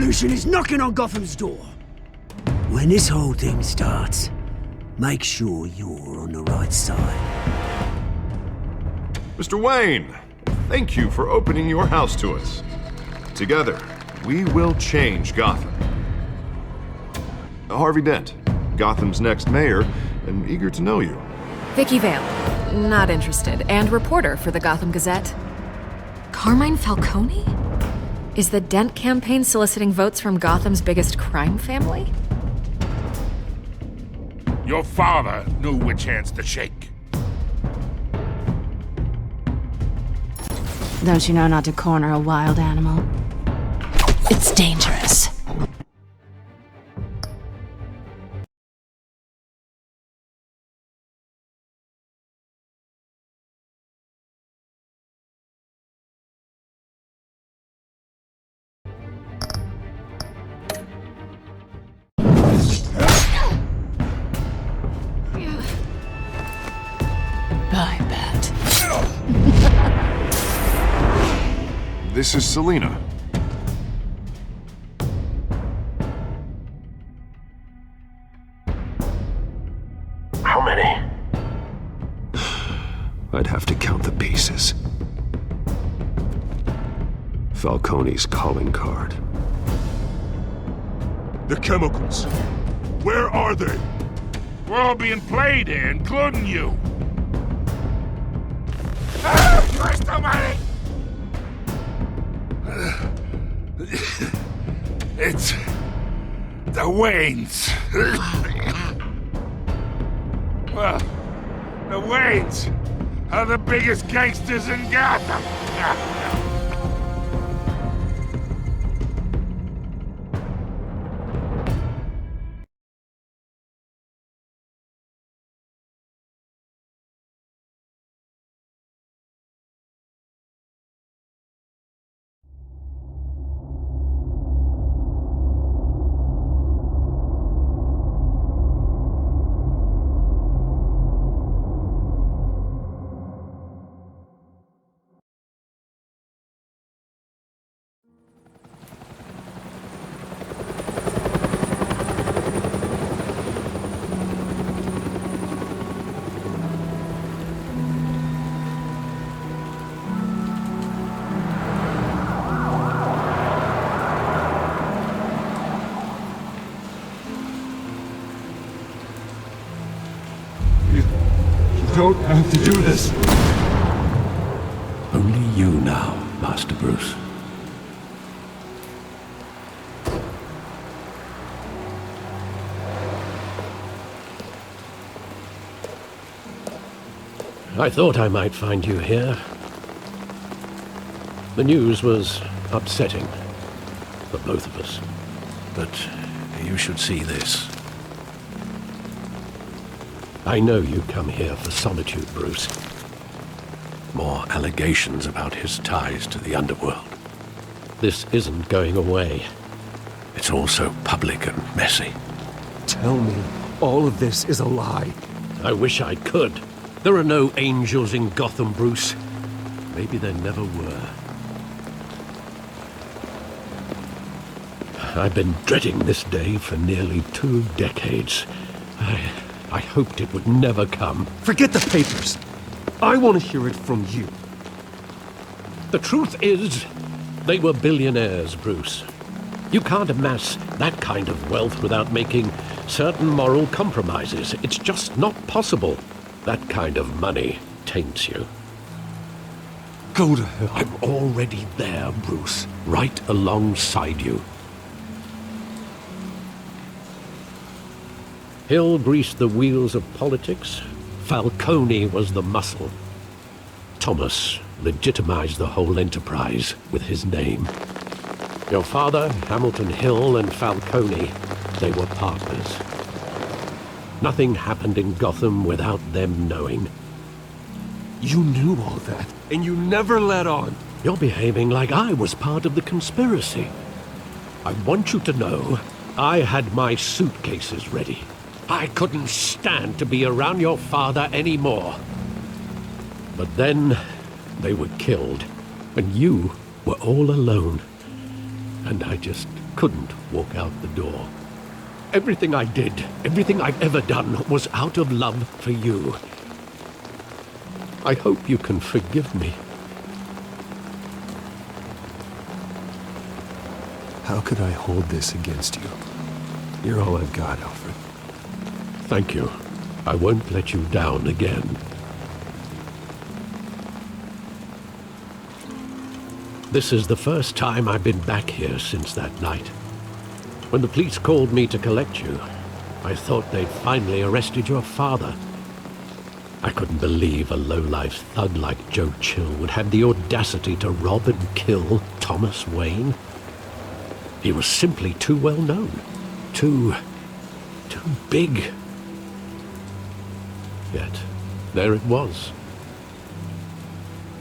revolution is knocking on Gotham's door. When this whole thing starts, make sure you're on the right side. Mr. Wayne, thank you for opening your house to us. Together, we will change Gotham. Harvey Dent, Gotham's next mayor, and eager to know you. Vicky Vale, not interested, and reporter for the Gotham Gazette. Carmine Falcone? Is the Dent campaign soliciting votes from Gotham's biggest crime family? Your father knew which hands to shake. Don't you know not to corner a wild animal? It's dangerous. I bet. This is Selina. How many? I'd have to count the pieces. Falcone's calling card. The chemicals. Where are they? We're all being played here, including you. Ah, Christ almighty! It's the Waynes. Well, the Waynes are the biggest gangsters in Gotham. You don't have to do this. Only you now, Master Bruce. I thought I might find you here. The news was upsetting for both of us. But you should see this. I know you come here for solitude, Bruce. More allegations about his ties to the underworld. This isn't going away. It's all so public and messy. Tell me, all of this is a lie. I wish I could. There are no angels in Gotham, Bruce. Maybe there never were. I've been dreading this day for nearly 2 decades. I hoped it would never come. Forget the papers. I want to hear it from you. The truth is, they were billionaires, Bruce. You can't amass that kind of wealth without making certain moral compromises. It's just not possible. That kind of money taints you. Go to hell. I'm already there, Bruce. Right alongside you. Hill greased the wheels of politics. Falcone was the muscle. Thomas legitimized the whole enterprise with his name. Your father, Hamilton Hill, and Falcone, they were partners. Nothing happened in Gotham without them knowing. You knew all that, and you never let on. You're behaving like I was part of the conspiracy. I want you to know I had my suitcases ready. I couldn't stand to be around your father anymore. But then they were killed, and you were all alone. And I just couldn't walk out the door. Everything I did, everything I've ever done, was out of love for you. I hope you can forgive me. How could I hold this against you? You're all I've got, Alfred. Thank you. I won't let you down again. This is the first time I've been back here since that night. When the police called me to collect you, I thought they'd finally arrested your father. I couldn't believe a low-life thug like Joe Chill would have the audacity to rob and kill Thomas Wayne. He was simply too well known. Too big. Yet, there it was.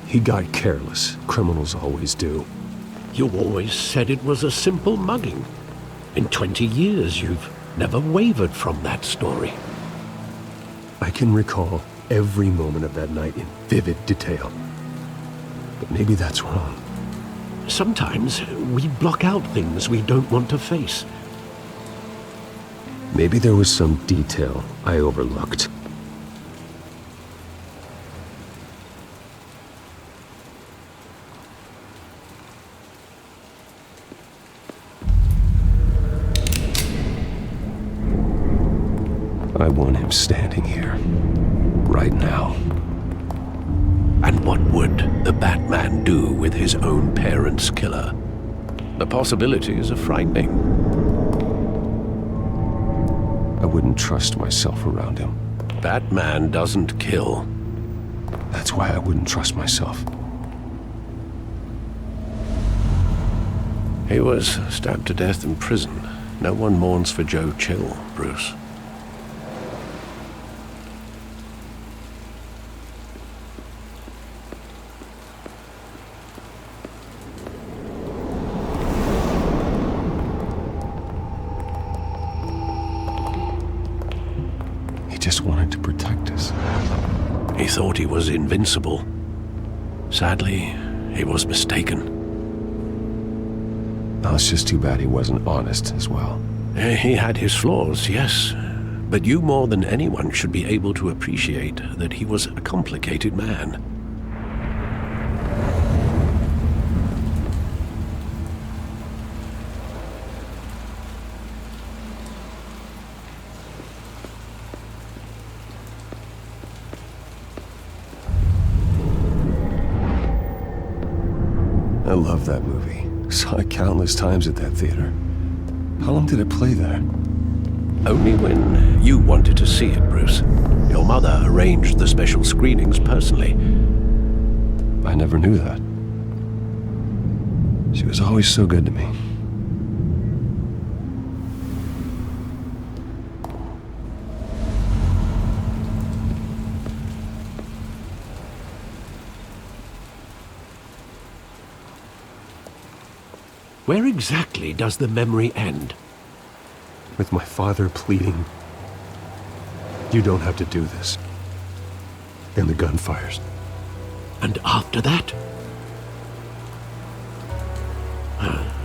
He got careless. Criminals always do. You always said it was a simple mugging. In 20 years, you've never wavered from that story. I can recall every moment of that night in vivid detail. But maybe that's wrong. Sometimes we block out things we don't want to face. Maybe there was some detail I overlooked. I want him standing here, right now. And what would the Batman do with his own parents' killer? The possibilities are frightening. I wouldn't trust myself around him. Batman doesn't kill. That's why I wouldn't trust myself. He was stabbed to death in prison. No one mourns for Joe Chill, Bruce. Just wanted to protect us. He thought he was invincible. Sadly, he was mistaken. Well, it's just too bad he wasn't honest as well. He had his flaws, yes. But you more than anyone should be able to appreciate that he was a complicated man. I love that movie. Saw it countless times at that theater. How long did it play there? Only when you wanted to see it, Bruce. Your mother arranged the special screenings personally. I never knew that. She was always so good to me. Where exactly does the memory end? With my father pleading, "You don't have to do this." And the gun fires. And after that?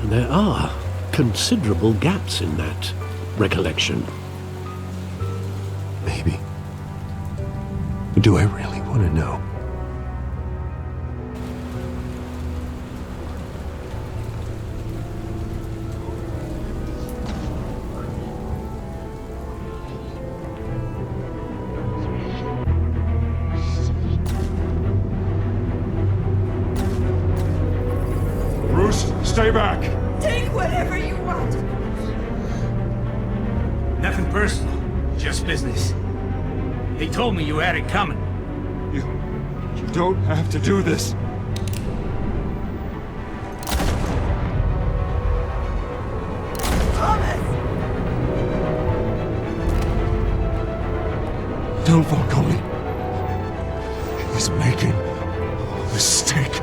There are considerable gaps in that recollection. Maybe. But do I really want to know? Stay back! Take whatever you want! Nothing personal, just business. They told me you had it coming. You don't have to do this. Thomas! Don't Falcone. He's making a mistake.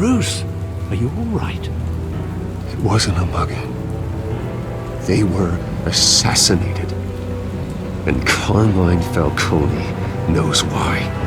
Bruce, are you all right? It wasn't a mugging. They were assassinated. And Carmine Falcone knows why.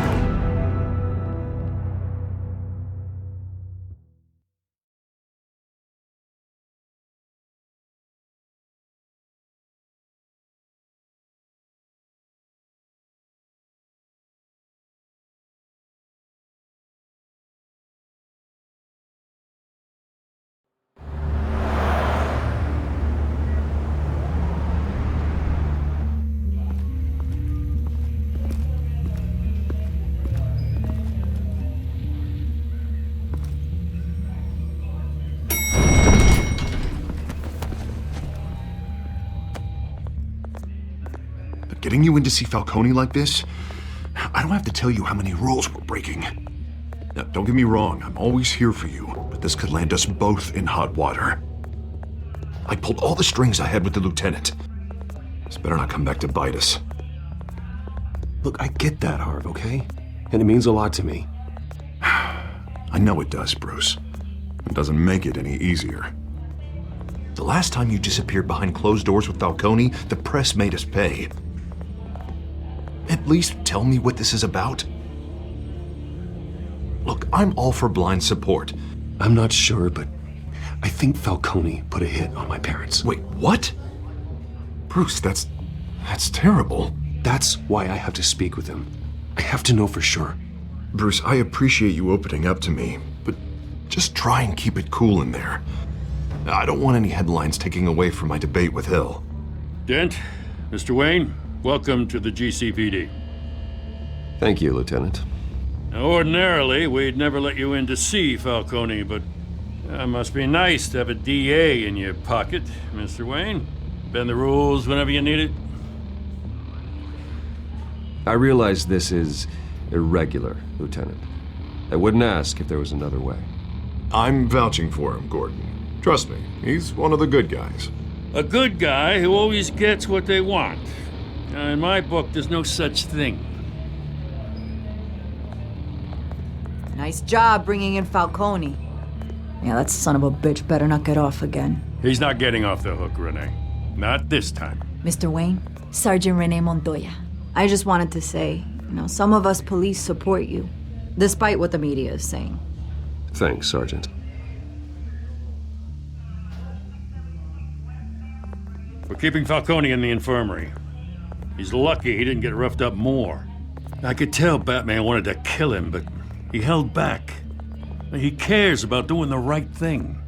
Getting you in to see Falcone like this? I don't have to tell you how many rules we're breaking. Now, don't get me wrong, I'm always here for you, but this could land us both in hot water. I pulled all the strings I had with the lieutenant. This better not come back to bite us. Look, I get that, Harv, okay? And it means a lot to me. I know it does, Bruce. It doesn't make it any easier. The last time you disappeared behind closed doors with Falcone, the press made us pay. At least tell me what this is about. Look, I'm all for blind support. I'm not sure, but I think Falcone put a hit on my parents. Wait, what? Bruce, that's terrible. That's why I have to speak with him. I have to know for sure. Bruce, I appreciate you opening up to me, but just try and keep it cool in there. I don't want any headlines taking away from my debate with Hill. Dent, Mr. Wayne, welcome to the GCPD. Thank you, Lieutenant. Now, ordinarily, we'd never let you in to see Falcone, but it must be nice to have a DA in your pocket, Mr. Wayne. Bend the rules whenever you need it. I realize this is irregular, Lieutenant. I wouldn't ask if there was another way. I'm vouching for him, Gordon. Trust me, he's one of the good guys. A good guy who always gets what they want. In my book, there's no such thing. Nice job bringing in Falcone. Yeah, that son of a bitch better not get off again. He's not getting off the hook, Renee. Not this time. Mr. Wayne, Sergeant Renee Montoya. I just wanted to say, some of us police support you, despite what the media is saying. Thanks, Sergeant. We're keeping Falcone in the infirmary. He's lucky he didn't get roughed up more. I could tell Batman wanted to kill him, but he held back. He cares about doing the right thing.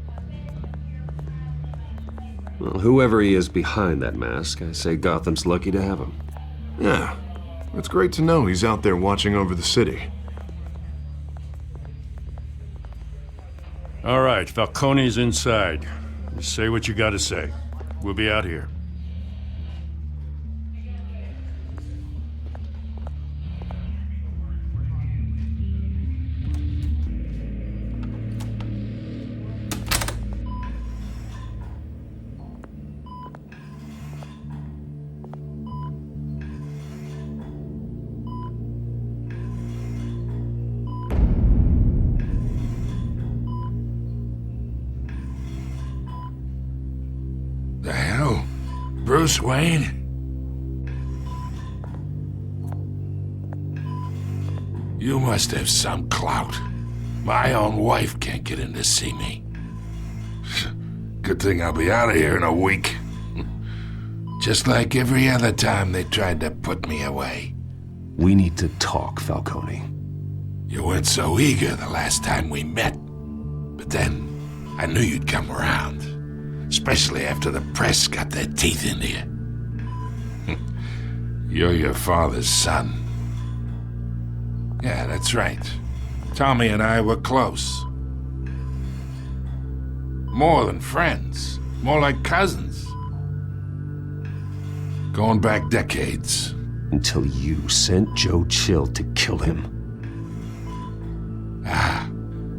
Well, whoever he is behind that mask, I say Gotham's lucky to have him. Yeah, it's great to know he's out there watching over the city. All right, Falcone's inside. Just say what you gotta say. We'll be out here. The hell? Bruce Wayne? You must have some clout. My own wife can't get in to see me. Good thing I'll be out of here in a week. Just like every other time they tried to put me away. We need to talk, Falcone. You weren't so eager the last time we met. But then, I knew you'd come around. Especially after the press got their teeth into you. You're your father's son. Yeah, that's right. Tommy and I were close. More than friends. More like cousins. Going back decades. Until you sent Joe Chill to kill him. Ah,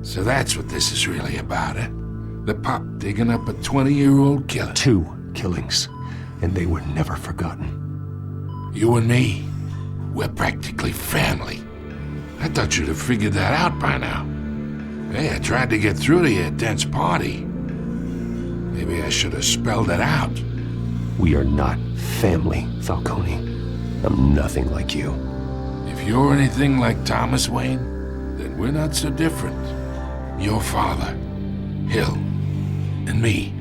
so that's what this is really about, eh? The pup digging up a 20-year-old killer. 2 killings, and they were never forgotten. You and me, we're practically family. I thought you'd have figured that out by now. Hey, I tried to get through to your dense party. Maybe I should have spelled it out. We are not family, Falcone. I'm nothing like you. If you're anything like Thomas Wayne, then we're not so different. Your father, Hill, and me,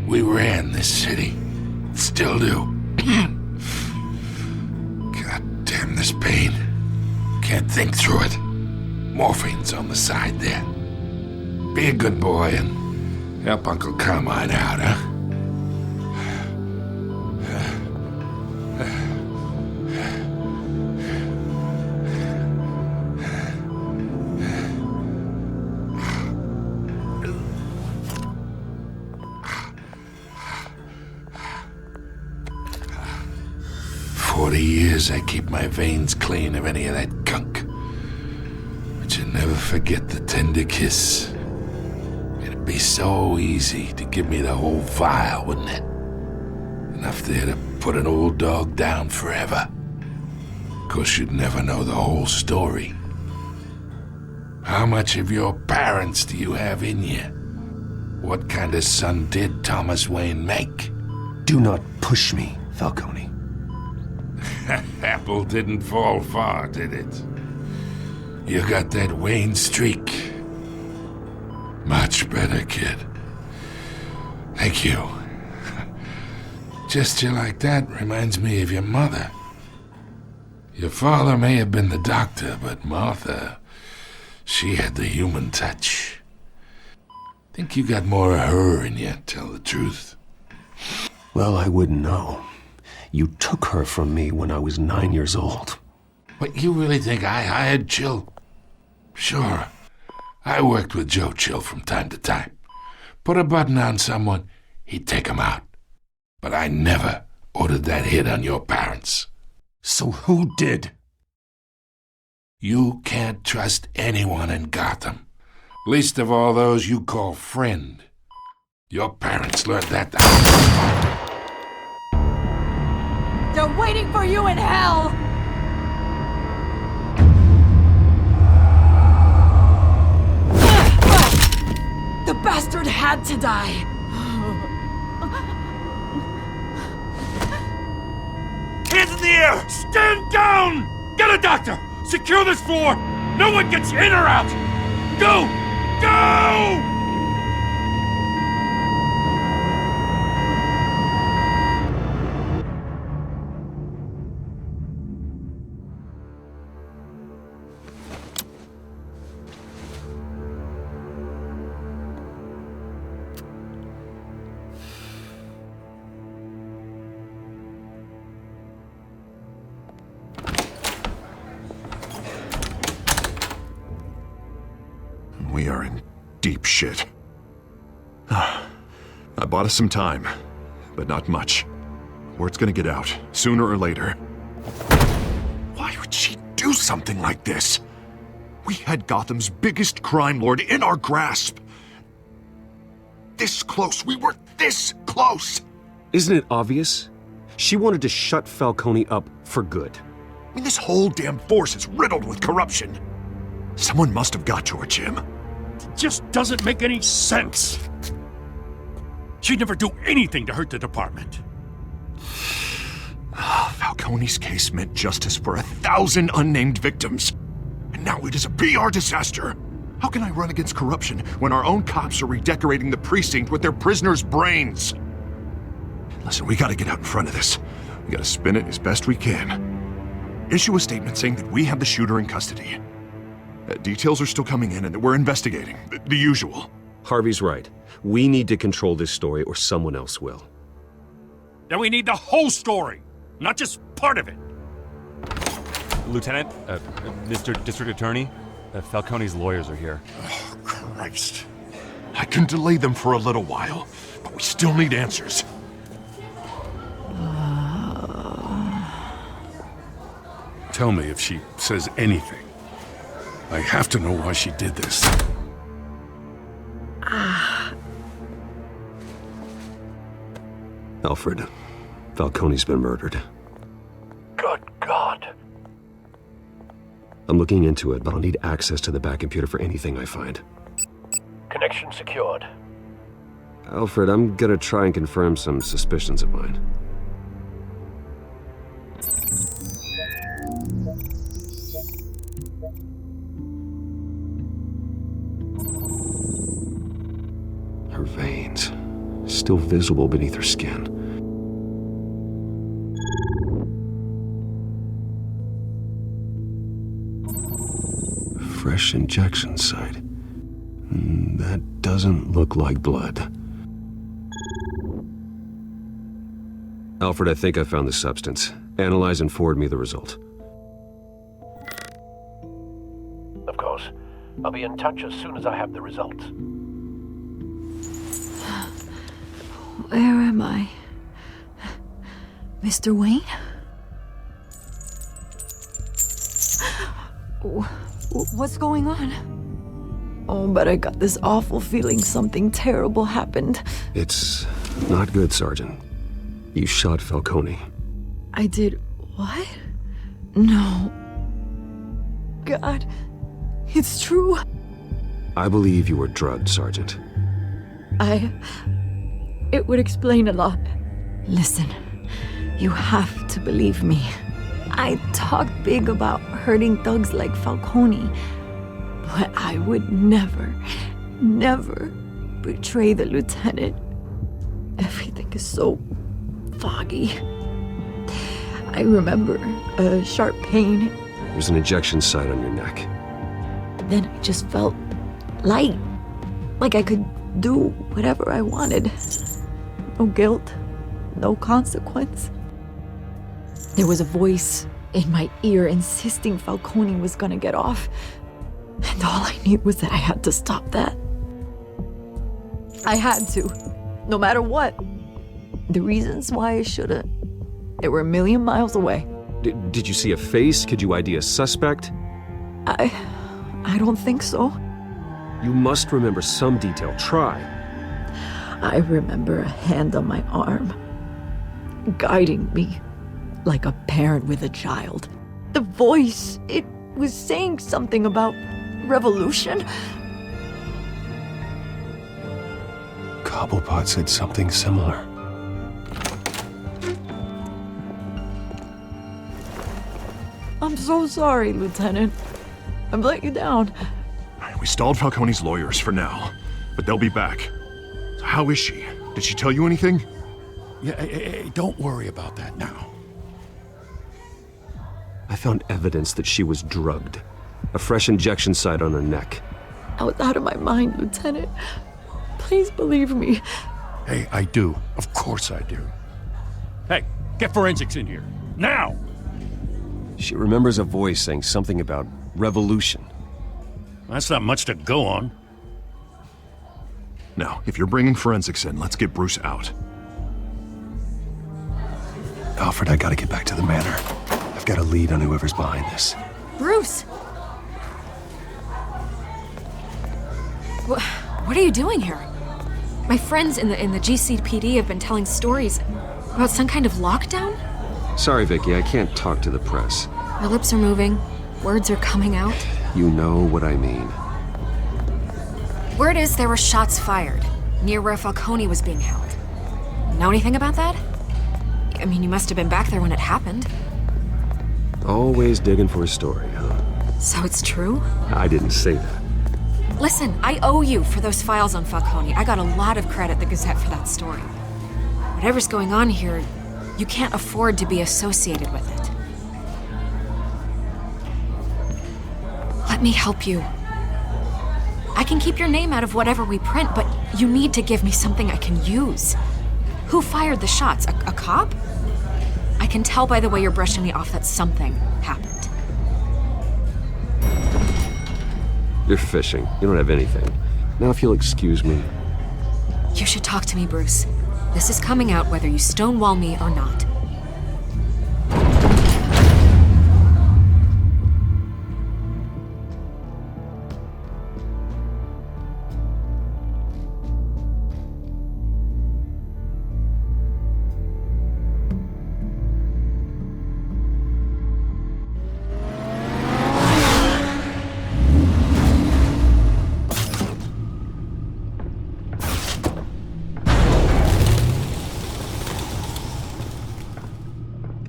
we ran this city. Still do. God damn this pain. Can't think through it. Morphine's on the side there. Be a good boy and help Uncle Carmine out, huh? 40 years I keep my veins clean of any of that gunk. But you never forget the tender kiss. It'd be so easy to give me the whole vial, wouldn't it? Enough there to put an old dog down forever. Of course, you'd never know the whole story. How much of your parents do you have in you? What kind of son did Thomas Wayne make? Do not push me, Falcone. Apple didn't fall far, did it? You got that Wayne streak. Much better, kid. Thank you. Gesture like that reminds me of your mother. Your father may have been the doctor, but Martha, she had the human touch. Think you got more of her in you, tell the truth. Well, I wouldn't know. You took her from me when I was 9 years old. What, you really think I hired Chill? Sure. I worked with Joe Chill from time to time. Put a button on someone, he'd take him out. But I never ordered that hit on your parents. So who did? You can't trust anyone in Gotham. Least of all those you call friend. Your parents learned that. They're waiting for you in hell! The bastard had to die! Hands in the air! Stand down! Get a doctor! Secure this floor! No one gets in or out! Go! Go! We are in deep shit. I bought us some time, but not much. Word's gonna get out, sooner or later. Why would she do something like this? We had Gotham's biggest crime lord in our grasp. This close, we were this close! Isn't it obvious? She wanted to shut Falcone up for good. I mean, this whole damn force is riddled with corruption. Someone must have got to her, Jim. It just doesn't make any sense. She'd never do anything to hurt the department. Falcone's case meant justice for 1,000 unnamed victims. And now it is a PR disaster. How can I run against corruption when our own cops are redecorating the precinct with their prisoners' brains? Listen, we gotta get out in front of this. We gotta spin it as best we can. Issue a statement saying that we have the shooter in custody. Details are still coming in and that we're investigating. The usual. Harvey's right. We need to control this story or someone else will. Then we need the whole story, not just part of it. Lieutenant, Mr. District Attorney, Falcone's lawyers are here. Oh, Christ. I can delay them for a little while, but we still need answers. Tell me if she says anything. I have to know why she did this. Alfred, Falcone's been murdered. Good God. I'm looking into it, but I'll need access to the back computer for anything I find. Connection secured. Alfred, I'm gonna try and confirm some suspicions of mine. Her veins, still visible beneath her skin. Fresh injection site. That doesn't look like blood. Alfred, I think I found the substance. Analyze and forward me the result. Of course. I'll be in touch as soon as I have the results. Where am I? Mr. Wayne? What's going on? Oh, but I got this awful feeling something terrible happened. It's not good, Sergeant. You shot Falcone. I did what? No. God, it's true. I believe you were drugged, Sergeant. It would explain a lot. Listen, you have to believe me. I talked big about hurting thugs like Falcone, but I would never betray the lieutenant. Everything is so foggy. I remember a sharp pain. There's an injection site on your neck. Then I just felt light, like I could do whatever I wanted. No guilt, no consequence. There was a voice in my ear insisting Falcone was gonna get off. And all I knew was that I had to stop that. I had to, no matter what. The reasons why I shouldn't, they were a million miles away. Did you see a face? Could you ID a suspect? I don't think so. You must remember some detail. Try. I remember a hand on my arm, guiding me like a parent with a child. The voice, it was saying something about revolution. Cobblepot said something similar. I'm so sorry, Lieutenant. I've let you down. We stalled Falcone's lawyers for now, but they'll be back. So how is she? Did she tell you anything? Yeah, hey, don't worry about that now. I found evidence that she was drugged. A fresh injection site on her neck. I was out of my mind, Lieutenant. Please believe me. Hey, I do. Of course I do. Hey, get forensics in here. Now! She remembers a voice saying something about revolution. That's not much to go on. Now, if you're bringing forensics in, let's get Bruce out. Alfred, I gotta get back to the manor. I've got a lead on whoever's behind this. Bruce! What are you doing here? My friends in the GCPD have been telling stories about some kind of lockdown? Sorry, Vicky, I can't talk to the press. My lips are moving. Words are coming out. You know what I mean. Word is there were shots fired near where Falcone was being held. Know anything about that? I mean, you must have been back there when it happened. Always digging for a story, huh? So it's true? I didn't say that. Listen, I owe you for those files on Falcone. I got a lot of credit at the Gazette for that story. Whatever's going on here, you can't afford to be associated with it. Let me help you. I can keep your name out of whatever we print, but you need to give me something I can use. Who fired the shots? A cop? I can tell by the way you're brushing me off that something happened. You're fishing. You don't have anything. Now if you'll excuse me. You should talk to me, Bruce. This is coming out whether you stonewall me or not.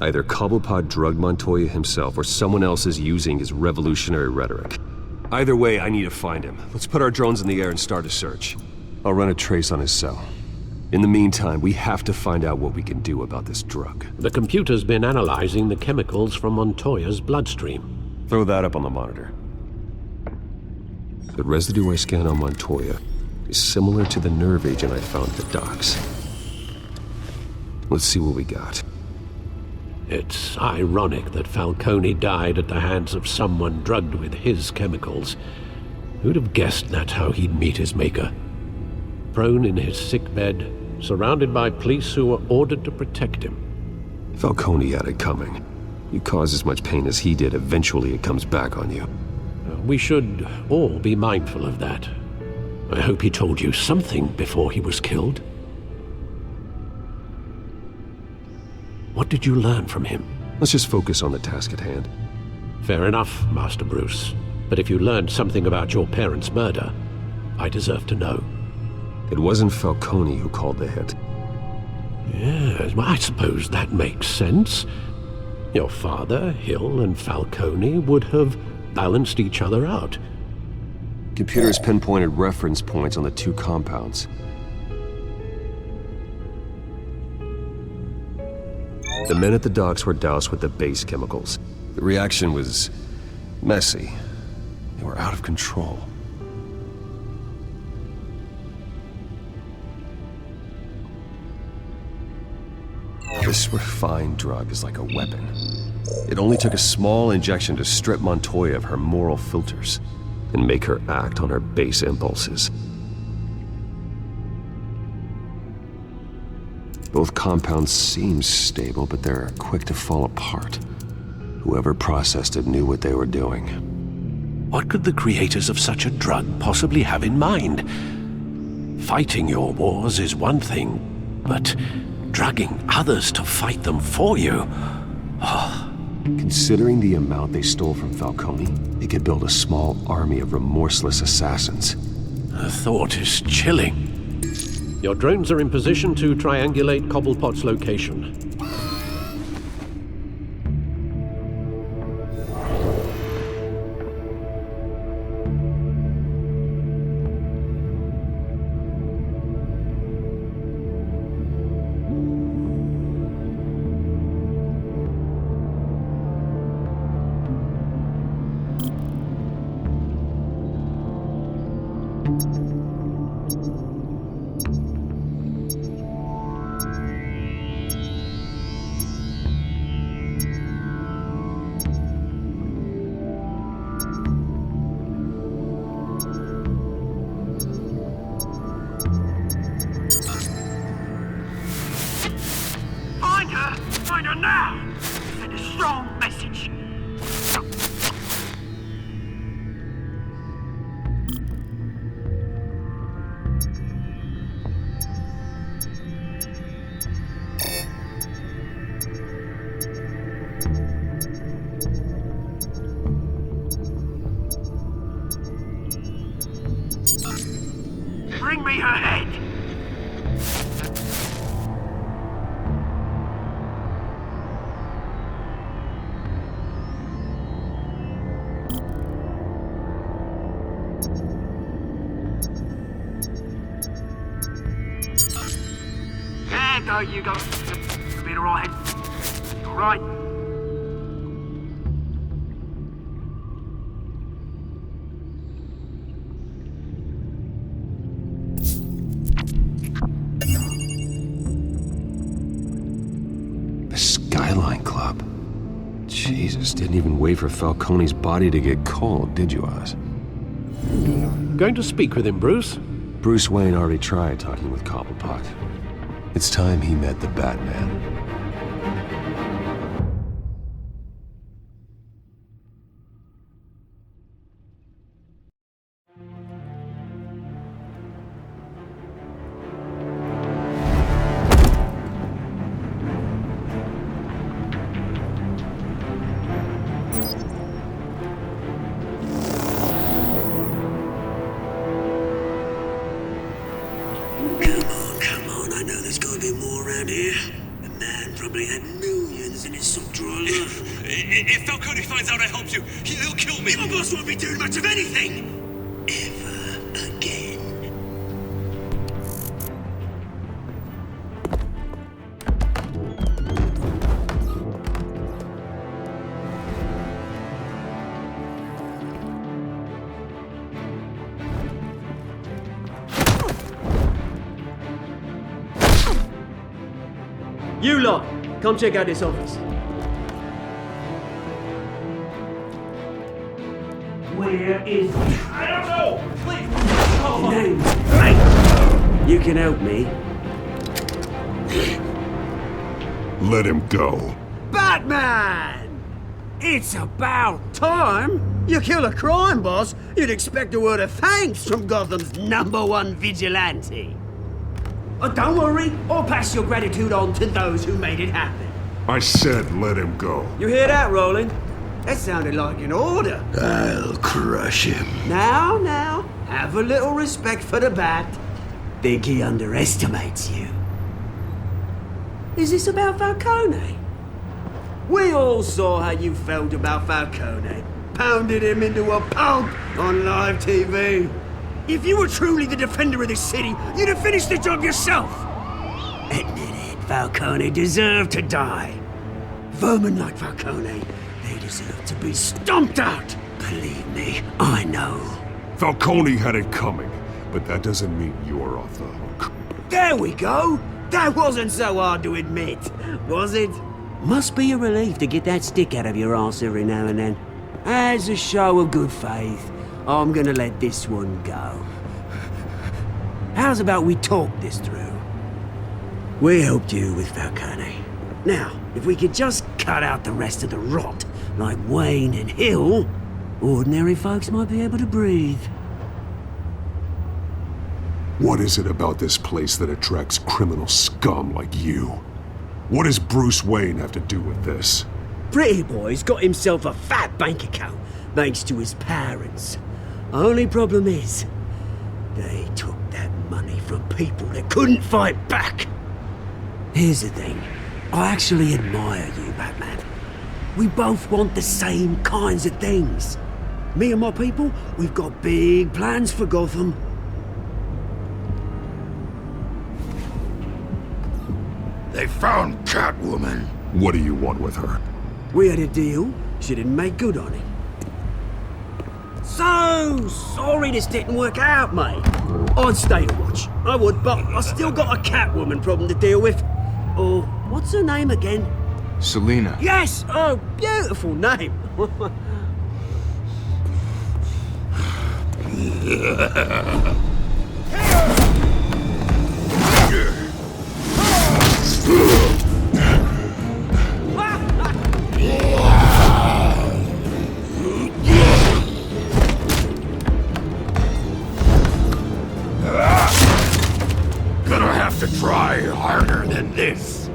Either Cobblepot drugged Montoya himself, or someone else is using his revolutionary rhetoric. Either way, I need to find him. Let's put our drones in the air and start a search. I'll run a trace on his cell. In the meantime, we have to find out what we can do about this drug. The computer's been analyzing the chemicals from Montoya's bloodstream. Throw that up on the monitor. The residue I scanned on Montoya is similar to the nerve agent I found at the docks. Let's see what we got. It's ironic that Falcone died at the hands of someone drugged with his chemicals. Who'd have guessed that's how he'd meet his maker? Prone in his sickbed, surrounded by police who were ordered to protect him. Falcone had it coming. You cause as much pain as he did, eventually it comes back on you. We should all be mindful of that. I hope he told you something before he was killed. What did you learn from him? Let's just focus on the task at hand. Fair enough, Master Bruce. But if you learned something about your parents' murder, I deserve to know. It wasn't Falcone who called the hit. Yes, well, I suppose that makes sense. Your father, Hill, and Falcone would have balanced each other out. Computer's pinpointed reference points on the two compounds. The men at the docks were doused with the base chemicals. The reaction was messy. They were out of control. This refined drug is like a weapon. It only took a small injection to strip Montoya of her moral filters and make her act on her base impulses. Both compounds seem stable, but they're quick to fall apart. Whoever processed it knew what they were doing. What could the creators of such a drug possibly have in mind? Fighting your wars is one thing, but drugging others to fight them for you? Oh. Considering the amount they stole from Falcone, they could build a small army of remorseless assassins. The thought is chilling. Your drones are in position to triangulate Cobblepot's location. Find her now! Send a strong message! Bring me her head! There you go. You'll be alright. Alright. The Skyline Club. Jesus, didn't even wait for Falcone's body to get cold, did you, Oz? Going to speak with him, Bruce? Bruce Wayne already tried talking with Cobblepot. It's time he met the Batman. Come on, I know there's gotta be more around here. The man probably had millions Isn't it some dry love? If Falcone finds out I helped you, he'll kill me. Your boss won't be doing much of anything! Ever again. You lot, come check out this office. Where is he? I don't know! Please! Name's right. You can help me. Let him go. Batman! It's about time! You kill a crime boss, you'd expect a word of thanks from Gotham's #1 vigilante. Oh, don't worry, I'll pass your gratitude on to those who made it happen. I said let him go. You hear that, Roland? That sounded like an order. I'll crush him. Now, have a little respect for the Bat. Think he underestimates you. Is this about Falcone? We all saw how you felt about Falcone. Pounded him into a pulp on live TV. If you were truly the defender of this city, you'd have finished the job yourself. Admit it, Falcone deserved to die. Vermin like Falcone, they deserve to be stomped out. Believe me, I know. Falcone had it coming, but that doesn't mean you're off the hook. There we go. That wasn't so hard to admit, was it? Must be a relief to get that stick out of your arse every now and then. As a show of good faith, I'm gonna let this one go. How's about we talk this through? We helped you with Falcone. Now, if we could just cut out the rest of the rot, like Wayne and Hill, ordinary folks might be able to breathe. What is it about this place that attracts criminal scum like you? What does Bruce Wayne have to do with this? Pretty Boy's got himself a fat bank account, thanks to his parents. Only problem is, they took that money from people that couldn't fight back. Here's the thing. I actually admire you, Batman. We both want the same kinds of things. Me and my people, we've got big plans for Gotham. They found Catwoman. What do you want with her? We had a deal. She didn't make good on it. So sorry this didn't work out, mate. I'd stay to watch. I would, but I still got a Catwoman problem to deal with. Oh, what's her name again? Selina. Yes! Oh, beautiful name. Gonna have to try harder than this.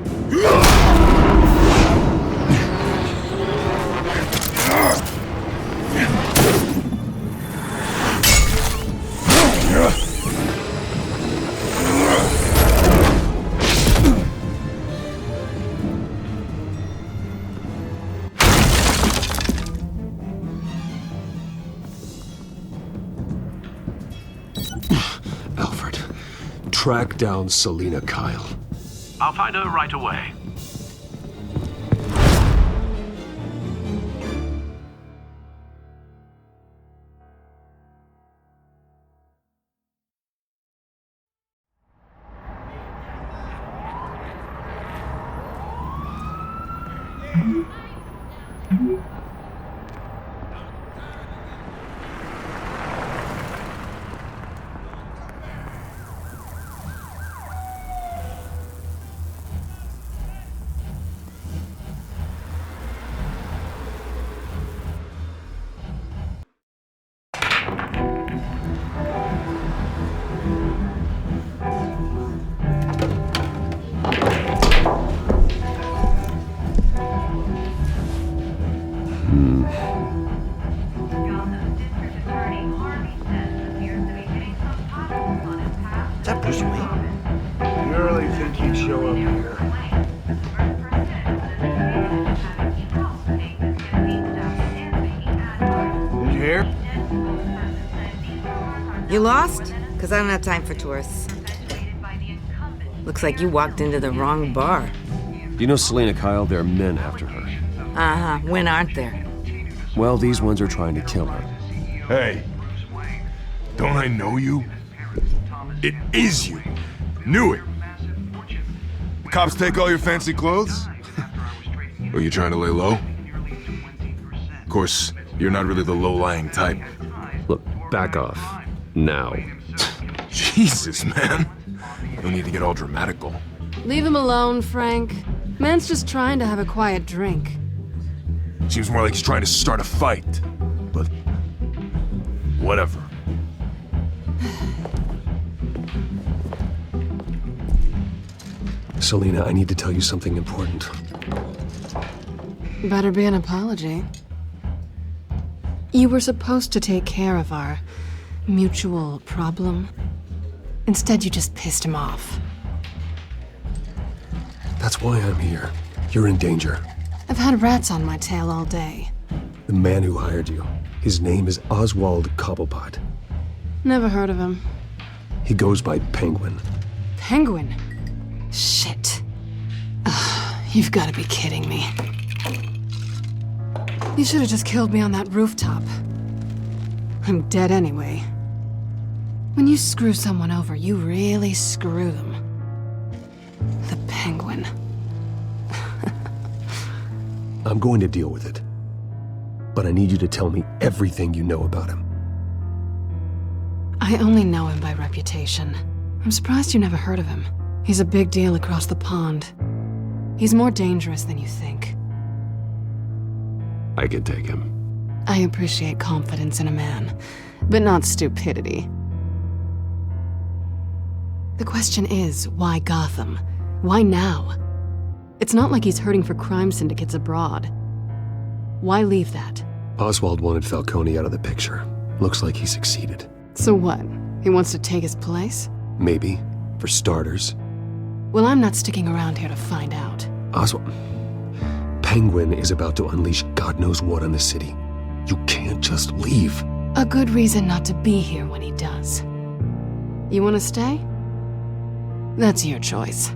Alfred, track down Selina Kyle. I'll find her right away. Is that Bruce Wayne? You really think he'd show up here? You lost? Because I don't have time for tourists. Looks like you walked into the wrong bar. You know Selena Kyle? There are men after her. Uh-huh. When aren't there? Well, these ones are trying to kill her. Hey. Don't I know you? It is you. Knew it. The cops take all your fancy clothes? Or you trying to lay low? Of course, you're not really the low-lying type. Look, back off. Now. Jesus, man. No need to get all dramatical. Leave him alone, Frank. Man's just trying to have a quiet drink. Seems more like he's trying to start a fight. But... whatever. Selena, I need to tell you something important. Better be an apology. You were supposed to take care of our mutual problem. Instead, you just pissed him off. That's why I'm here. You're in danger. I've had rats on my tail all day. The man who hired you, his name is Oswald Cobblepot. Never heard of him. He goes by Penguin. Penguin? Shit. Ugh, you've got to be kidding me. You should have just killed me on that rooftop. I'm dead anyway. When you screw someone over, you really screw them. The Penguin. I'm going to deal with it. But I need you to tell me everything you know about him. I only know him by reputation. I'm surprised you never heard of him. He's a big deal across the pond. He's more dangerous than you think. I can take him. I appreciate confidence in a man, but not stupidity. The question is, why Gotham? Why now? It's not like he's hurting for crime syndicates abroad. Why leave that? Oswald wanted Falcone out of the picture. Looks like he succeeded. So what? He wants to take his place? Maybe. For starters. Well, I'm not sticking around here to find out. Oswald... Penguin is about to unleash God knows what on the city. You can't just leave. A good reason not to be here when he does. You want to stay? That's your choice.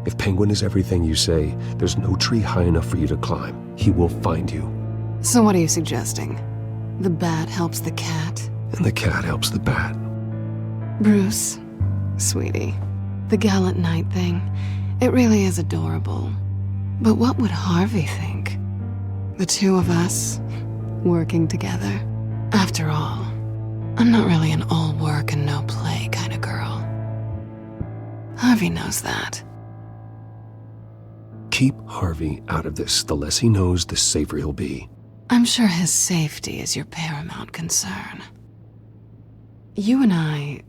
If Penguin is everything you say, there's no tree high enough for you to climb. He will find you. So what are you suggesting? The bat helps the cat? And the cat helps the bat. Bruce, sweetie, the gallant knight thing, it really is adorable. But what would Harvey think? The two of us, working together? After all, I'm not really an all work and no play kind of girl. Harvey knows that. Keep Harvey out of this. The less he knows, the safer he'll be. I'm sure his safety is your paramount concern. You and I...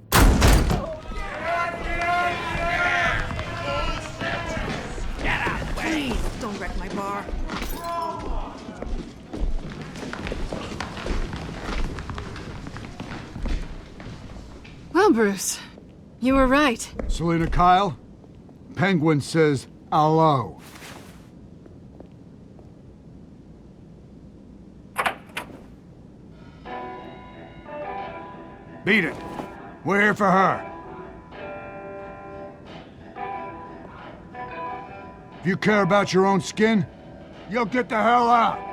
Get out, please! Don't wreck my bar. Well, Bruce, you were right. Selena Kyle, Penguin says hello. Beat it. We're here for her. If you care about your own skin, you'll get the hell out.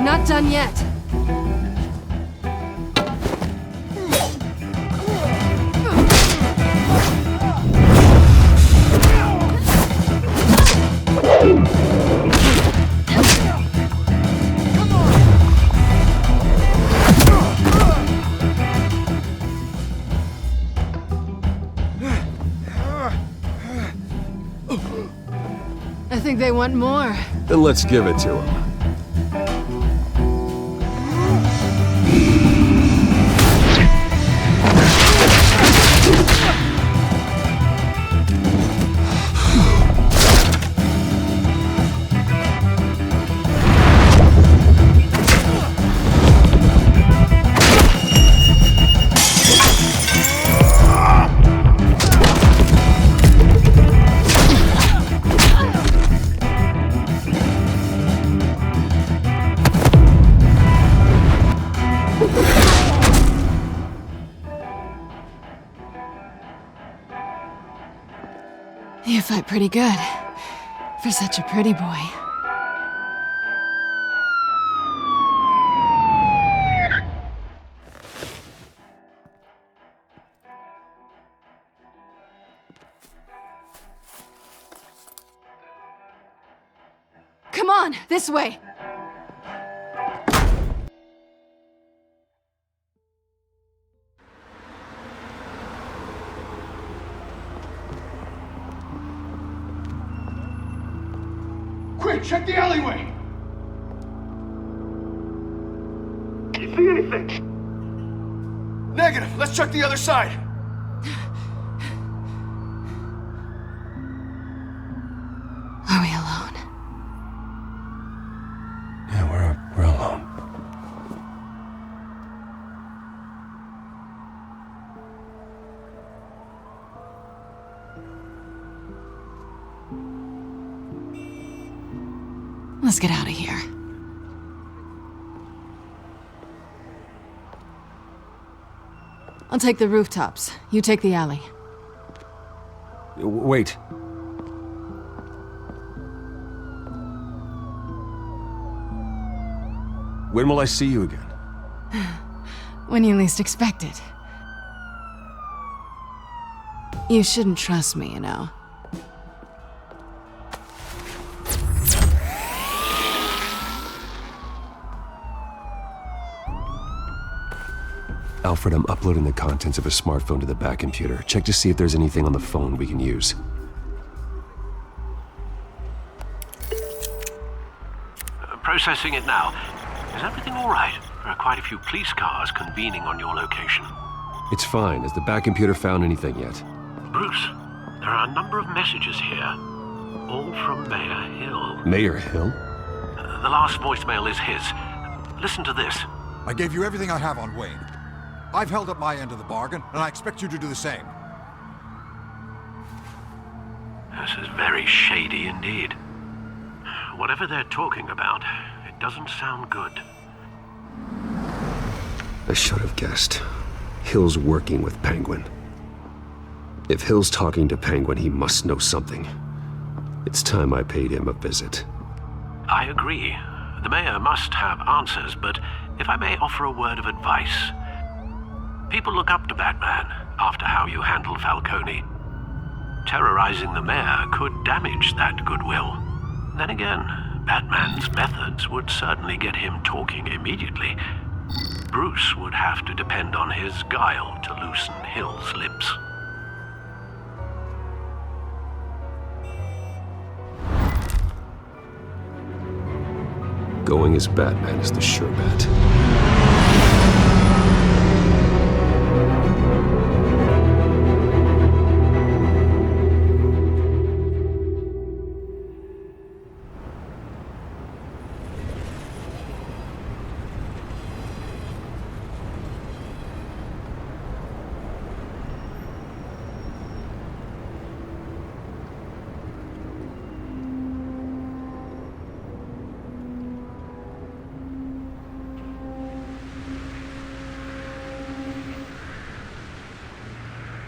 Not done yet. they want more. Then let's give it to them. You fight pretty good. For such a pretty boy. Come on, this way! Quick, check the alleyway! Can you see anything? Negative. Let's check the other side. Are we alone? Yeah, we're alone. Let's get out of here. I'll take the rooftops. You take the alley. Wait. When will I see you again? When you least expect it. You shouldn't trust me, you know. Alfred, I'm uploading the contents of a smartphone to the back computer. Check to see if there's anything on the phone we can use. Processing it now. Is everything all right? There are quite a few police cars convening on your location. It's fine. Has the back computer found anything yet? Bruce, there are a number of messages here. All from Mayor Hill. Mayor Hill? The last voicemail is his. Listen to this. I gave you everything I have on Wayne. I've held up my end of the bargain, and I expect you to do the same. This is very shady indeed. Whatever they're talking about, it doesn't sound good. I should have guessed. Hill's working with Penguin. If Hill's talking to Penguin, he must know something. It's time I paid him a visit. I agree. The mayor must have answers, but if I may offer a word of advice. People look up to Batman after how you handled Falcone. Terrorizing the mayor could damage that goodwill. Then again, Batman's methods would certainly get him talking immediately. Bruce would have to depend on his guile to loosen Hill's lips. Going as Batman is the sure bet.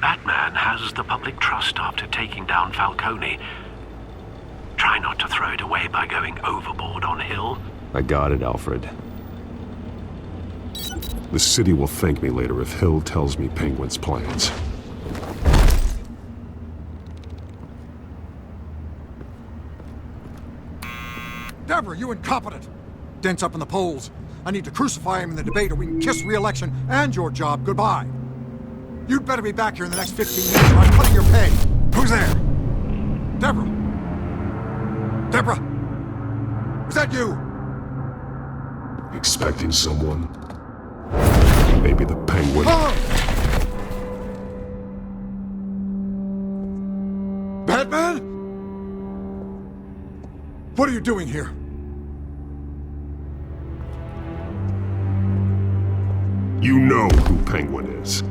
Batman has the public trust after taking down Falcone. Try not to throw it away by going overboard on Hill. I got it, Alfred. The city will thank me later if Hill tells me Penguin's plans. Deborah, you incompetent! Dents up in the polls. I need to crucify him in the debate or we can kiss re-election and your job goodbye. You'd better be back here in the next 15 minutes or I'm cutting your pay. Who's there? Deborah! Deborah! Was that you? Expecting someone? Maybe the Penguin. Batman? What are you doing here? You know who Penguin is.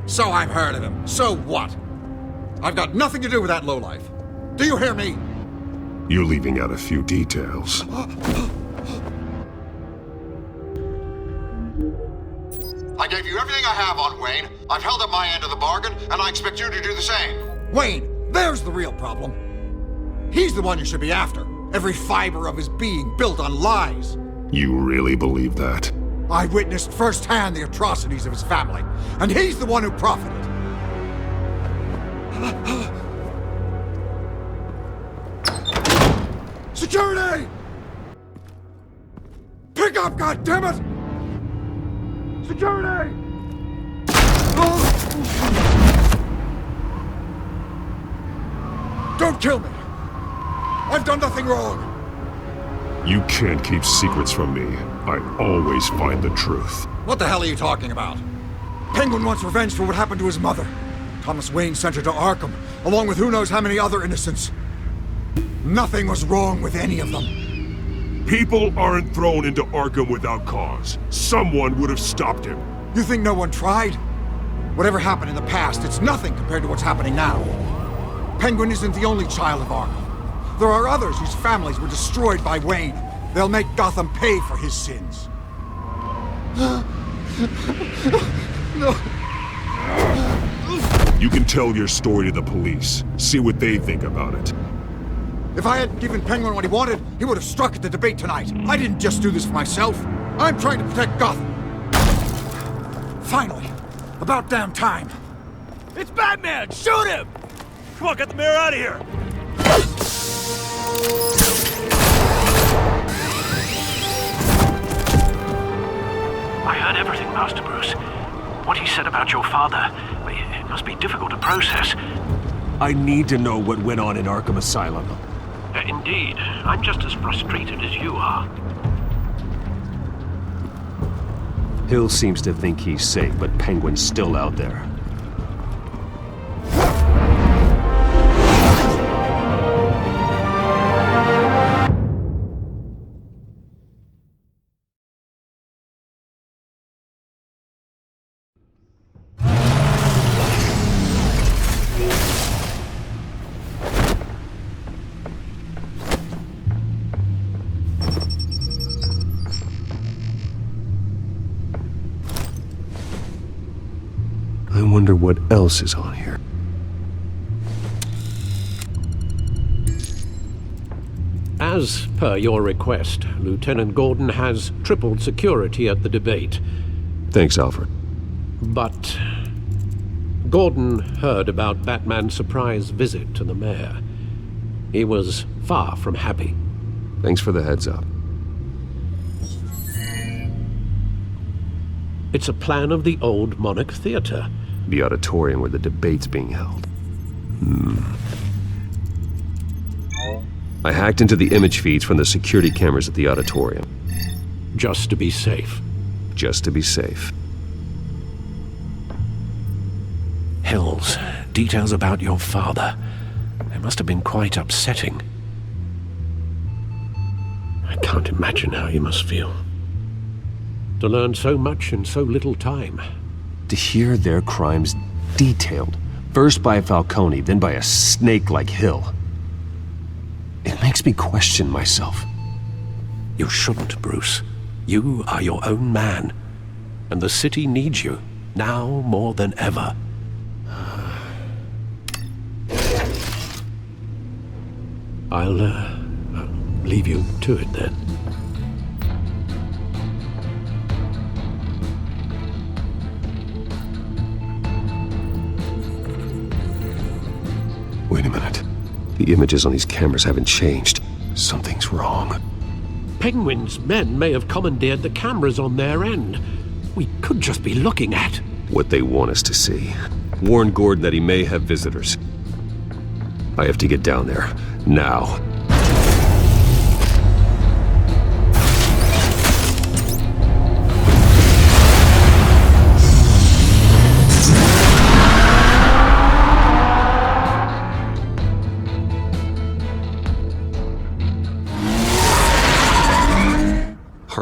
So I've heard of him. So what? I've got nothing to do with that lowlife. Do you hear me? You're leaving out a few details. I gave you everything I have on Wayne. I've held up my end of the bargain, and I expect you to do the same. Wayne, there's the real problem. He's the one you should be after. Every fiber of his being built on lies. You really believe that? I witnessed firsthand the atrocities of his family, and he's the one who profited. Security! Pick up, goddammit! Security! Don't kill me! I've done nothing wrong! You can't keep secrets from me. I always find the truth. What the hell are you talking about? Penguin wants revenge for what happened to his mother. Thomas Wayne sent her to Arkham, along with who knows how many other innocents. Nothing was wrong with any of them. People aren't thrown into Arkham without cause. Someone would have stopped him. You think no one tried? Whatever happened in the past, it's nothing compared to what's happening now. Penguin isn't the only child of Arkham. There are others whose families were destroyed by Wayne. They'll make Gotham pay for his sins. No. You can tell your story to the police. See what they think about it. If I hadn't given Penguin what he wanted, he would have struck at the debate tonight. I didn't just do this for myself. I'm trying to protect Gotham. Finally. About damn time. It's Batman! Shoot him! Come on, get the mayor out of here! I heard everything, Master Bruce. What he said about your father, it must be difficult to process. I need to know what went on in Arkham Asylum. Indeed. I'm just as frustrated as you are. Hill seems to think he's safe, but Penguin's still out there. I wonder what else is on here. As per your request, Lieutenant Gordon has tripled security at the debate. Thanks, Alfred. But Gordon heard about Batman's surprise visit to the mayor. He was far from happy. Thanks for the heads up. It's a plan of the old Monarch Theater. The auditorium where the debate's being held. I hacked into the image feeds from the security cameras at the auditorium. Just to be safe. Just to be safe. Hills, details about your father. They must have been quite upsetting. I can't imagine how you must feel. To learn so much in so little time. To hear their crimes detailed, first by Falcone, then by a snake like Hill. It makes me question myself. You shouldn't, Bruce. You are your own man. And the city needs you, now more than ever. I'll leave you to it then. Wait a minute. The images on these cameras haven't changed. Something's wrong. Penguin's men may have commandeered the cameras on their end. We could just be looking at what they want us to see. Warn Gordon that he may have visitors. I have to get down there. Now.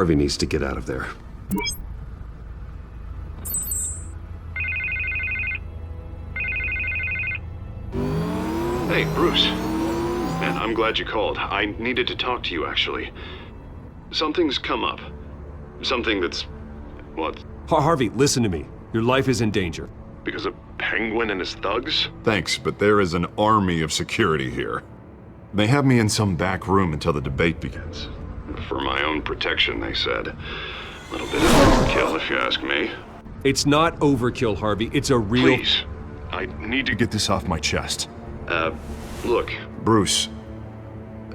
Harvey needs to get out of there. Hey, Bruce. Man, I'm glad you called. I needed to talk to you, actually. Something's come up. Something that's... what? Harvey, listen to me. Your life is in danger. Because of Penguin and his thugs? Thanks, but there is an army of security here. They have me in some back room until the debate begins. For my own protection, they said. A little bit of overkill, if you ask me. It's not overkill, Harvey. It's a real... Please. I need to get this off my chest. Look. Bruce,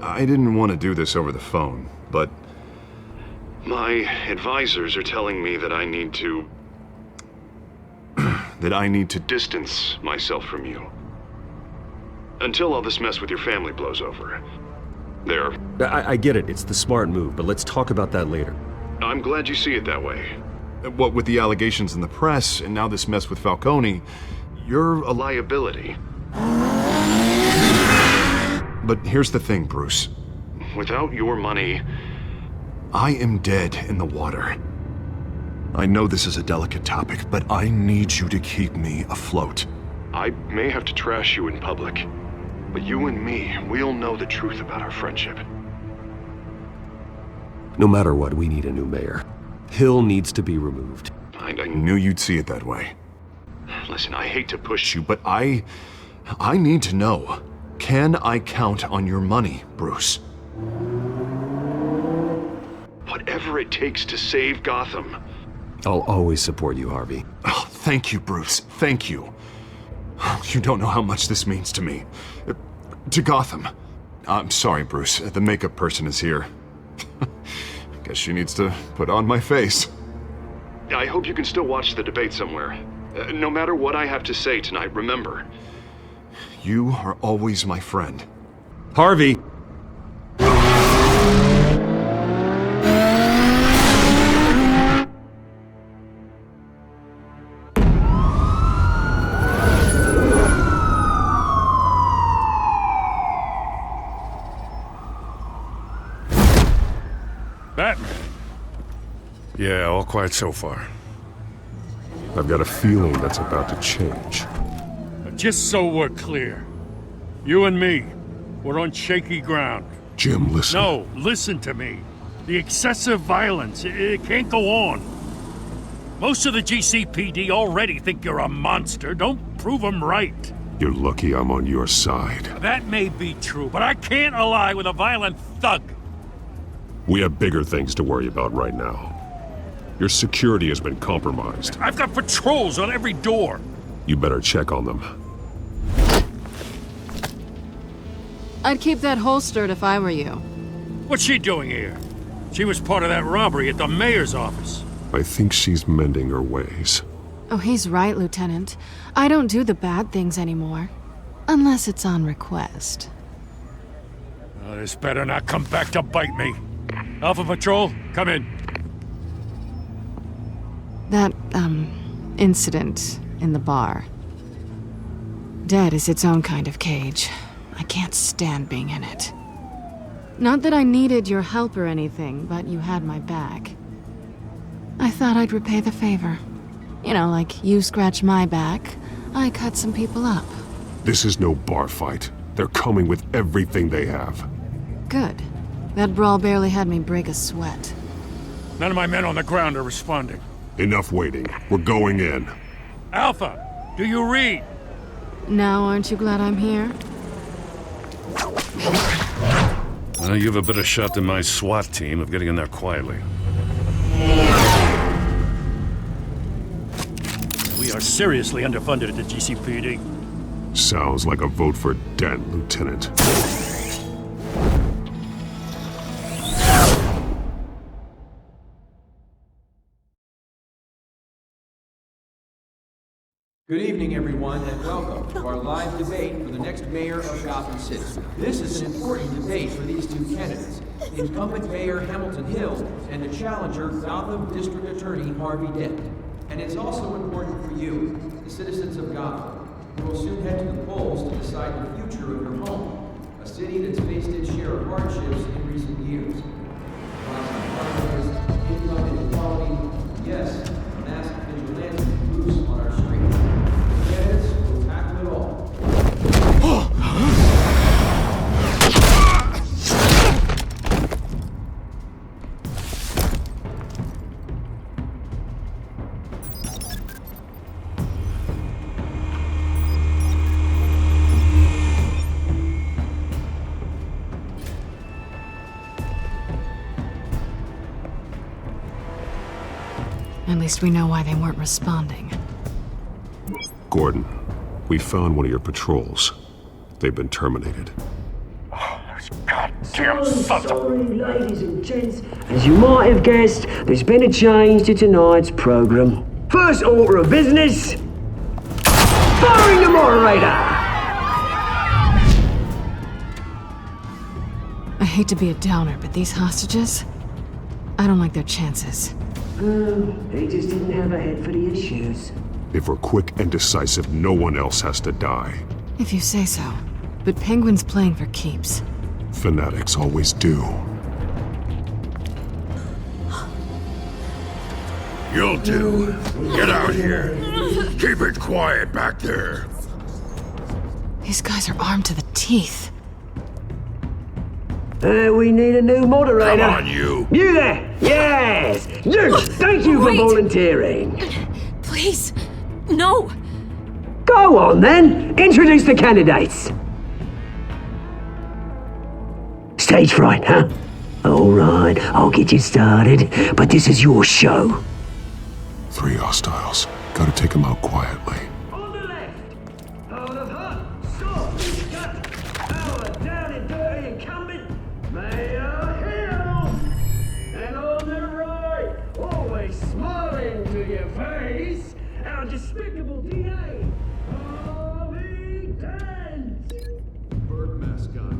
I didn't want to do this over the phone, but... my advisors are telling me that I need to... that I need to distance myself from you. Until all this mess with your family blows over. I get it. It's the smart move, but let's talk about that later. I'm glad you see it that way. What with the allegations in the press, and now this mess with Falcone, you're a liability. But here's the thing, Bruce. Without your money, I am dead in the water. I know this is a delicate topic, but I need you to keep me afloat. I may have to trash you in public, but you and me, we'll know the truth about our friendship. No matter what, we need a new mayor. Hill needs to be removed. I knew you'd see it that way. Listen, I hate to push you, but I need to know. Can I count on your money, Bruce? Whatever it takes to save Gotham. I'll always support you, Harvey. Oh, thank you, Bruce. Thank you. You don't know how much this means to me. To Gotham. I'm sorry, Bruce. The makeup person is here. Guess she needs to put on my face. I hope you can still watch the debate somewhere. No matter what I have to say tonight, remember, you are always my friend. Harvey! Batman. Yeah, all quiet so far. I've got a feeling that's about to change. Just so we're clear, you and me, we're on shaky ground. Jim, listen. No, listen to me. The excessive violence, it can't go on. Most of the GCPD already think you're a monster. Don't prove them right. You're lucky I'm on your side. That may be true, but I can't ally with a violent thug. We have bigger things to worry about right now. Your security has been compromised. I've got patrols on every door. You better check on them. I'd keep that holstered if I were you. What's she doing here? She was part of that robbery at the mayor's office. I think she's mending her ways. Oh, he's right, Lieutenant. I don't do the bad things anymore. Unless it's on request. Oh, this better not come back to bite me. Alpha Patrol, come in. That, incident in the bar. Dead is its own kind of cage. I can't stand being in it. Not that I needed your help or anything, but you had my back. I thought I'd repay the favor. You know, like you scratch my back, I cut some people up. This is no bar fight. They're coming with everything they have. Good. That brawl barely had me break a sweat. None of my men on the ground are responding. Enough waiting. We're going in. Alpha, do you read? Now aren't you glad I'm here? Well, you have a better shot than my SWAT team of getting in there quietly. We are seriously underfunded at the GCPD. Sounds like a vote for Dent, Lieutenant. Good evening, everyone, and welcome to our live debate for the next mayor of Gotham City. This is an important debate for these two candidates, incumbent Mayor Hamilton Hill and the challenger, Gotham District Attorney Harvey Dent. And it's also important for you, the citizens of Gotham, who will soon head to the polls to decide the future of your home, a city that's faced its share of hardships in recent years. At least we know why they weren't responding. Gordon, we found one of your patrols. They've been terminated. Goddamn sorry, ladies and gents. As you might have guessed, there's been a change to tonight's program. First order of business, firing the moderator! I hate to be a downer, but these hostages, I don't like their chances. He just didn't have a head for the issues. If we're quick and decisive, no one else has to die. If you say so. But Penguin's playing for keeps. Fanatics always do. You'll do. Get out here. Keep it quiet back there. These guys are armed to the teeth. We need a new moderator. Come on, you. You there! Yes! You! Thank you for volunteering. Please, no. Go on then. Introduce the candidates. Stage fright, huh? All right, I'll get you started, but this is your show. 3 hostiles. Gotta take them out quietly. On the left, out of hut, stop, cut, our down and dirty incumbent, Mayor Hill. And on the right, always smiling to your face, our despicable DA, Harvey Dent. Bird mask guy.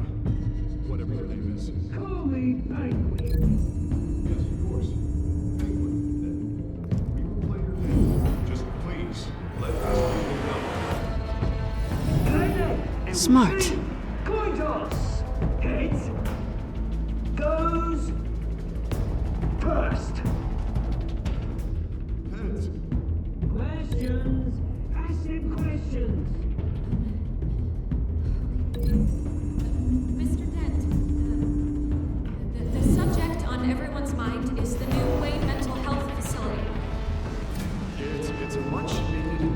Whatever your name is. Call me Penguin. Yes, of course. Penguin. We will play your game. Just please, let us know. Smart. Coin toss. Heads. Goes first. Heads. Questions. Ask them questions. Mr. Dent, the subject on everyone's mind is the new Wayne Mental Health Facility. It's a much needed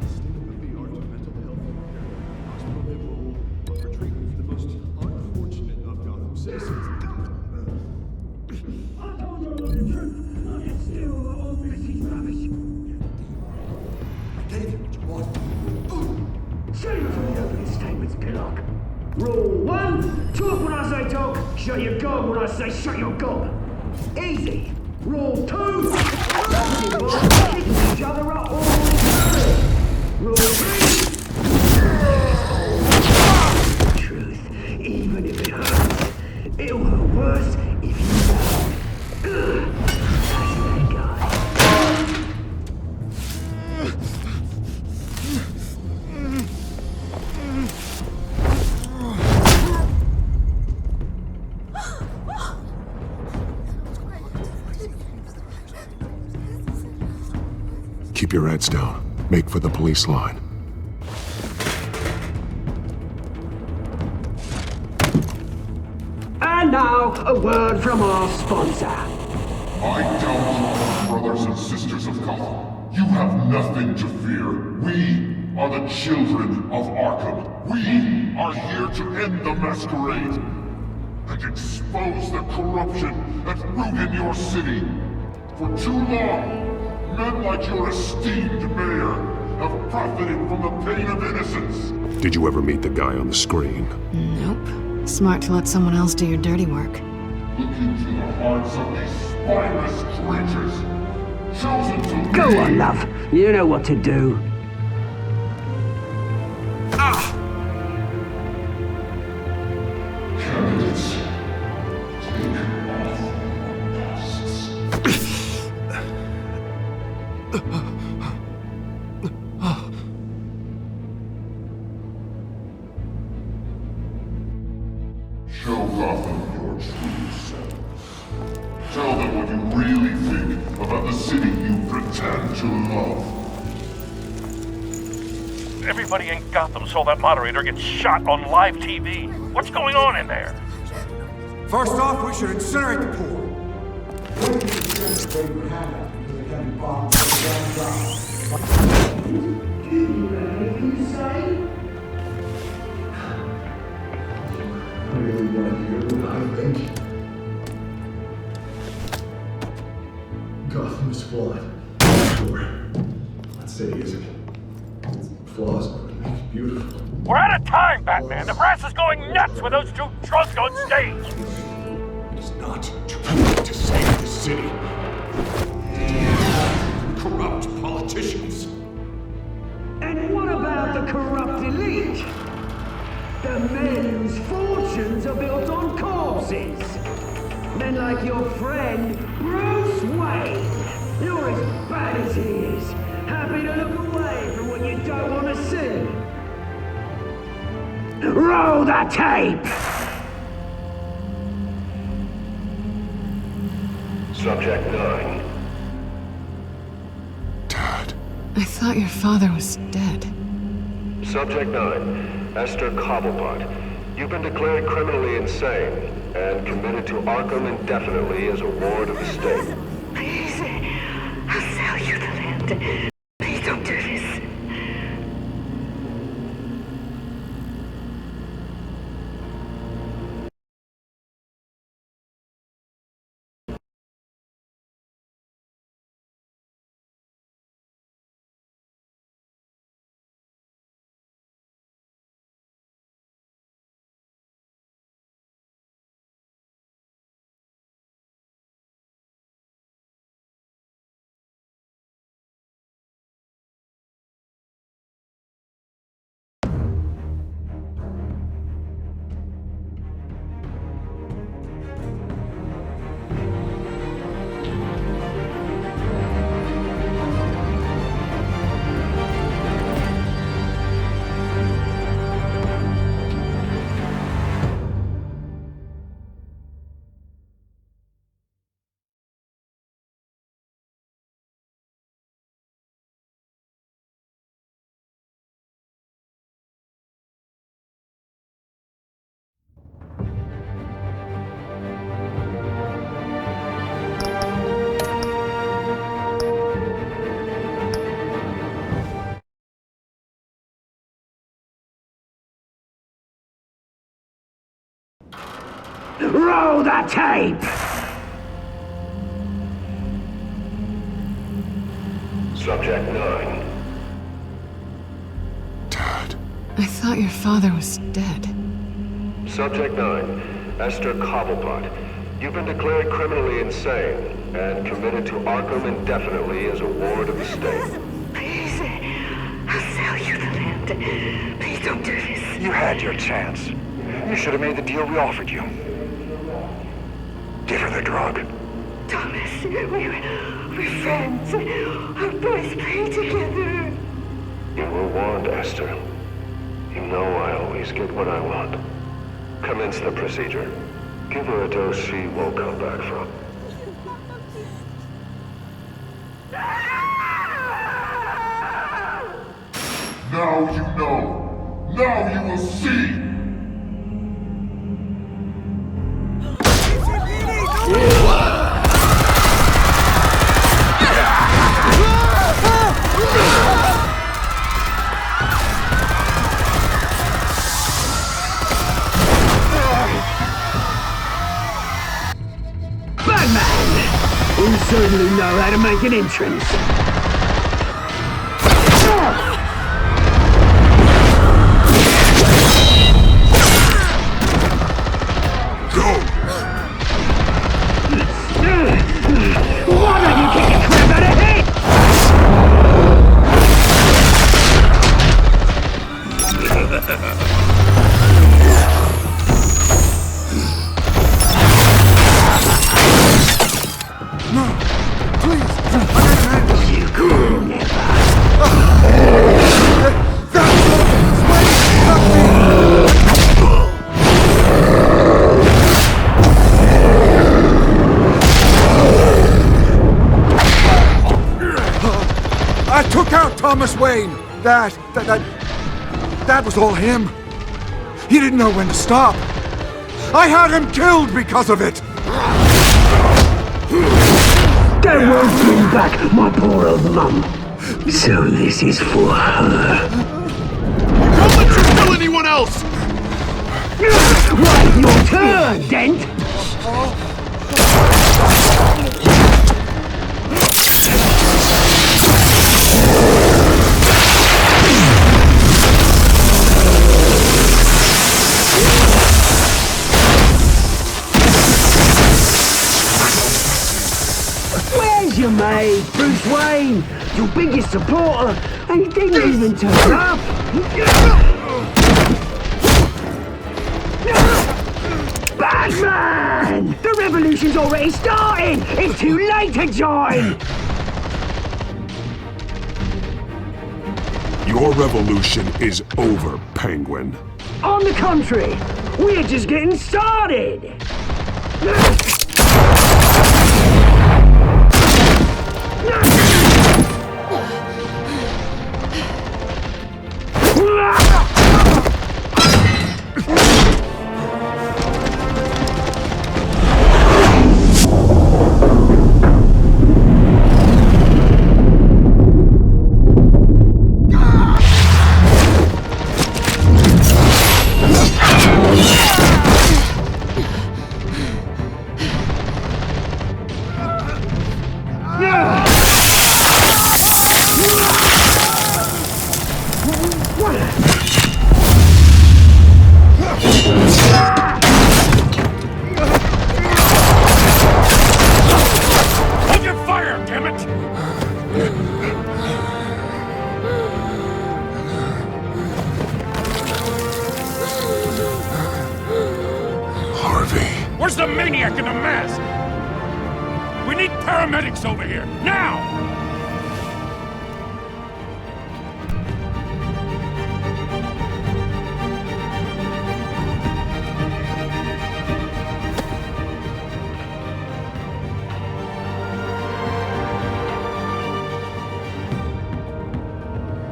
state-of-the-art mental health care hospital that will offer treatment for the most unfortunate of Gotham citizens. I told you all the truth. I can steal all Missy's rubbish. I gave you what you wanted. Shame for the opening statements, Pillock. Rule 1, talk when I say talk, shut your gob when I say shut your gob. Easy. Rule 2, kicking each other up all the time. Rule 3, truth, even if it hurts. It'll hurt worse if you don't. That's that guy. Keep your heads down. Make for the police line. And now, a word from our sponsor. I doubt you, brothers and sisters of Gotham. You have nothing to fear. We are the children of Arkham. We are here to end the masquerade and expose the corruption that rooted your city. For too long, men like your esteemed mayor have profited from the pain of innocence. Did you ever meet the guy on the screen? Nope. Smart to let someone else do your dirty work. Look into the hearts of these spineless creatures, chosen to Go lead. on, love. You know what to do. Candidates, take off your masks. Show Gotham your true selves. Tell them what you really think about the city you pretend to love. Everybody in Gotham saw that moderator get shot on live TV. What's going on in there? First off, we should incinerate the poor. Gotham is flawed. Sure. Let's say it isn't. Its flaws would make it beautiful. We're out of time, Batman! The press is going nuts with those two drunks on stage! It is not too late to save the city. Corrupt politicians. And what about the corrupt elite? The men whose fortunes are built on corpses. Men like your friend, Bruce Wayne. You're as bad as he is. Happy to look away from what you don't want to see. Roll the tape! Subject 9. I thought your father was dead. Subject 9, Esther Cobblepot. You've been declared criminally insane and committed to Arkham indefinitely as a ward of the state. Please, I'll sell you the land. Please don't do this. Roll the tape! Subject 9. I thought your father was dead. Subject 9, Esther Cobblepot. You've been declared criminally insane and committed to Arkham indefinitely as a ward of the state. Please, I'll sell you the land. Please don't do this. You had your chance. You should have made the deal we offered you. Give her the drug. Thomas, we're friends. Our boys play together. You were warned, Esther. You know I always get what I want. Commence the procedure. Give her a dose she won't come back from. Now you know. Now you will see. You certainly know how to make an entrance. Go! Why don't you kick a crap out of here? No, please. You could never. I took out Thomas Wayne. That was all him. He didn't know when to stop. I had him killed because of it. That won't bring back my poor old mum. So this is for her. Don't let you kill anyone else! Right, your turn, Dent! Hey, Bruce Wayne, your biggest supporter, and he didn't even turn up. Batman! The revolution's already started! It's too late to join! Your revolution is over, Penguin. On the contrary, we're just getting started! Hold your fire, damn it! Harvey. Where's the maniac in the mask? We need paramedics over here, now!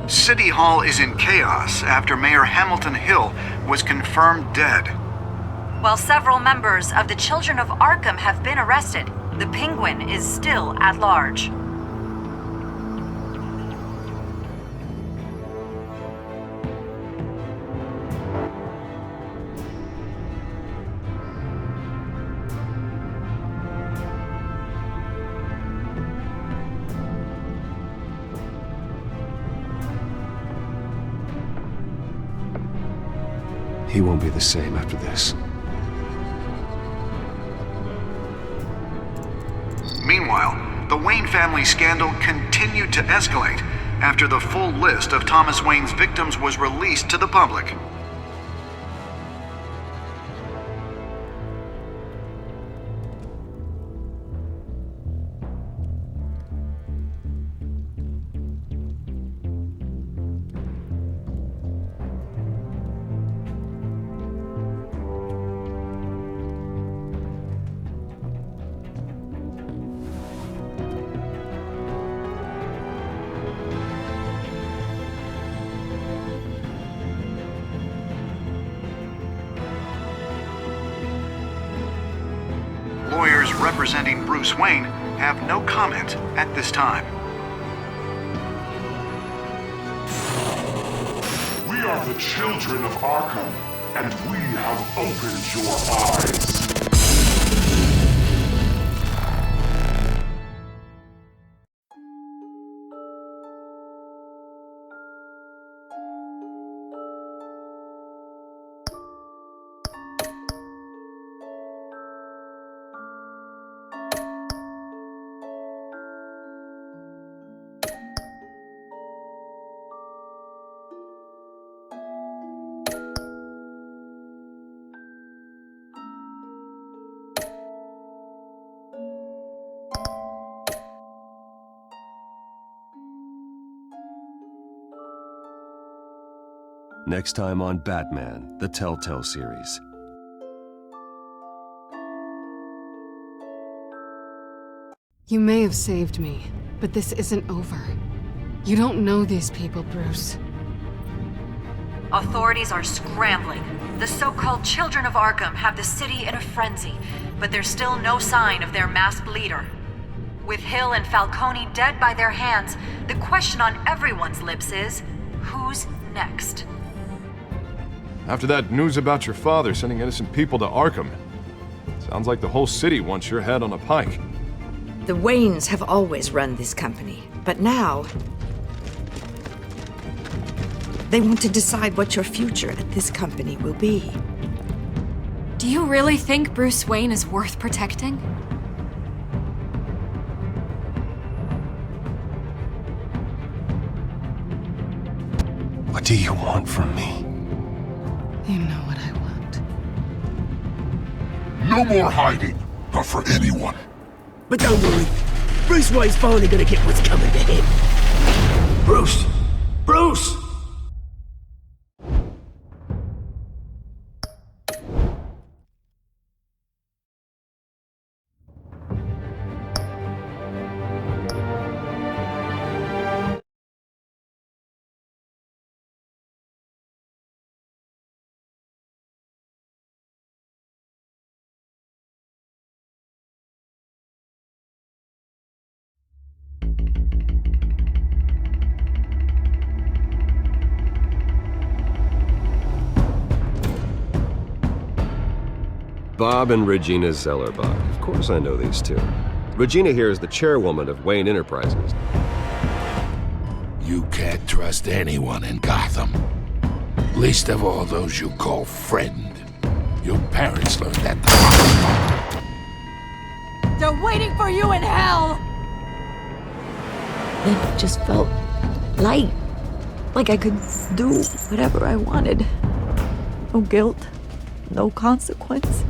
City Hall is in chaos after Mayor Hamilton Hill was confirmed dead. While several members of the Children of Arkham have been arrested, the Penguin is still at large. He won't be the same after this. Meanwhile, the Wayne family scandal continued to escalate after the full list of Thomas Wayne's victims was released to the public. Lawyers representing Bruce Wayne have no comment at this time. We are the children of Arkham, and we have opened your eyes. Next time on Batman, the Telltale Series. You may have saved me, but this isn't over. You don't know these people, Bruce. Authorities are scrambling. The so-called Children of Arkham have the city in a frenzy, but there's still no sign of their masked leader. With Hill and Falcone dead by their hands, the question on everyone's lips is, who's next? After that news about your father sending innocent people to Arkham, sounds like the whole city wants your head on a pike. The Waynes have always run this company, but now they want to decide what your future at this company will be. Do you really think Bruce Wayne is worth protecting? What do you want from me? You know what I want. No more hiding, not for anyone. But don't worry, Bruce Wayne's finally gonna get what's coming to him. Bruce! Bruce! Bob and Regina Zellerbach. Of course I know these two. Regina here is the chairwoman of Wayne Enterprises. You can't trust anyone in Gotham. Least of all those you call friend. Your parents learned that the hard way. They're waiting for you in hell! It just felt light. Like I could do whatever I wanted. No guilt, no consequence.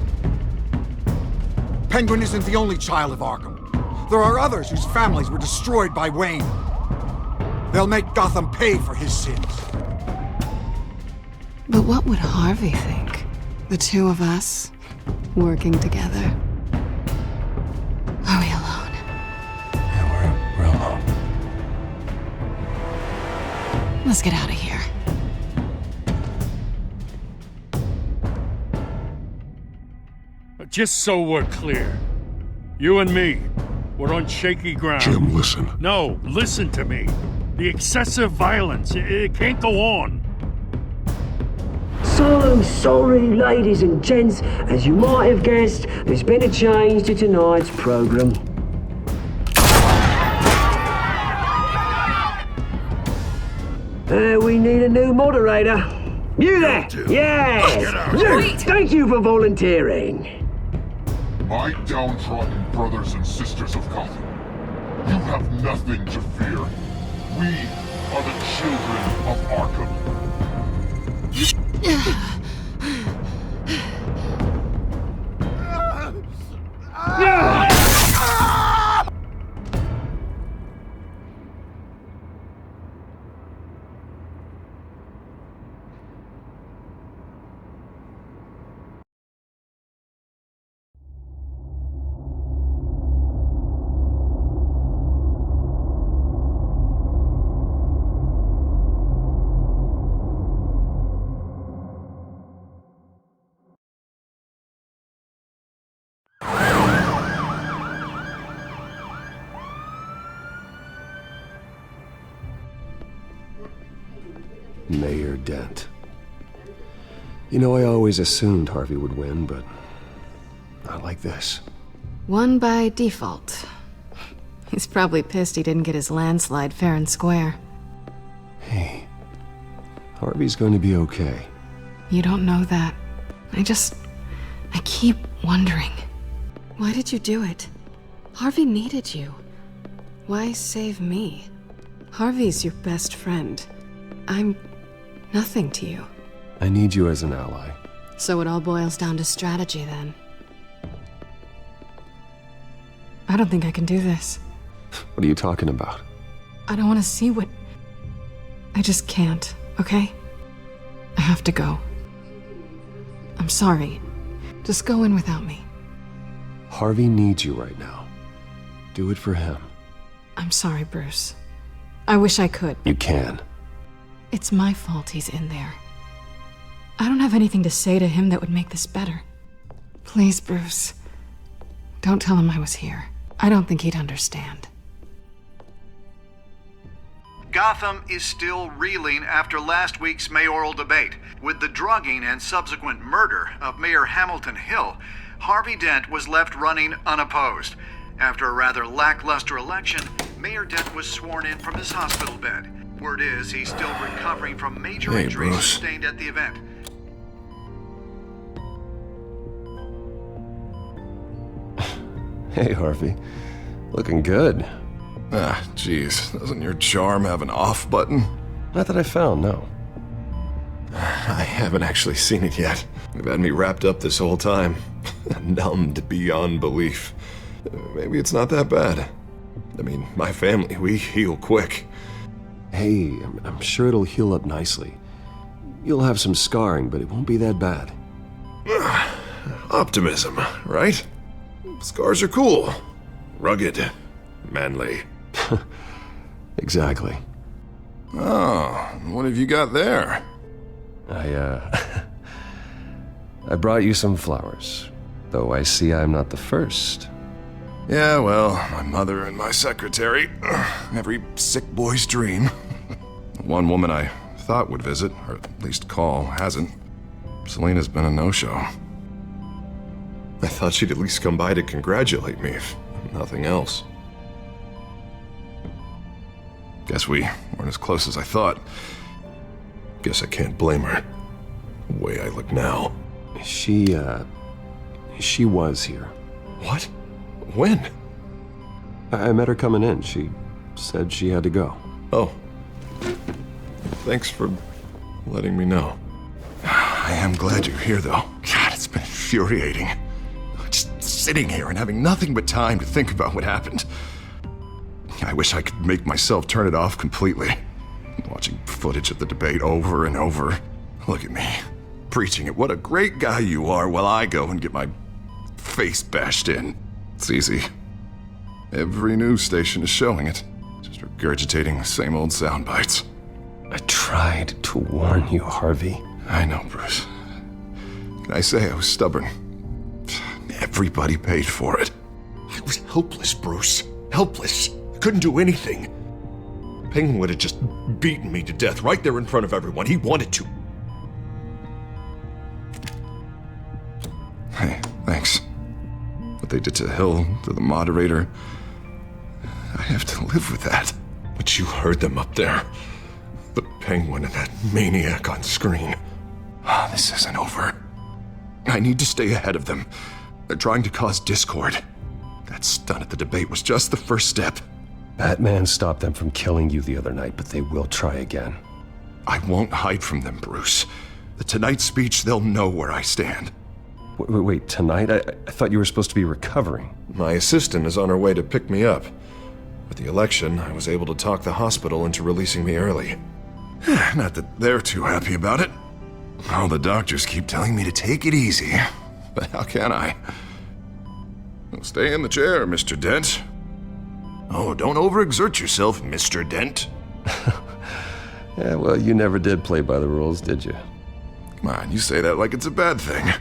Penguin isn't the only child of Arkham. There are others whose families were destroyed by Wayne. They'll make Gotham pay for his sins. But what would Harvey think? The two of us, working together. Are we alone? Yeah, we're alone. Let's get out of here. Just so we're clear, you and me, we're on shaky ground. Jim, listen. No, listen to me. The excessive violence, it can't go on. So sorry, ladies and gents. As you might have guessed, there's been a change to tonight's program. We need a new moderator. You there? Yes! You! Thank you for volunteering. My downtrodden brothers and sisters of Gotham, you have nothing to fear. We are the children of Arkham. Mayor Dent. You know, I always assumed Harvey would win, but not like this. Won by default. He's probably pissed he didn't get his landslide fair and square. Hey, Harvey's going to be okay. You don't know that. I keep wondering. Why did you do it? Harvey needed you. Why save me? Harvey's your best friend. I'm nothing to you. I need you as an ally. So it all boils down to strategy, then. I don't think I can do this. What are you talking about? I don't want to see what... I just can't, okay? I have to go. I'm sorry. Just go in without me. Harvey needs you right now. Do it for him. I'm sorry, Bruce. I wish I could. You can. It's my fault he's in there. I don't have anything to say to him that would make this better. Please, Bruce. Don't tell him I was here. I don't think he'd understand. Gotham is still reeling after last week's mayoral debate. With the drugging and subsequent murder of Mayor Hamilton Hill, Harvey Dent was left running unopposed. After a rather lackluster election, Mayor Dent was sworn in from his hospital bed. Word is he's still recovering from major injuries sustained at the event. Hey, Harvey. Looking good. Ah, jeez. Doesn't your charm have an off button? Not that I found, no. I haven't actually seen it yet. They've had me wrapped up this whole time. Numbed beyond belief. Maybe it's not that bad. I mean, my family, we heal quick. Hey, I'm sure it'll heal up nicely. You'll have some scarring, but it won't be that bad. Optimism, right? Scars are cool. Rugged. Manly. Exactly. Oh, what have you got there? I brought you some flowers. Though I see I'm not the first. Yeah, well, my mother and my secretary. Every sick boy's dream. One woman I thought would visit, or at least call, hasn't. Selena's been a no-show. I thought she'd at least come by to congratulate me, if nothing else. Guess we weren't as close as I thought. Guess I can't blame her. The way I look now. She was here. What? When? I met her coming in. She said she had to go. Oh. Thanks for letting me know. I am glad you're here, though. God, it's been infuriating. Just sitting here and having nothing but time to think about what happened. I wish I could make myself turn it off completely. Watching footage of the debate over and over. Look at me, preaching at what a great guy you are while I go and get my face bashed in. It's easy. Every news station is showing it. Just regurgitating the same old sound bites. I tried to warn you, Harvey. I know, Bruce. Can I say I was stubborn? Everybody paid for it. I was helpless, Bruce. Helpless. I couldn't do anything. Penguin would have just beaten me to death right there in front of everyone. He wanted to. Hey, thanks. What they did to Hill, to the moderator, I have to live with that. But you heard them up there. The Penguin and that maniac on screen. This isn't over. I need to stay ahead of them. They're trying to cause discord. That stunt at the debate was just the first step. Batman stopped them from killing you the other night, but they will try again. I won't hide from them, Bruce. The Tonight speech, they'll know where I stand. Wait, tonight? I thought you were supposed to be recovering. My assistant is on her way to pick me up. With the election, I was able to talk the hospital into releasing me early. Not that they're too happy about it. All the doctors keep telling me to take it easy. But how can I? Well, stay in the chair, Mr. Dent. Oh, don't overexert yourself, Mr. Dent. Yeah, well, you never did play by the rules, did you? Come on, you say that like it's a bad thing.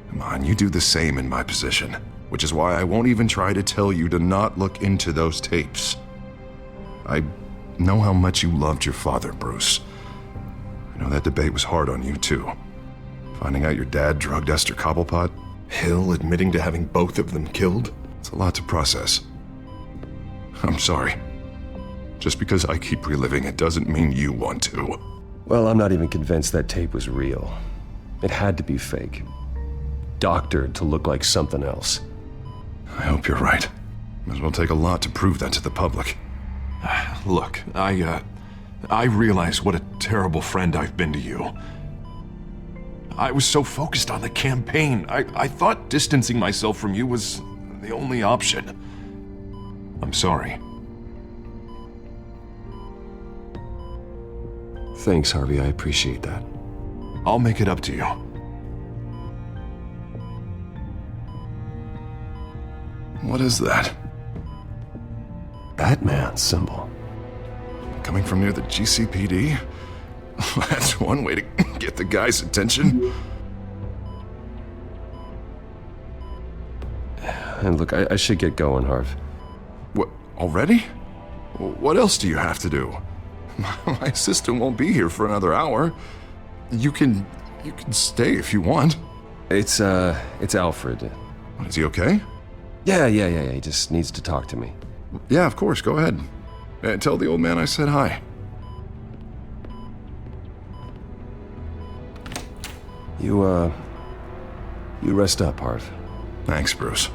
Come on, you do the same in my position. Which is why I won't even try to tell you to not look into those tapes. I know how much you loved your father, Bruce. I know that debate was hard on you, too. Finding out your dad drugged Esther Cobblepot, Hill admitting to having both of them killed, it's a lot to process. I'm sorry. Just because I keep reliving it doesn't mean you want to. Well, I'm not even convinced that tape was real. It had to be fake. Doctored to look like something else. I hope you're right. Might as well take a lot to prove that to the public. Look, I realize what a terrible friend I've been to you. I was so focused on the campaign. I thought distancing myself from you was the only option. I'm sorry. Thanks, Harvey. I appreciate that. I'll make it up to you. What is that? Batman symbol. Coming from near the GCPD? That's one way to get the guy's attention. And look, I should get going, Harv. What, already? What else do you have to do? My assistant won't be here for another hour. You can stay if you want. It's Alfred. Is he okay? Yeah, he just needs to talk to me. Yeah, of course, go ahead. Tell the old man I said hi. You rest up, Harv. Thanks, Bruce.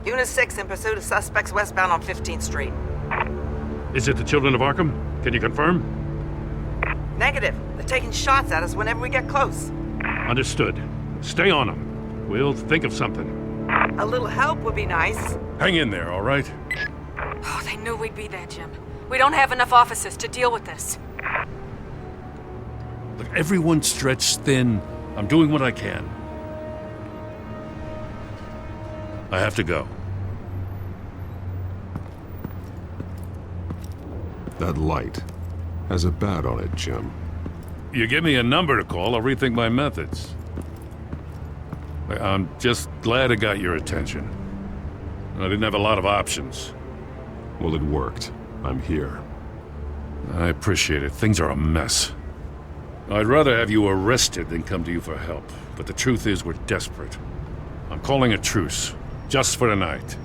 Unit 6 in pursuit of suspects westbound on 15th Street. Is it the Children of Arkham? Can you confirm? Negative. They're taking shots at us whenever we get close. Understood. Stay on them. We'll think of something. A little help would be nice. Hang in there, all right? Oh, they knew we'd be there, Jim. We don't have enough officers to deal with this. Look, everyone's stretched thin. I'm doing what I can. I have to go. That light has a bat on it, Jim. You give me a number to call, I'll rethink my methods. I'm just glad I got your attention. I didn't have a lot of options. Well, it worked. I'm here. I appreciate it. Things are a mess. I'd rather have you arrested than come to you for help. But the truth is, we're desperate. I'm calling a truce. Just for tonight.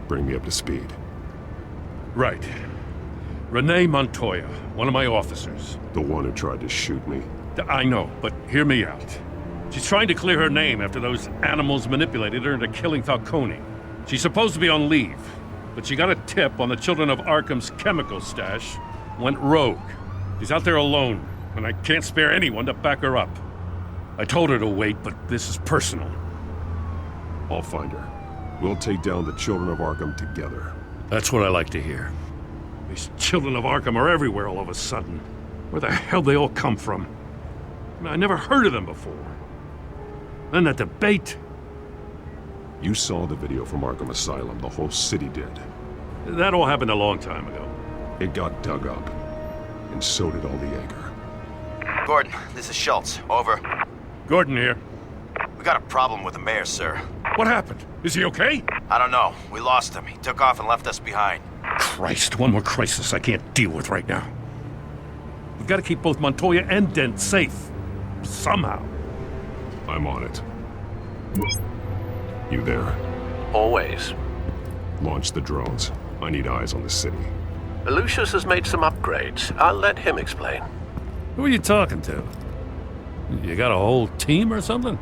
Bring me up to speed. Right. Renee Montoya, one of my officers. The one who tried to shoot me. I know, but hear me out. She's trying to clear her name after those animals manipulated her into killing Falcone. She's supposed to be on leave, but she got a tip on the Children of Arkham's chemical stash, went rogue. She's out there alone, and I can't spare anyone to back her up. I told her to wait, but this is personal. I'll find her. We'll take down the Children of Arkham together. That's what I like to hear. These Children of Arkham are everywhere all of a sudden. Where the hell they all come from? I never heard of them before. Then that debate. You saw the video from Arkham Asylum. The whole city did. That all happened a long time ago. It got dug up. And so did all the anger. Gordon, this is Schultz. Over. Gordon here. We got a problem with the mayor, sir. What happened? Is he okay? I don't know. We lost him. He took off and left us behind. Christ, one more crisis I can't deal with right now. We've got to keep both Montoya and Dent safe. Somehow. I'm on it. You there? Always. Launch the drones. I need eyes on the city. Lucius has made some upgrades. I'll let him explain. Who are you talking to? You got a whole team or something?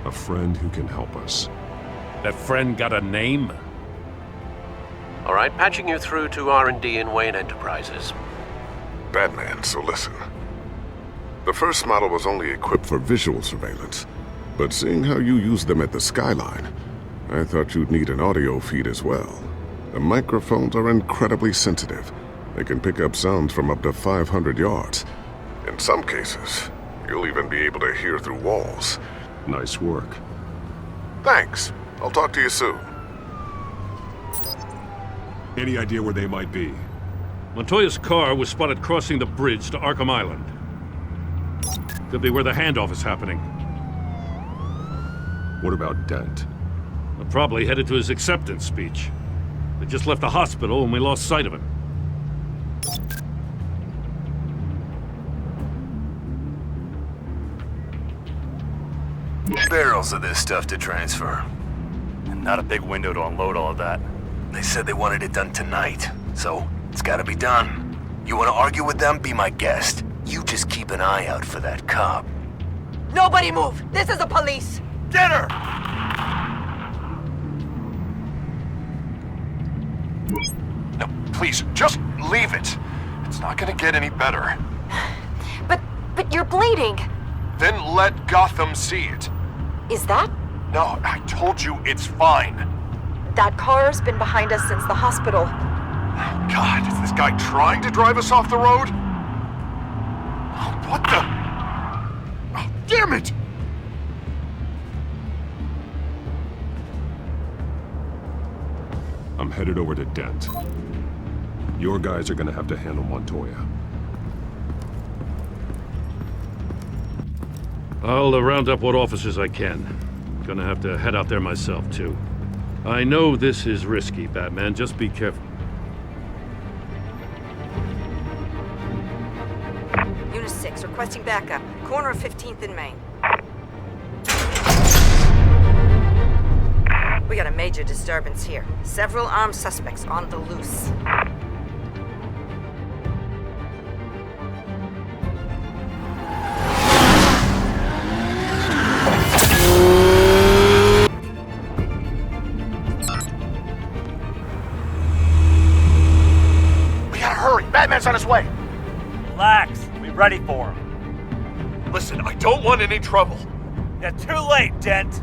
A friend who can help us. That friend got a name? All right, patching you through to R&D in Wayne Enterprises. Batman, so listen. The first model was only equipped for visual surveillance, but seeing how you use them at the Skyline, I thought you'd need an audio feed as well. The microphones are incredibly sensitive. They can pick up sounds from up to 500 yards. In some cases, you'll even be able to hear through walls. Nice work. Thanks. I'll talk to you soon. Any idea where they might be? Montoya's car was spotted crossing the bridge to Arkham Island. Could be where the handoff is happening. What about Dent? They're probably headed to his acceptance speech. They just left the hospital and we lost sight of him. Barrels of this stuff to transfer. And not a big window to unload all of that. They said they wanted it done tonight, so it's gotta be done. You wanna argue with them? Be my guest. You just keep an eye out for that cop. Nobody move! This is the police! Get her! No, please, just leave it. It's not gonna get any better. But you're bleeding. Then let Gotham see it. Is that? No, I told you it's fine. That car's been behind us since the hospital. God, is this guy trying to drive us off the road? Oh, what the? Oh, damn it! I'm headed over to Dent. Your guys are gonna have to handle Montoya. I'll round up what officers I can. Gonna have to head out there myself, too. I know this is risky, Batman. Just be careful. Unit 6, requesting backup. Corner of 15th and Main. We got a major disturbance here. Several armed suspects on the loose. Dent's on his way. Relax. We're ready for him. Listen, I don't want any trouble. You're too late, Dent.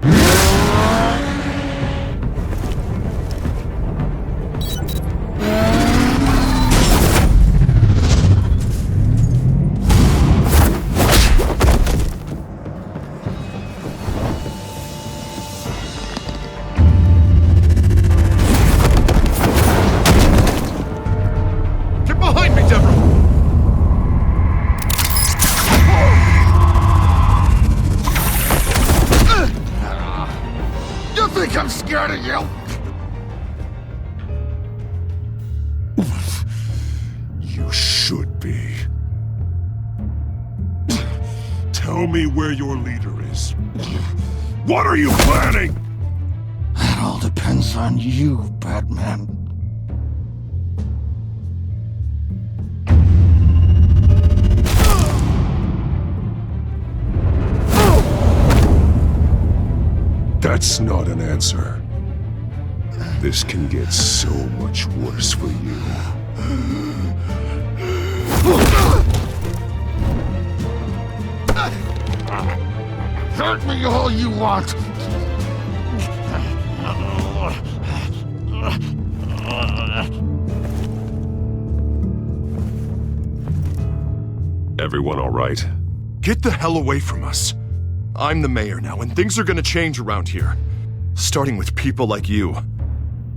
I'm scared of you! You should be. Tell me where your leader is. What are you planning? That all depends on you, Batman. That's not an answer. This can get so much worse for you. Hurt me all you want. Everyone all right? Get the hell away from us. I'm the mayor now, and things are gonna change around here. Starting with people like you.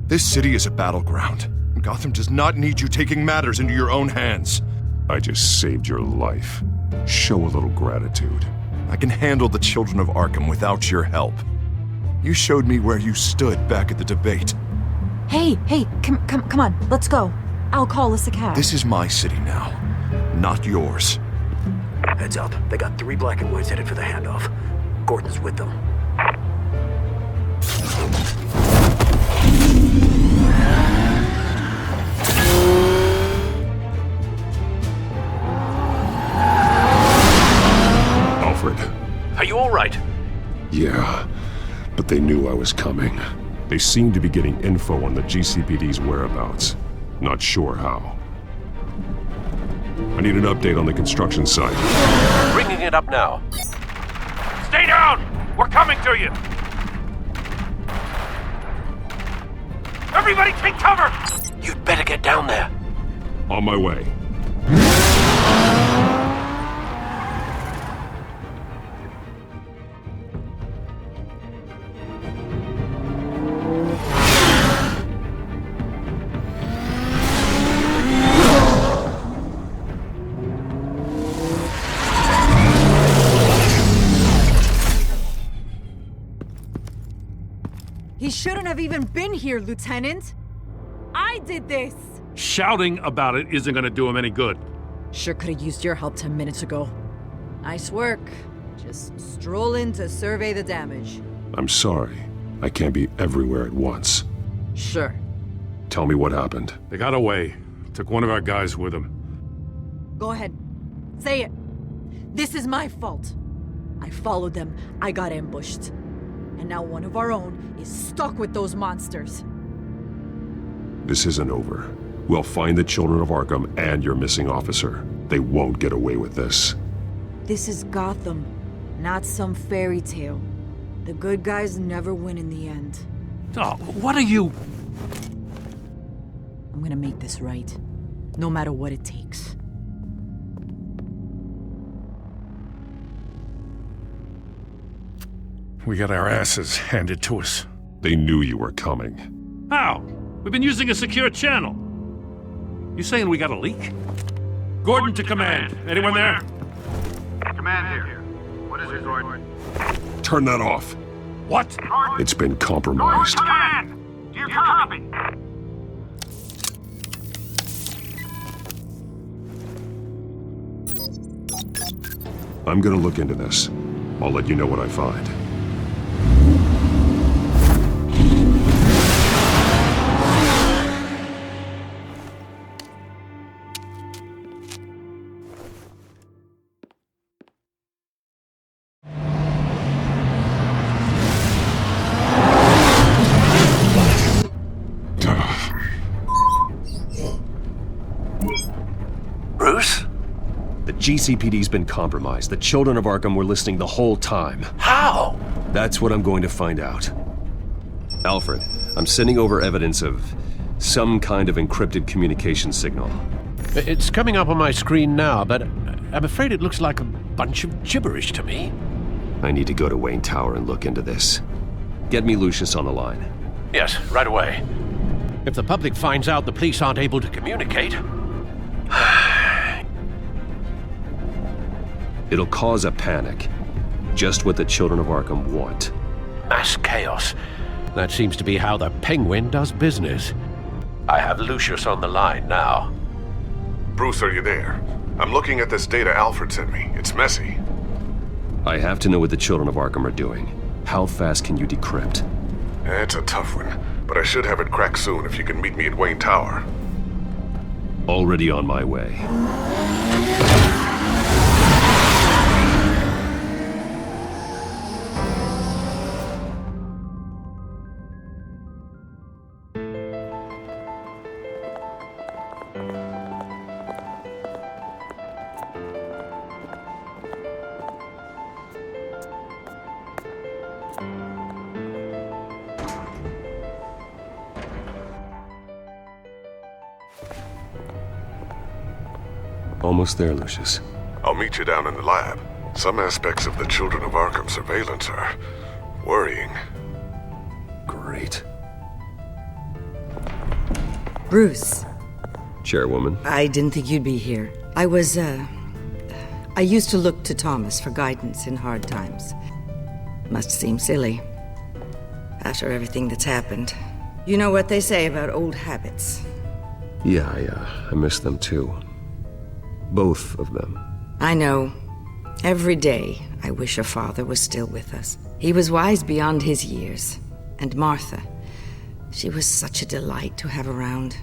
This city is a battleground, and Gotham does not need you taking matters into your own hands. I just saved your life. Show a little gratitude. I can handle the children of Arkham without your help. You showed me where you stood back at the debate. Hey, come on, let's go. I'll call us a cab. This is my city now, not yours. Heads up. They got 3 black and whites headed for the handoff. Gordon's with them. Alfred. Are you all right? Yeah, but they knew I was coming. They seemed to be getting info on the GCPD's whereabouts. Not sure how. I need an update on the construction site. Bringing it up now. Stay down! We're coming to you! Everybody take cover! You'd better get down there. On my way. He shouldn't have even been here, Lieutenant. I did this. Shouting about it isn't gonna do him any good. Sure could have used your help 10 minutes ago. Nice work. Just stroll in to survey the damage. I'm sorry. I can't be everywhere at once. Sure. Tell me what happened. They got away. Took one of our guys with them. Go ahead. Say it. This is my fault. I followed them. I got ambushed. And now one of our own is stuck with those monsters. This isn't over. We'll find the children of Arkham and your missing officer. They won't get away with this. This is Gotham, not some fairy tale. The good guys never win in the end. Oh, what are you... I'm gonna make this right, no matter what it takes. We got our asses handed to us. They knew you were coming. How? We've been using a secure channel. You saying we got a leak? Gordon to command. Anyone there? Command here. What is it, Gordon? Turn that off. What? It's been compromised. Command! Do you copy? I'm gonna look into this. I'll let you know what I find. GCPD's been compromised. The children of Arkham were listening the whole time. How? That's what I'm going to find out. Alfred, I'm sending over evidence of some kind of encrypted communication signal. It's coming up on my screen now, but I'm afraid it looks like a bunch of gibberish to me. I need to go to Wayne Tower and look into this. Get me Lucius on the line. Yes, right away. If the public finds out the police aren't able to communicate... It'll cause a panic. Just what the children of Arkham want. Mass chaos. That seems to be how the Penguin does business. I have Lucius on the line now. Bruce, are you there? I'm looking at this data Alfred sent me. It's messy. I have to know what the children of Arkham are doing. How fast can you decrypt? It's a tough one, but I should have it cracked soon if you can meet me at Wayne Tower. Already on my way. Almost there, Lucius. I'll meet you down in the lab. Some aspects of the Children of Arkham surveillance are worrying. Great. Bruce. Chairwoman. I didn't think you'd be here. I used to look to Thomas for guidance in hard times. Must seem silly. After everything that's happened. You know what they say about old habits. Yeah, I miss them too. Both of them. I know. Every day, I wish a father was still with us. He was wise beyond his years. And Martha, she was such a delight to have around.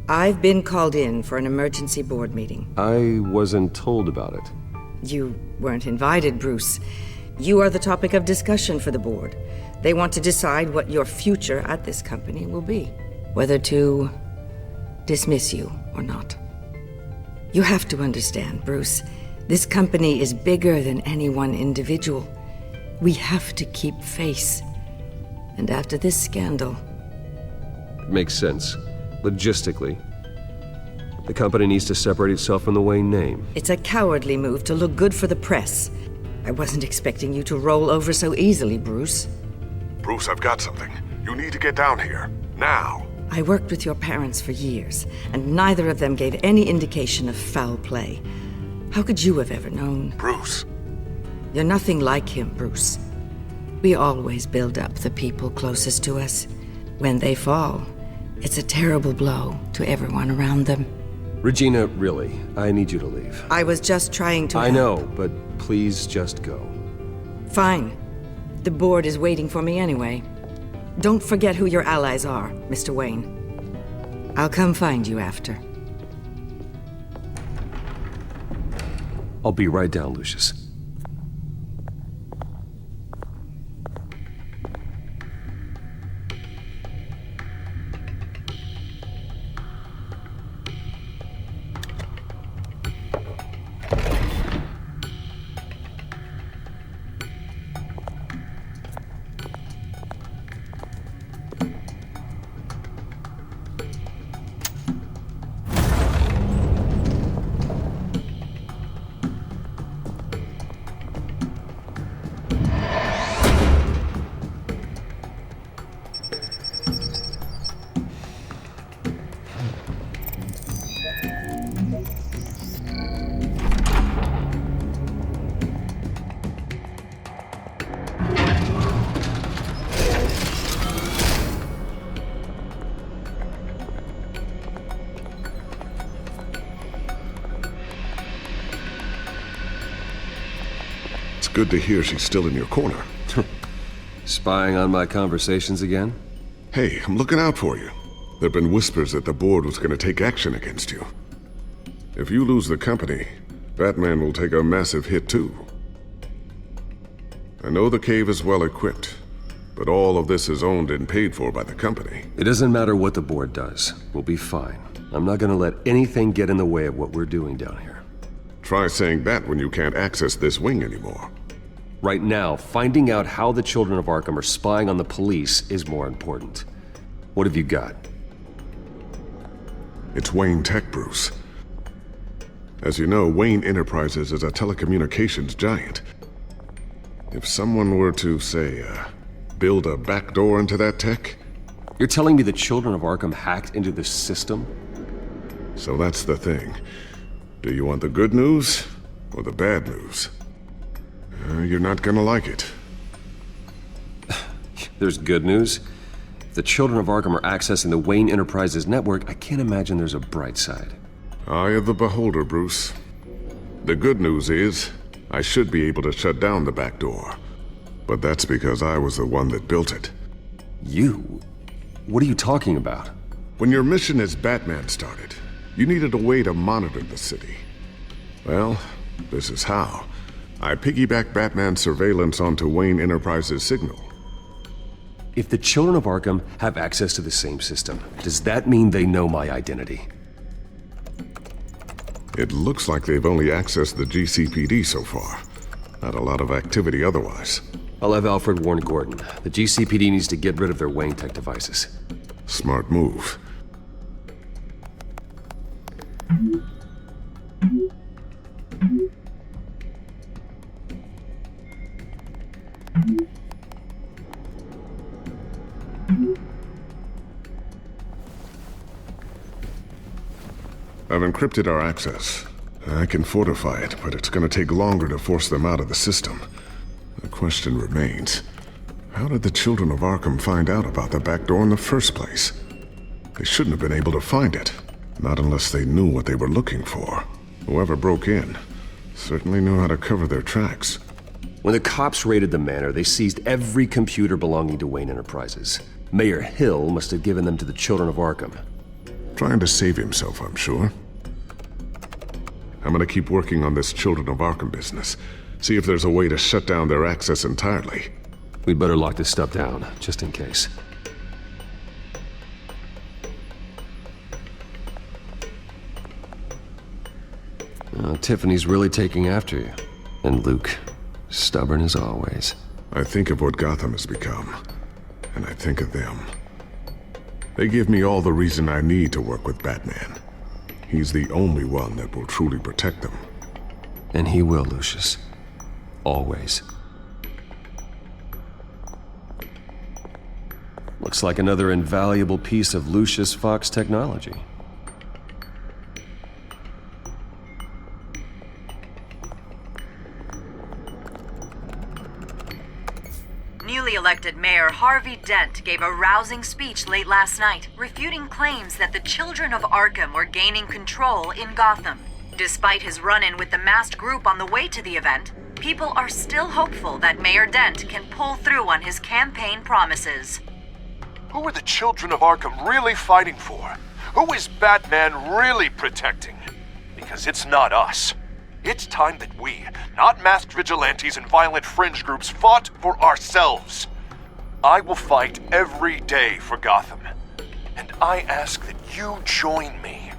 I've been called in for an emergency board meeting. I wasn't told about it. You weren't invited, Bruce. You are the topic of discussion for the board. They want to decide what your future at this company will be. Whether to dismiss you or not. You have to understand, Bruce. This company is bigger than any one individual. We have to keep face. And after this scandal... It makes sense. Logistically. The company needs to separate itself from the Wayne name. It's a cowardly move to look good for the press. I wasn't expecting you to roll over so easily, Bruce. Bruce, I've got something. You need to get down here. Now. I worked with your parents for years, and neither of them gave any indication of foul play. How could you have ever known? Bruce. You're nothing like him, Bruce. We always build up the people closest to us. When they fall, it's a terrible blow to everyone around them. Regina, really, I need you to leave. I was just trying to I help. know, but please just go. Fine. The board is waiting for me anyway. Don't forget who your allies are, Mr. Wayne. I'll come find you after. I'll be right down, Lucius. Good to hear she's still in your corner. Spying on my conversations again? Hey, I'm looking out for you. There've been whispers that the board was going to take action against you. If you lose the company, Batman will take a massive hit too. I know the cave is well equipped, but all of this is owned and paid for by the company. It doesn't matter what the board does. We'll be fine. I'm not gonna let anything get in the way of what we're doing down here. Try saying that when you can't access this wing anymore. Right now, finding out how the Children of Arkham are spying on the police is more important. What have you got? It's Wayne Tech, Bruce. As you know, Wayne Enterprises is a telecommunications giant. If someone were to, say, build a backdoor into that tech... You're telling me the Children of Arkham hacked into this system? So that's the thing. Do you want the good news or the bad news? You're not gonna like it. There's good news. If the Children of Arkham are accessing the Wayne Enterprises network, I can't imagine there's a bright side. Eye of the beholder, Bruce. The good news is, I should be able to shut down the back door. But that's because I was the one that built it. You? What are you talking about? When your mission as Batman started, you needed a way to monitor the city. Well, this is how. I piggybacked Batman's surveillance onto Wayne Enterprises' signal. If the Children of Arkham have access to the same system, does that mean they know my identity? It looks like they've only accessed the GCPD so far. Not a lot of activity otherwise. I'll have Alfred warn Gordon. The GCPD needs to get rid of their Wayne Tech devices. Smart move. I've encrypted our access. I can fortify it, but it's gonna take longer to force them out of the system. The question remains, how did the Children of Arkham find out about the back door in the first place? They shouldn't have been able to find it. Not unless they knew what they were looking for. Whoever broke in certainly knew how to cover their tracks. When the cops raided the manor, they seized every computer belonging to Wayne Enterprises. Mayor Hill must have given them to the Children of Arkham. Trying to save himself, I'm sure. I'm gonna keep working on this Children of Arkham business. See if there's a way to shut down their access entirely. We'd better lock this stuff down, just in case. Tiffany's really taking after you. And Luke, stubborn as always. I think of what Gotham has become, and I think of them. They give me all the reason I need to work with Batman. He's the only one that will truly protect them. And he will, Lucius. Always. Looks like another invaluable piece of Lucius Fox technology. Newly elected Mayor Harvey Dent gave a rousing speech late last night, refuting claims that the Children of Arkham were gaining control in Gotham. Despite his run-in with the masked group on the way to the event, people are still hopeful that Mayor Dent can pull through on his campaign promises. Who are the Children of Arkham really fighting for? Who is Batman really protecting? Because it's not us. It's time that we, not masked vigilantes and violent fringe groups, fought for ourselves. I will fight every day for Gotham. And I ask that you join me.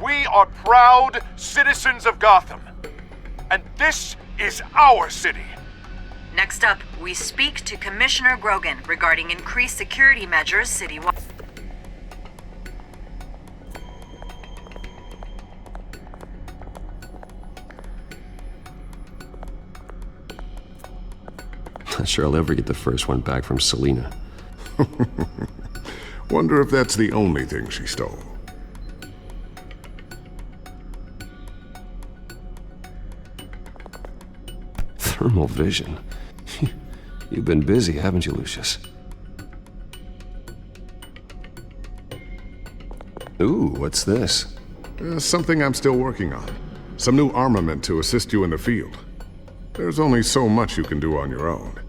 We are proud citizens of Gotham. And this is our city. Next up, we speak to Commissioner Grogan regarding increased security measures citywide. Not sure I'll ever get the first one back from Selina. Wonder if that's the only thing she stole. Thermal vision. You've been busy, haven't you, Lucius? Ooh, what's this? Something I'm still working on. Some new armament to assist you in the field. There's only so much you can do on your own.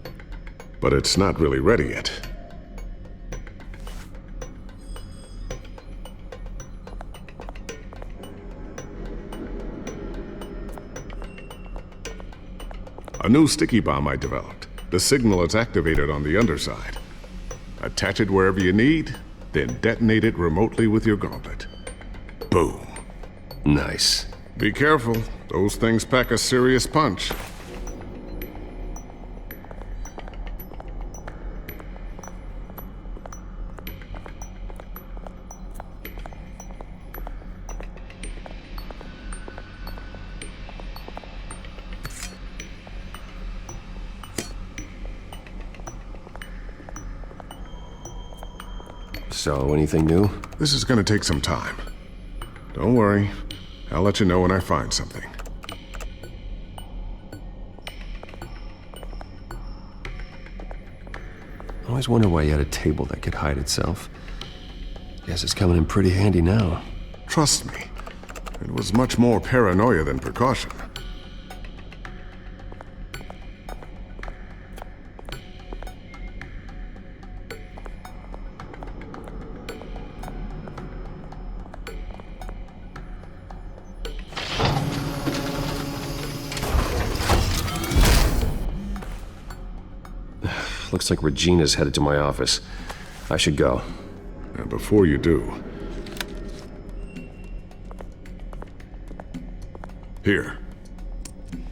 But it's not really ready yet. A new sticky bomb I developed. The signal is activated on the underside. Attach it wherever you need, then detonate it remotely with your gauntlet. Boom. Nice. Be careful. Those things pack a serious punch. So, anything new? This is gonna take some time. Don't worry. I'll let you know when I find something. I always wonder why you had a table that could hide itself. Guess it's coming in pretty handy now. Trust me, it was much more paranoia than precaution. Looks like Regina's headed to my office. I should go. And before you do... Here.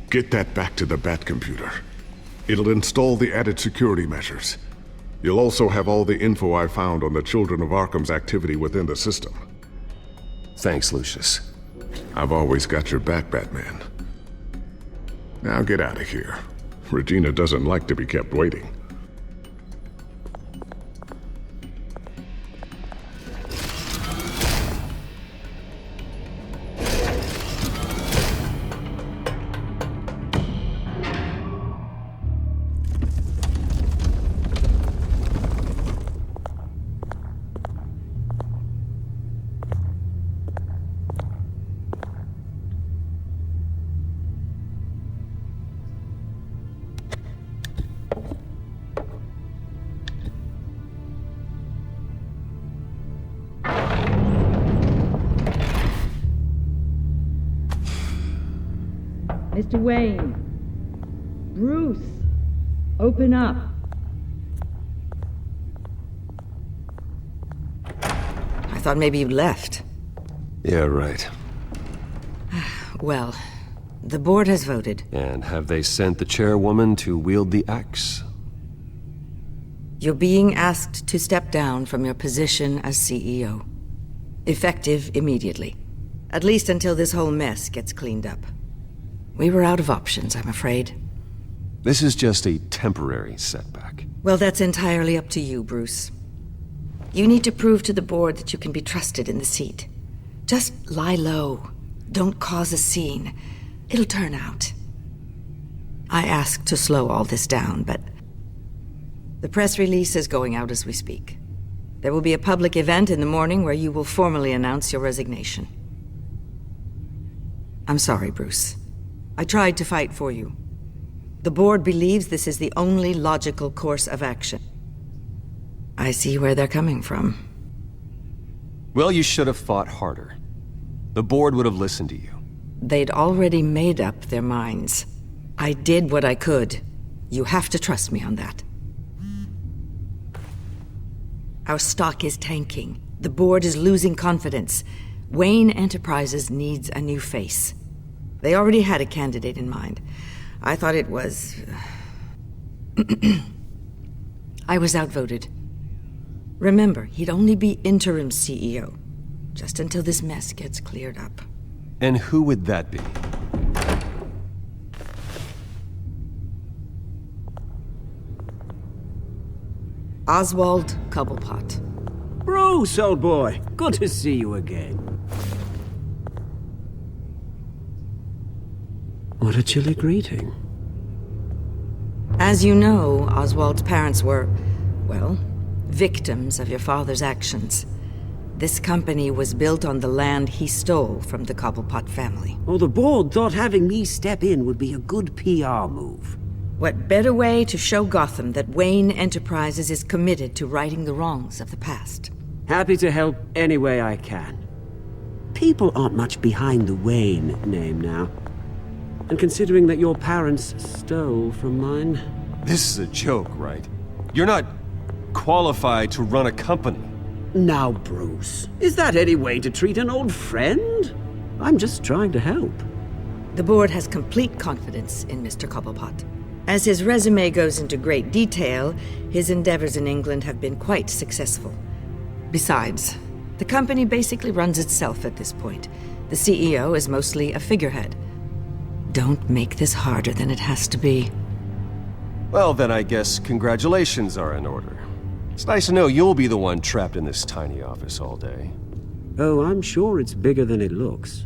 Get that back to the Bat computer. It'll install the added security measures. You'll also have all the info I found on the Children of Arkham's activity within the system. Thanks, Lucius. I've always got your back, Batman. Now get out of here. Regina doesn't like to be kept waiting. Mr. Wayne. Bruce. Open up. I thought maybe you left. Yeah, right. Well, the board has voted. And have they sent the chairwoman to wield the axe? You're being asked to step down from your position as CEO. Effective immediately. At least until this whole mess gets cleaned up. We were out of options, I'm afraid. This is just a temporary setback. Well, that's entirely up to you, Bruce. You need to prove to the board that you can be trusted in the seat. Just lie low. Don't cause a scene. It'll turn out. I asked to slow all this down, but the press release is going out as we speak. There will be a public event in the morning where you will formally announce your resignation. I'm sorry, Bruce. I tried to fight for you. The board believes this is the only logical course of action. I see where they're coming from. Well, you should have fought harder. The board would have listened to you. They'd already made up their minds. I did what I could. You have to trust me on that. Our stock is tanking. The board is losing confidence. Wayne Enterprises needs a new face. They already had a candidate in mind. I thought it was... I was outvoted. Remember, he'd only be interim CEO, just until this mess gets cleared up. And who would that be? Oswald Cobblepot. Bruce, old boy. Good to see you again. What a chilly greeting. As you know, Oswald's parents were, well, victims of your father's actions. This company was built on the land he stole from the Cobblepot family. Well, the board thought having me step in would be a good PR move. What better way to show Gotham that Wayne Enterprises is committed to righting the wrongs of the past? Happy to help any way I can. People aren't much behind the Wayne name now. And considering that your parents stole from mine... This is a joke, right? You're not qualified to run a company. Now, Bruce, is that any way to treat an old friend? I'm just trying to help. The board has complete confidence in Mr. Cobblepot. As his resume goes into great detail, his endeavors in England have been quite successful. Besides, the company basically runs itself at this point. The CEO is mostly a figurehead. Don't make this harder than it has to be. Well, then I guess congratulations are in order. It's nice to know you'll be the one trapped in this tiny office all day. Oh, I'm sure it's bigger than it looks.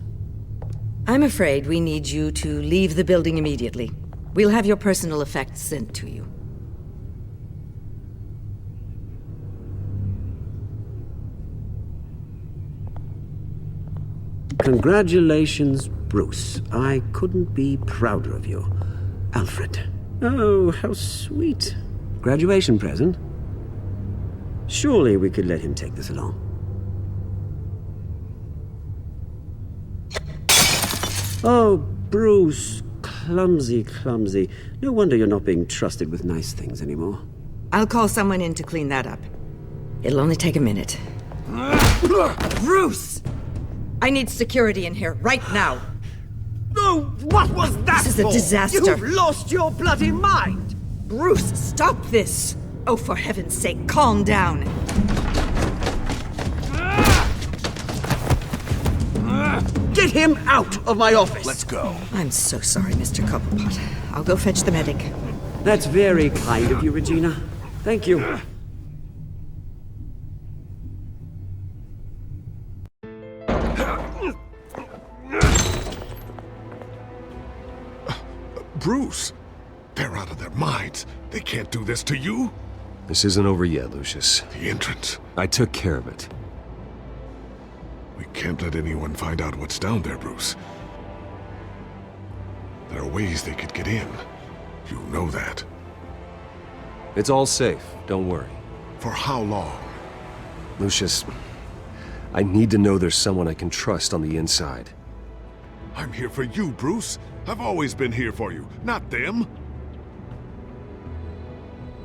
I'm afraid we need you to leave the building immediately. We'll have your personal effects sent to you. Congratulations, Bruce. I couldn't be prouder of you. Alfred. Oh, how sweet. Graduation present? Surely we could let him take this along. Oh, Bruce. Clumsy, clumsy. No wonder you're not being trusted with nice things anymore. I'll call someone in to clean that up. It'll only take a minute. Bruce! I need security in here, right now. Oh, what was that This is a disaster. You've lost your bloody mind! Bruce, stop this! Oh, for heaven's sake, calm down. Get him out of my office! Let's go. I'm so sorry, Mr. Cobblepot. I'll go fetch the medic. That's very kind of you, Regina. Thank you. Bruce, they're out of their minds. They can't do this to you. This isn't over yet, Lucius. The entrance. I took care of it. We can't let anyone find out what's down there, Bruce. There are ways they could get in. You know that. It's all safe, don't worry. For how long? Lucius, I need to know there's someone I can trust on the inside. I'm here for you, Bruce. I've always been here for you, not them.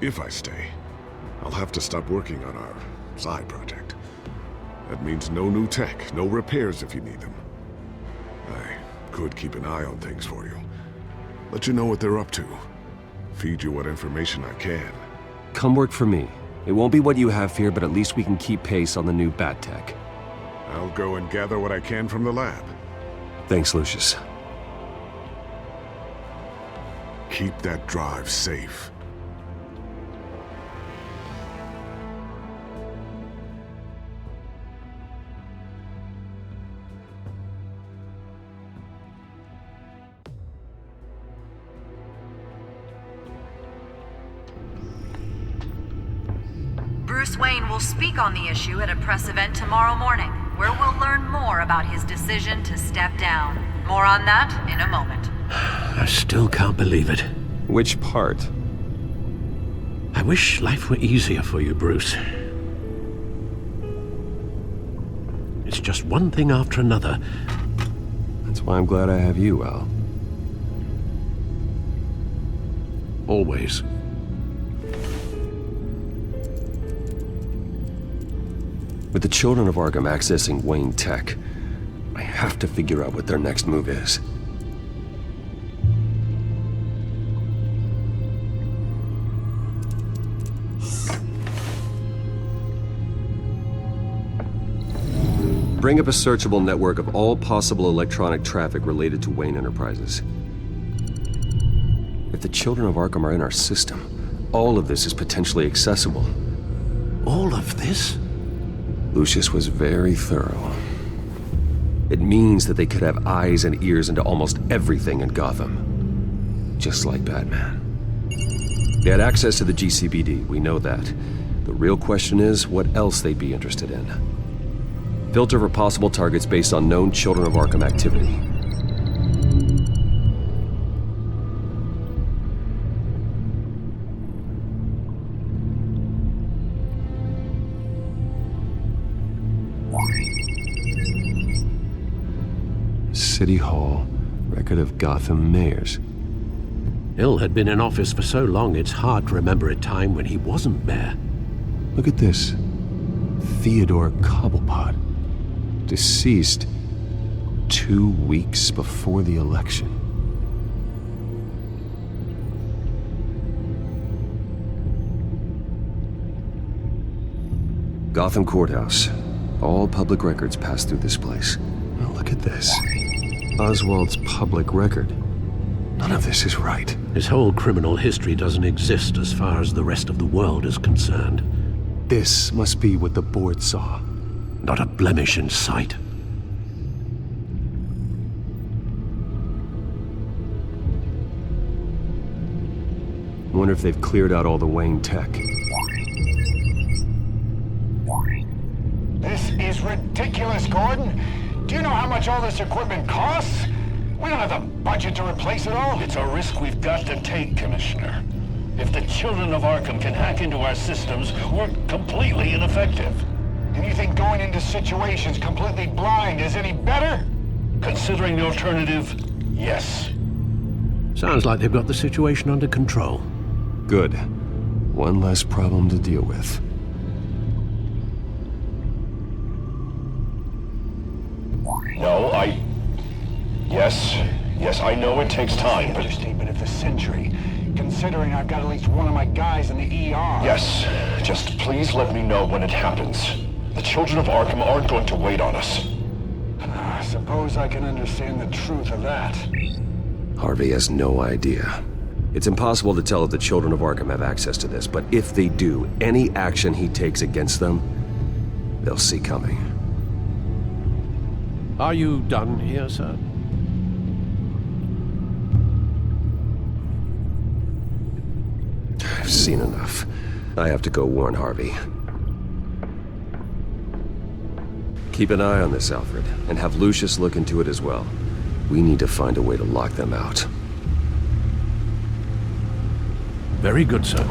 If I stay, I'll have to stop working on our side project. That means no new tech, no repairs if you need them. I could keep an eye on things for you. Let you know what they're up to. Feed you what information I can. Come work for me. It won't be what you have here, but at least we can keep pace on the new bat tech. I'll go and gather what I can from the lab. Thanks, Lucius. Keep that drive safe. Bruce Wayne will speak on the issue at a press event tomorrow morning, where we'll learn more about his decision to step down. More on that in a moment. I still can't believe it. Which part? I wish life were easier for you, Bruce. It's just one thing after another. That's why I'm glad I have you, Al. Always. With the children of Arkham accessing Wayne tech, I have to figure out what their next move is. Bring up a searchable network of all possible electronic traffic related to Wayne Enterprises. If the children of Arkham are in our system, all of this is potentially accessible. All of this? Lucius was very thorough. It means that they could have eyes and ears into almost everything in Gotham. Just like Batman. They had access to the GCPD, we know that. The real question is, what else they'd be interested in. Filter for possible targets based on known Children of Arkham activity. City Hall, record of Gotham mayors. Hill had been in office for so long it's hard to remember a time when he wasn't mayor. Look at this. Theodore Cobblepot. Deceased 2 weeks before the election. Gotham Courthouse. All public records pass through this place. Now look at this. Oswald's public record. None of this is right. His whole criminal history doesn't exist as far as the rest of the world is concerned. This must be what the board saw. Not a blemish in sight. Wonder if they've cleared out all the Wayne tech. This is ridiculous, Gordon. Do you know how much all this equipment costs? We don't have the budget to replace it all. It's a risk we've got to take, Commissioner. If the children of Arkham can hack into our systems, we're completely ineffective. And you think going into situations completely blind is any better? Considering the alternative, yes. Sounds like they've got the situation under control. Good. One less problem to deal with. No, Yes, I know it takes time, but... Understatement of the century, considering I've got at least one of my guys in the ER. Yes, just please let me know when it happens. The children of Arkham aren't going to wait on us. I suppose I can understand the truth of that. Harvey has no idea. It's impossible to tell if the children of Arkham have access to this, but if they do, any action he takes against them, they'll see coming. Are you done here, sir? I've seen enough. I have to go warn Harvey. Keep an eye on this, Alfred, and have Lucius look into it as well. We need to find a way to lock them out. Very good, sir.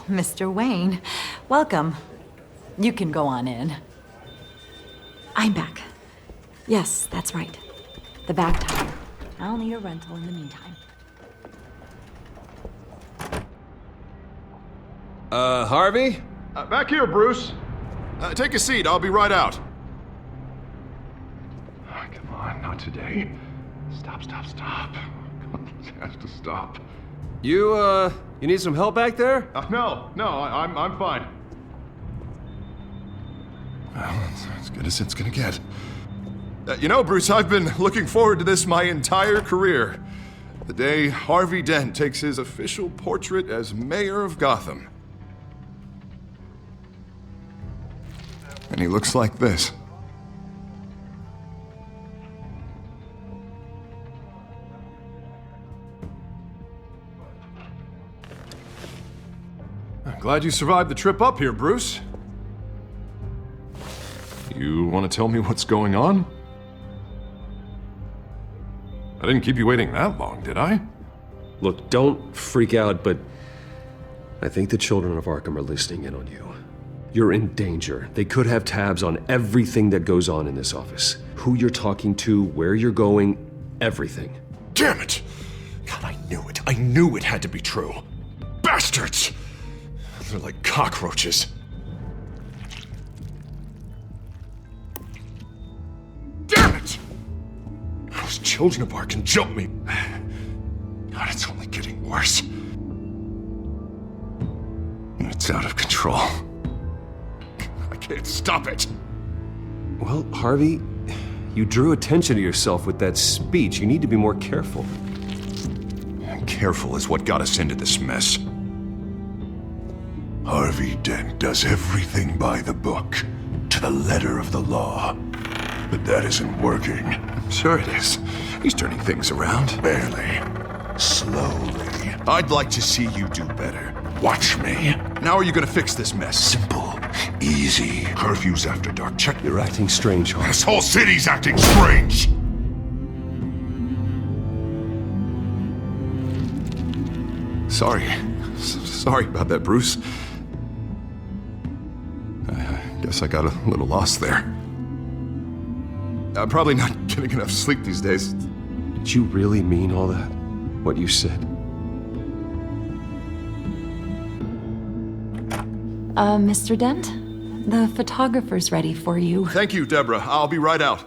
Mr. Wayne, welcome. You can go on in. I'm back. Yes, that's right. The back tire. I'll need a rental in the meantime. Harvey? Back here, Bruce. Take a seat. I'll be right out. Oh, come on, not today. Stop. It has to stop. You need some help back there? No, I'm fine. Well, that's as good as it's gonna get. You know, Bruce, I've been looking forward to this my entire career. The day Harvey Dent takes his official portrait as mayor of Gotham. And he looks like this. I'm glad you survived the trip up here, Bruce. You want to tell me what's going on? I didn't keep you waiting that long, did I? Look, don't freak out, but I think the children of Arkham are listening in on you. You're in danger. They could have tabs on everything that goes on in this office. Who you're talking to, where you're going, everything. Damn it! God, I knew it. I knew it had to be true. Bastards! They're like cockroaches. Damn it! Those children of Arkham jumped me. God, it's only getting worse. It's out of control. I can't stop it. Well, Harvey, you drew attention to yourself with that speech. You need to be more careful. Careful is what got us into this mess. Harvey Dent does everything by the book, to the letter of the law. But that isn't working. I'm sure it is. He's turning things around. Barely. Slowly. I'd like to see you do better. Watch me. Now are you gonna fix this mess? Simple. Easy. Curfews after dark. Check. You're acting strange, Harvey. This whole city's acting strange! Sorry. Sorry about that, Bruce. I guess I got a little lost there. I'm probably not getting enough sleep these days. Did you really mean all that? What you said? Mr. Dent? The photographer's ready for you. Thank you, Deborah. I'll be right out.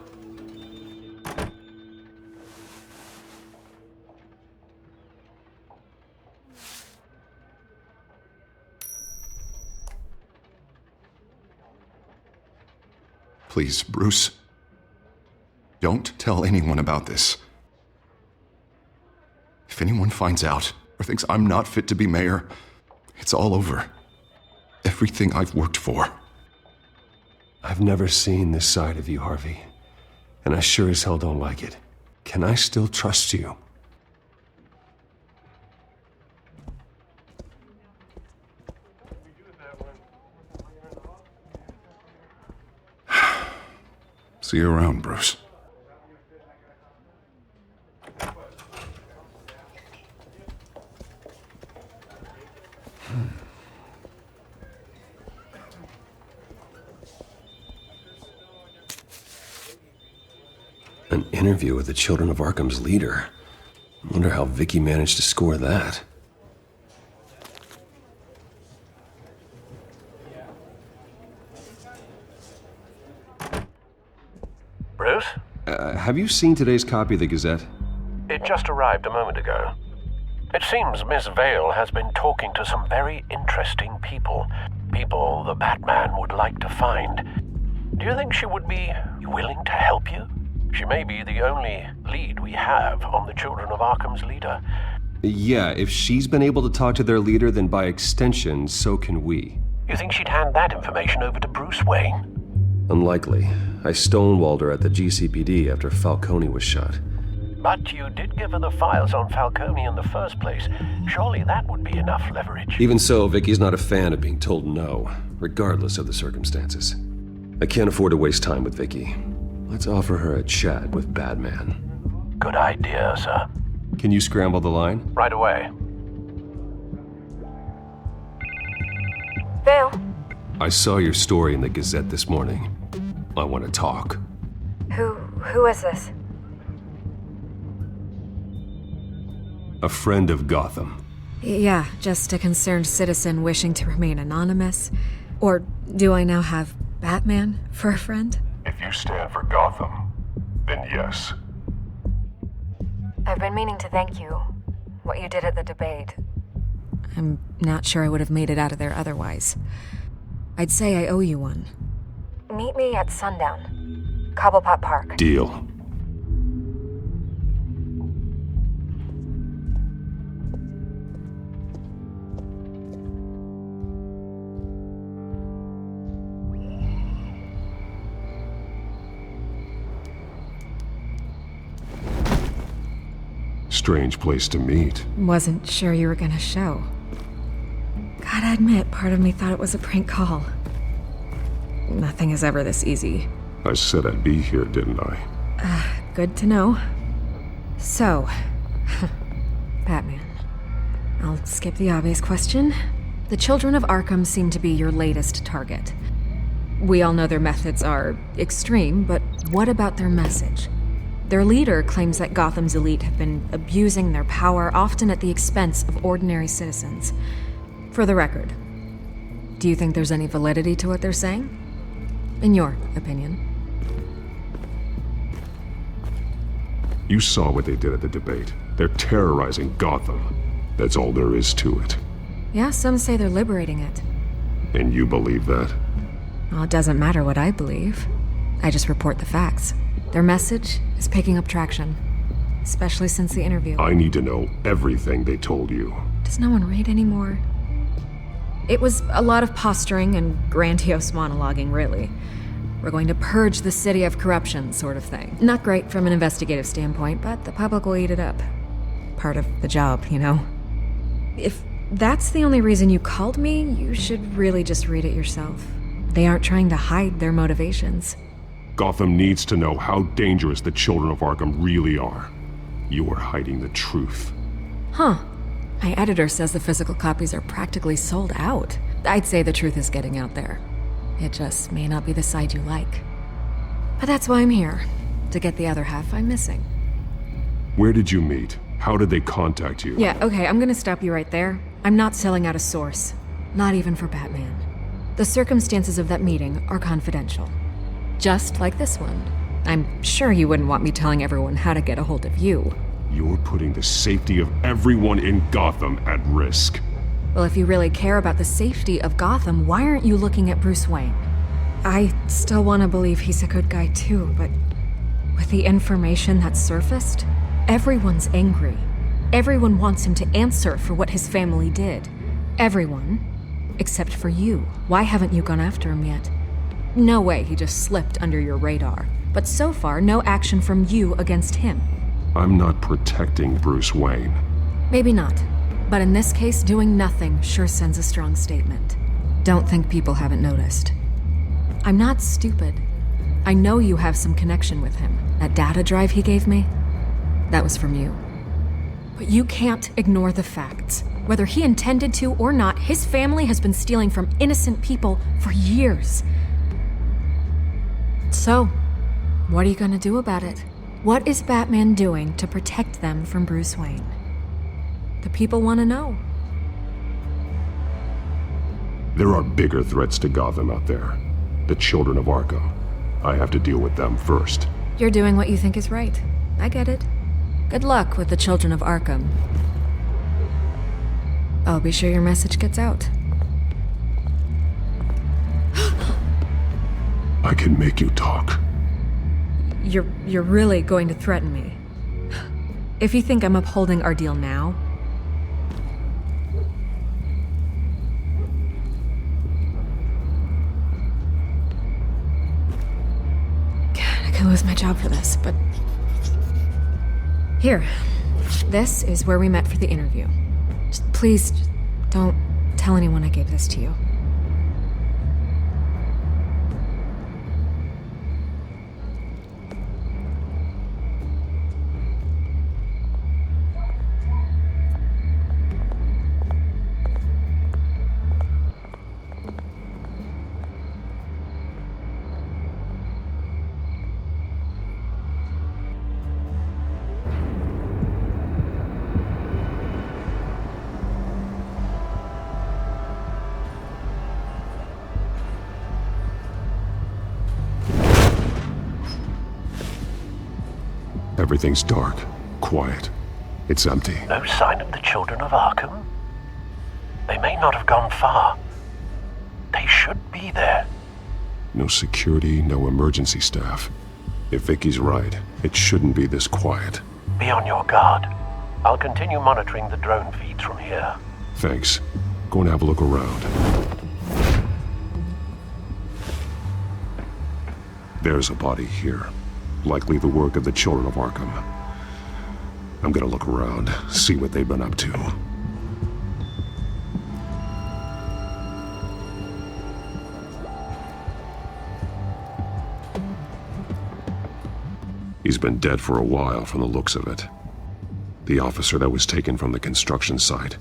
Please, Bruce. Don't tell anyone about this. If anyone finds out or thinks I'm not fit to be mayor, it's all over. Everything I've worked for. I've never seen this side of you, Harvey. And I sure as hell don't like it. Can I still trust you? See you around, Bruce. An interview with the Children of Arkham's leader. I wonder how Vicky managed to score that. Bruce? Have you seen today's copy of the Gazette? It just arrived a moment ago. It seems Miss Vale has been talking to some very interesting people. People the Batman would like to find. Do you think she would be willing to help you? She may be the only lead we have on the Children of Arkham's leader. Yeah, if she's been able to talk to their leader, then by extension, so can we. You think she'd hand that information over to Bruce Wayne? Unlikely. I stonewalled her at the GCPD after Falcone was shot. But you did give her the files on Falcone in the first place. Surely that would be enough leverage. Even so, Vicky's not a fan of being told no, regardless of the circumstances. I can't afford to waste time with Vicky. Let's offer her a chat with Batman. Good idea, sir. Can you scramble the line? Right away. Vale. I saw your story in the Gazette this morning. I want to talk. Who is this? A friend of Gotham. Yeah, just a concerned citizen wishing to remain anonymous. Or do I now have Batman for a friend? If you stand for Gotham, then yes. I've been meaning to thank you. What you did at the debate. I'm not sure I would have made it out of there otherwise. I'd say I owe you one. Meet me at sundown. Cobblepot Park. Deal. Strange place to meet. Wasn't sure you were gonna show. Gotta admit, part of me thought it was a prank call. Nothing is ever this easy. I said I'd be here, didn't I? Good to know. So, Batman. I'll skip the obvious question. The Children of Arkham seem to be your latest target. We all know their methods are extreme, but what about their message? Their leader claims that Gotham's elite have been abusing their power, often at the expense of ordinary citizens. For the record, do you think there's any validity to what they're saying? In your opinion? You saw what they did at the debate. They're terrorizing Gotham. That's all there is to it. Yeah, some say they're liberating it. And you believe that? Well, it doesn't matter what I believe. I just report the facts. Their message is picking up traction, especially since the interview. I need to know everything they told you. Does no one read anymore? It was a lot of posturing and grandiose monologuing, really. We're going to purge the city of corruption, sort of thing. Not great from an investigative standpoint, but the public will eat it up. Part of the job, you know? If that's the only reason you called me, you should really just read it yourself. They aren't trying to hide their motivations. Gotham needs to know how dangerous the Children of Arkham really are. You are hiding the truth. Huh. My editor says the physical copies are practically sold out. I'd say the truth is getting out there. It just may not be the side you like. But that's why I'm here, to get the other half I'm missing. Where did you meet? How did they contact you? Yeah, okay, I'm gonna stop you right there. I'm not selling out a source. Not even for Batman. The circumstances of that meeting are confidential. Just like this one. I'm sure you wouldn't want me telling everyone how to get a hold of you. You're putting the safety of everyone in Gotham at risk. Well, if you really care about the safety of Gotham, why aren't you looking at Bruce Wayne? I still want to believe he's a good guy too, but with the information that's surfaced, everyone's angry. Everyone wants him to answer for what his family did. Everyone, except for you. Why haven't you gone after him yet? No way he just slipped under your radar. But so far, no action from you against him. I'm not protecting Bruce Wayne. Maybe not. But in this case, doing nothing sure sends a strong statement. Don't think people haven't noticed. I'm not stupid. I know you have some connection with him. That data drive he gave me, that was from you. But you can't ignore the facts. Whether he intended to or not, his family has been stealing from innocent people for years. So, what are you gonna do about it? What is Batman doing to protect them from Bruce Wayne? The people want to know. There are bigger threats to Gotham out there. The children of Arkham. I have to deal with them first. You're doing what you think is right. I get it. Good luck with the children of Arkham. I'll be sure your message gets out. I can make you talk. You're really going to threaten me. If you think I'm upholding our deal now... God, I could lose my job for this, but... Here. This is where we met for the interview. Please, don't tell anyone I gave this to you. Everything's dark, quiet. It's empty. No sign of the children of Arkham? They may not have gone far. They should be there. No security, no emergency staff. If Vicky's right, it shouldn't be this quiet. Be on your guard. I'll continue monitoring the drone feeds from here. Thanks. Go and have a look around. There's a body here. Likely the work of the children of Arkham. I'm gonna look around, see what they've been up to. He's been dead for a while from the looks of it. The officer that was taken from the construction site.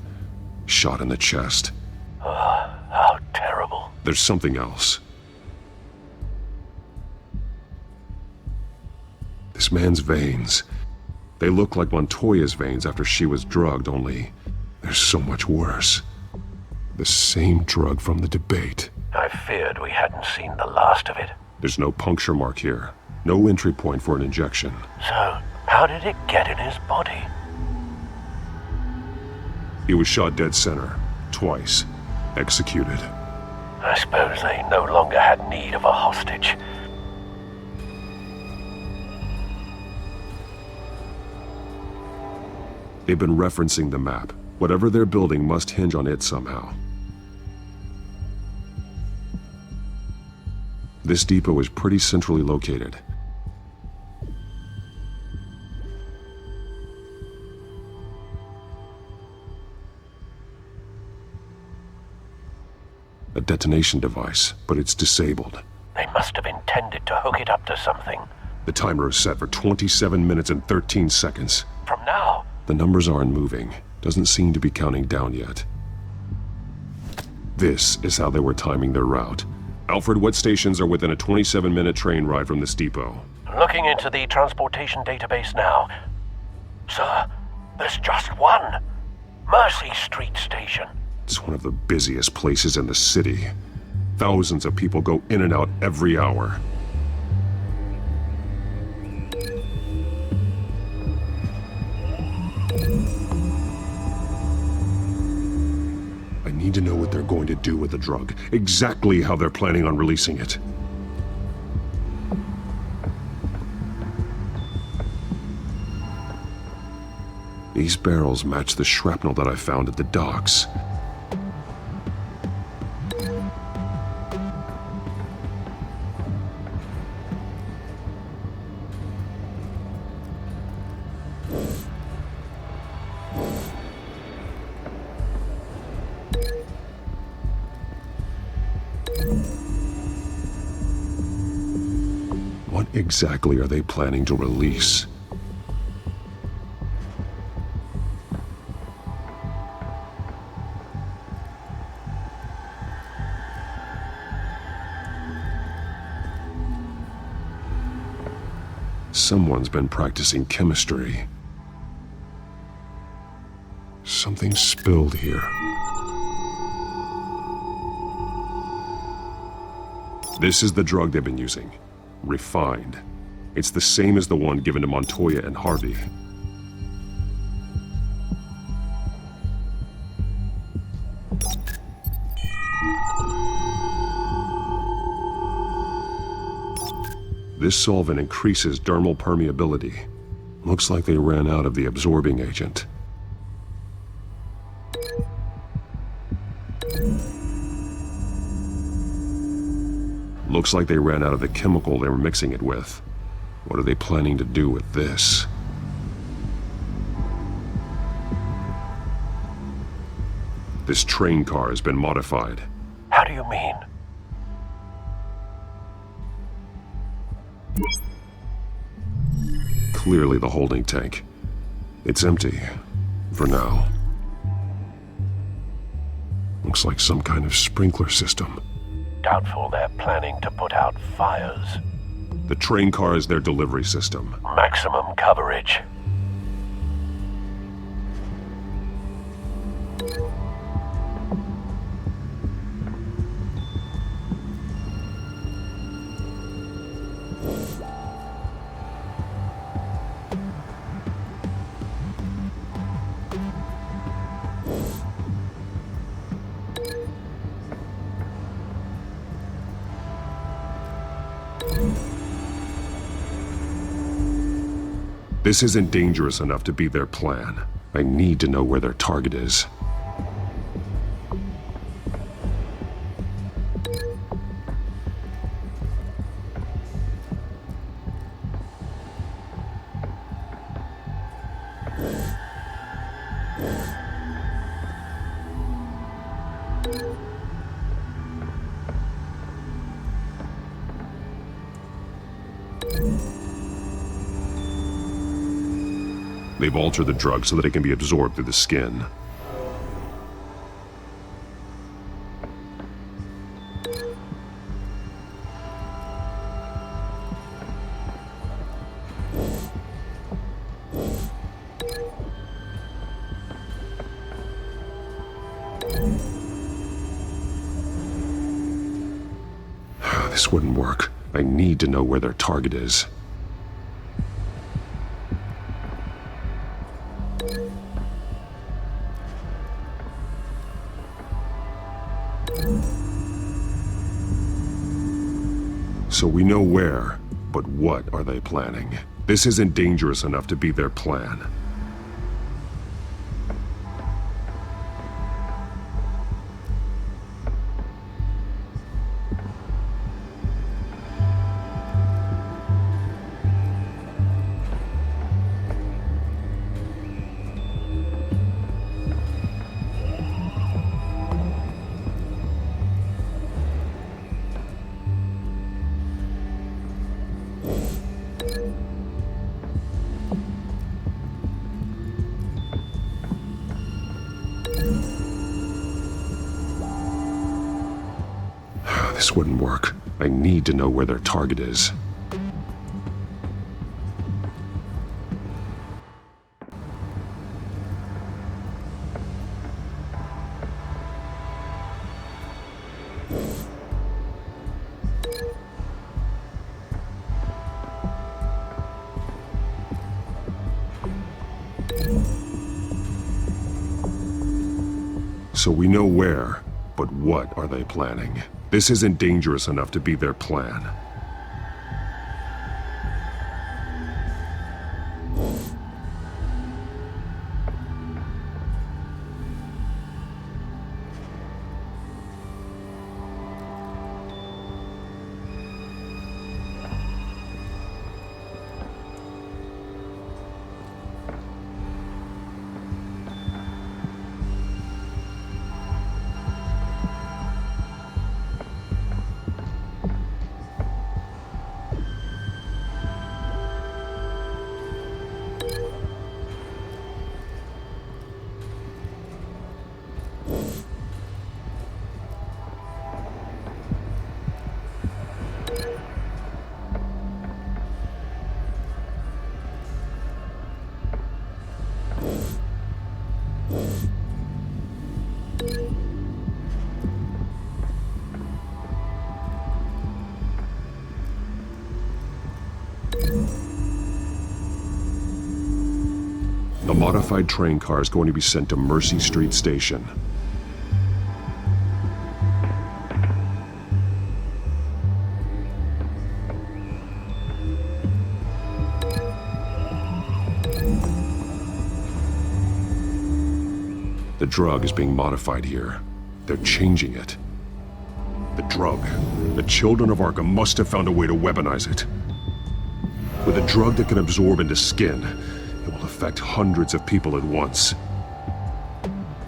Shot in the chest. How terrible. There's something else. This man's veins. They look like Montoya's veins after she was drugged, only they're so much worse. The same drug from the debate. I feared we hadn't seen the last of it. There's no puncture mark here. No entry point for an injection. So, how did it get in his body? He was shot dead center. Twice. Executed. I suppose they no longer had need of a hostage. They've been referencing the map. Whatever they're building must hinge on it somehow. This depot is pretty centrally located. A detonation device, but it's disabled. They must have intended to hook it up to something. The timer is set for 27 minutes and 13 seconds. From now? The numbers aren't moving. Doesn't seem to be counting down yet. This is how they were timing their route. Alfred, what stations are within a 27-minute train ride from this depot? Looking into the transportation database now. Sir, there's just one. Mercy Street Station. It's one of the busiest places in the city. Thousands of people go in and out every hour. I need to know what they're going to do with the drug, exactly how they're planning on releasing it. These barrels match the shrapnel that I found at the docks. What exactly are they planning to release? Someone's been practicing chemistry. Something spilled here. This is the drug they've been using. Refined. It's the same as the one given to Montoya and Harvey. This solvent increases dermal permeability. Looks like they ran out of the absorbing agent. Looks like they ran out of the chemical they were mixing it with. What are they planning to do with this? This train car has been modified. How do you mean? Clearly the holding tank. It's empty. For now. Looks like some kind of sprinkler system. Doubtful they're planning to put out fires. The train car is their delivery system. Maximum coverage. This isn't dangerous enough to be their plan. I need to know where their target is. They've altered the drug so that it can be absorbed through the skin. This wouldn't work. I need to know where their target is. So we know where, but what are they planning? This isn't dangerous enough to be their plan. This wouldn't work. I need to know where their target is. So we know where, but what are they planning? This isn't dangerous enough to be their plan. The modified train car is going to be sent to Mercy Street Station. The drug is being modified here. They're changing it. The drug. The children of Arkham must have found a way to weaponize it. With a drug that can absorb into skin, it will affect hundreds of people at once.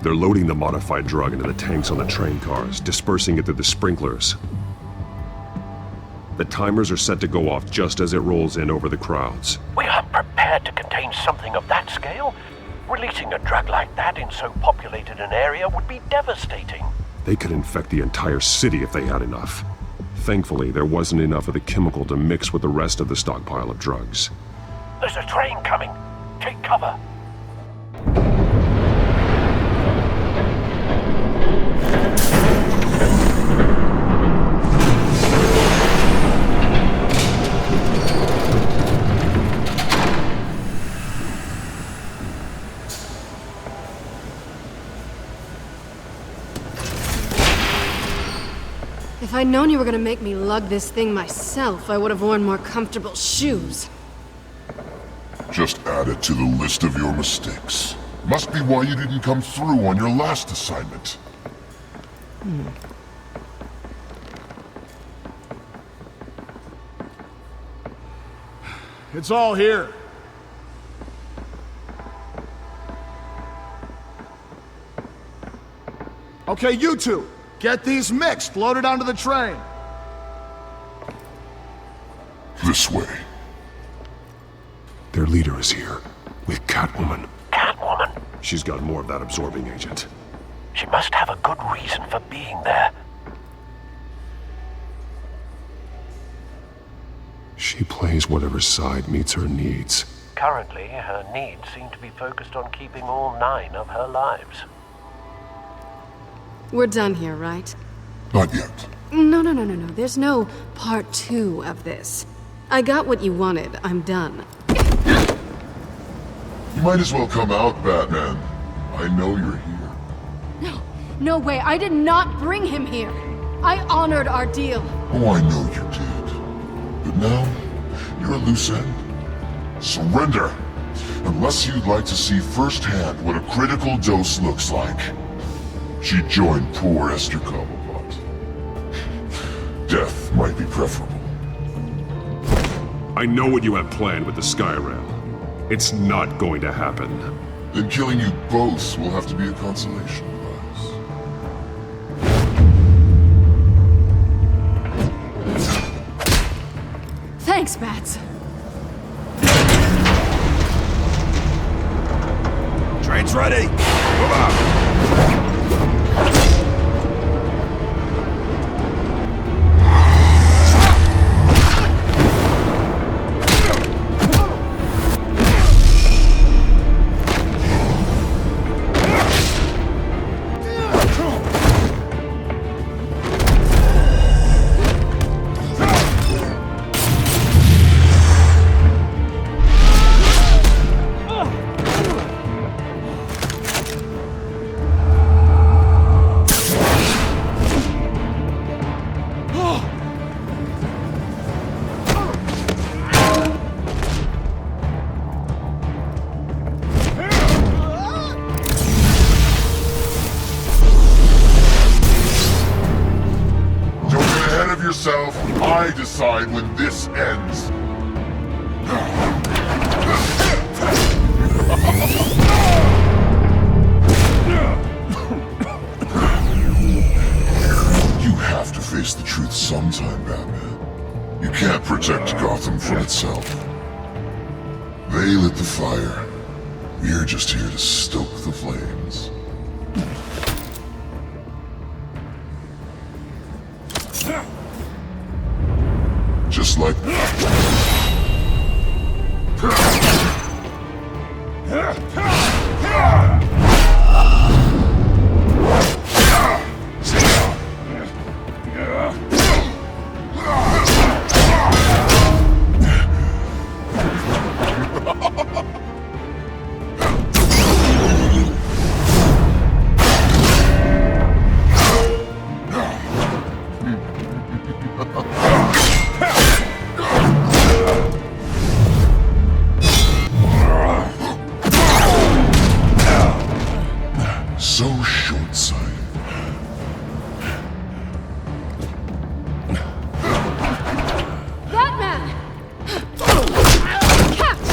They're loading the modified drug into the tanks on the train cars, dispersing it through the sprinklers. The timers are set to go off just as it rolls in over the crowds. We aren't prepared to contain something of that scale. Releasing a drug like that in so populated an area would be devastating. They could infect the entire city if they had enough. Thankfully, there wasn't enough of the chemical to mix with the rest of the stockpile of drugs. There's a train coming. Take cover. If I'd known you were gonna make me lug this thing myself, I would have worn more comfortable shoes. Just add it to the list of your mistakes. Must be why you didn't come through on your last assignment. It's all here. Okay, you two, get these mixed, loaded onto the train. This way. Their leader is here, with Catwoman. Catwoman? She's got more of that absorbing agent. She must have a good reason for being there. She plays whatever side meets her needs. Currently, her needs seem to be focused on keeping all 9 of her lives. We're done here, right? Not yet. No. There's no part 2 of this. I got what you wanted. I'm done. You might as well come out, Batman. I know you're here. No way. I did not bring him here. I honored our deal. Oh, I know you did. But now, you're a loose end. Surrender! Unless you'd like to see firsthand what a critical dose looks like. She joined poor Esther Cobblepot. Death might be preferable. I know what you have planned with the Skyrail. It's not going to happen. Then killing you both will have to be a consolation prize. Thanks, Bats. Train's ready! Move out! yourself. I decide when this ends. You have to face the truth sometime, Batman. You can't protect Gotham from itself. They lit the fire. We're just here to stoke the flames. Just like... so short-sighted. Batman! Catch!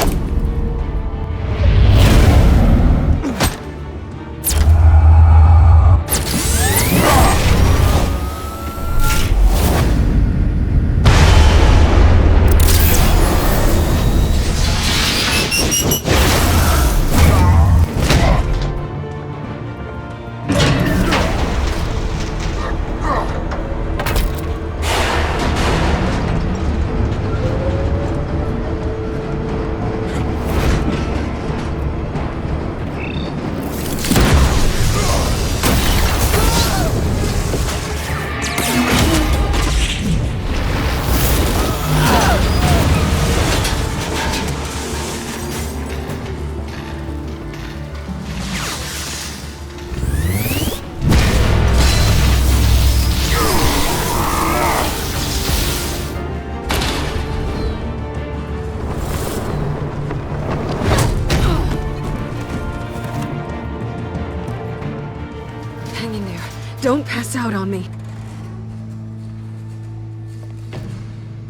Hang in there. Don't pass out on me.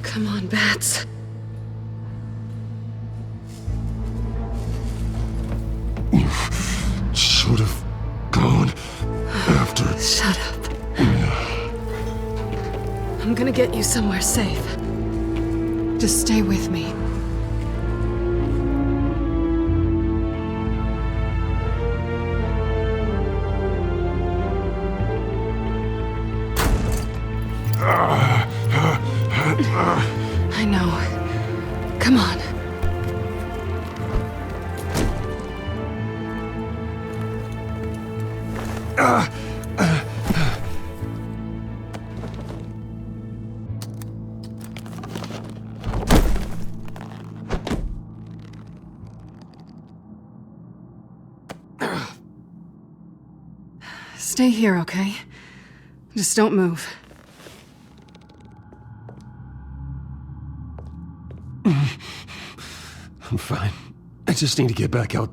Come on, Bats. You should have gone after... Shut up. I'm gonna get you somewhere safe. Just stay with me. I know. Come on. Stay here, okay? Just don't move. I'm fine. I just need to get back out.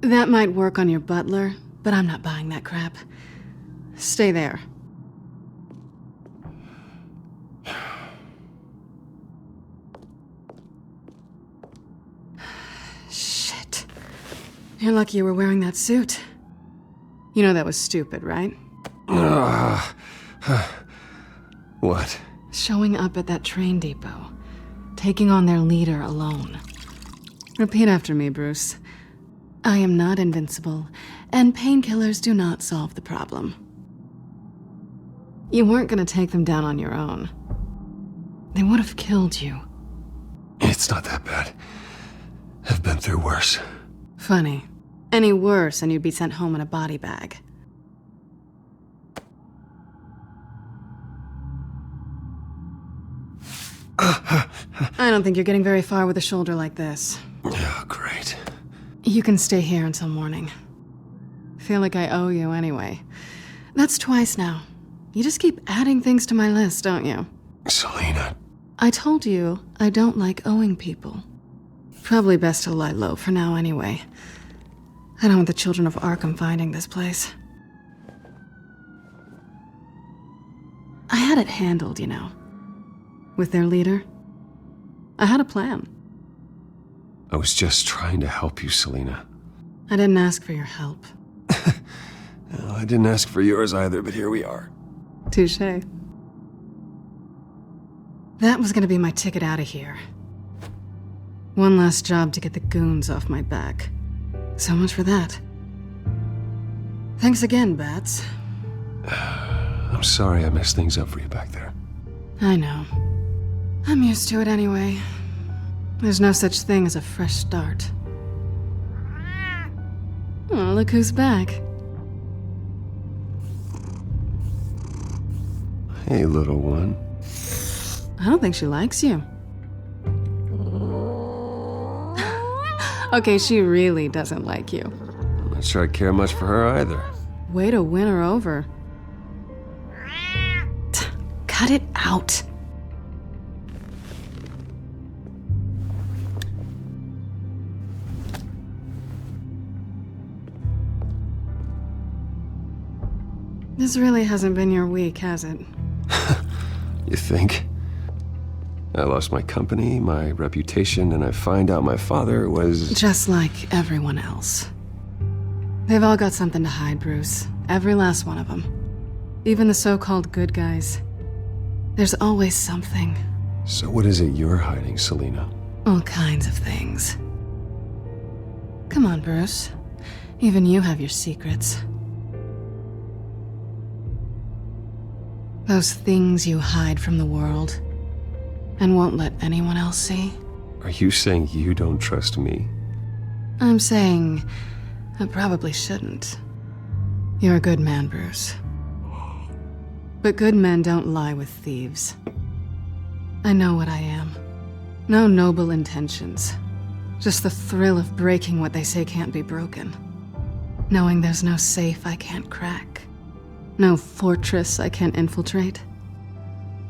That might work on your butler, but I'm not buying that crap. Stay there. Shit. You're lucky you were wearing that suit. You know that was stupid, right? What? Showing up at that train depot. Taking on their leader alone. Repeat after me, Bruce. I am not invincible, and painkillers do not solve the problem. You weren't gonna take them down on your own. They would have killed you. It's not that bad. I've been through worse. Funny. Any worse and you'd be sent home in a body bag. I don't think you're getting very far with a shoulder like this. Oh, great. You can stay here until morning. Feel like I owe you anyway. That's twice now. You just keep adding things to my list, don't you? Selena. I told you I don't like owing people. Probably best to lie low for now anyway. I don't want the children of Arkham finding this place. I had it handled, you know. with their leader. I had a plan. I was just trying to help you, Selina. I didn't ask for your help. Well, I didn't ask for yours either, but here we are. Touché. That was gonna be my ticket out of here. One last job to get the goons off my back. So much for that. Thanks again, Bats. I'm sorry I messed things up for you back there. I know. I'm used to it anyway. There's no such thing as a fresh start. Oh, look who's back. Hey, little one. I don't think she likes you. Okay, she really doesn't like you. I'm not sure I care much for her either. Way to win her over. Cut it out. This really hasn't been your week, has it? You think? I lost my company, my reputation, and I find out my father was... Just like everyone else. They've all got something to hide, Bruce. Every last one of them. Even the so-called good guys. There's always something. So what is it you're hiding, Selina? All kinds of things. Come on, Bruce. Even you have your secrets. Those things you hide from the world and won't let anyone else see. Are you saying you don't trust me? I'm saying I probably shouldn't. You're a good man, Bruce. But good men don't lie with thieves. I know what I am. No noble intentions. Just the thrill of breaking what they say can't be broken. Knowing there's no safe I can't crack. No fortress I can't infiltrate.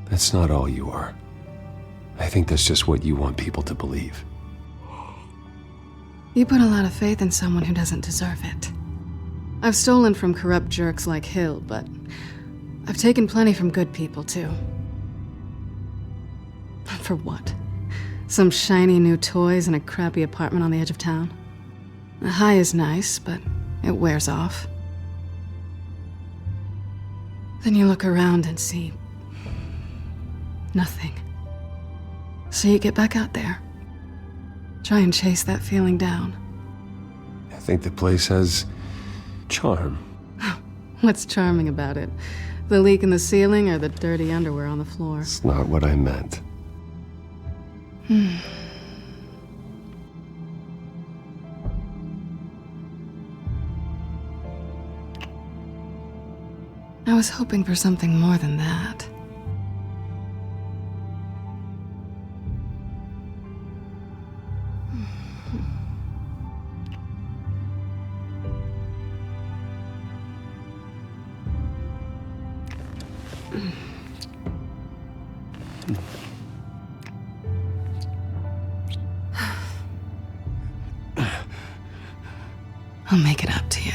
That's not all you are. I think that's just what you want people to believe. You put a lot of faith in someone who doesn't deserve it. I've stolen from corrupt jerks like Hill, but I've taken plenty from good people, too. For what? Some shiny new toys and a crappy apartment on the edge of town? The high is nice, but it wears off. Then you look around and see nothing. So you get back out there. Try and chase that feeling down. I think the place has charm. What's charming about it? The leak in the ceiling or the dirty underwear on the floor? It's not what I meant. I was hoping for something more than that. I'll make it up to you.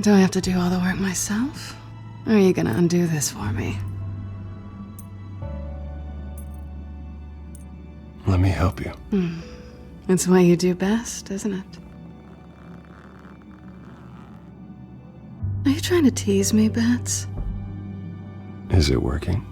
Do I have to do all the work myself? Or are you gonna undo this for me? Let me help you. It's what you do best, isn't it? Are you trying to tease me, Bats? Is it working?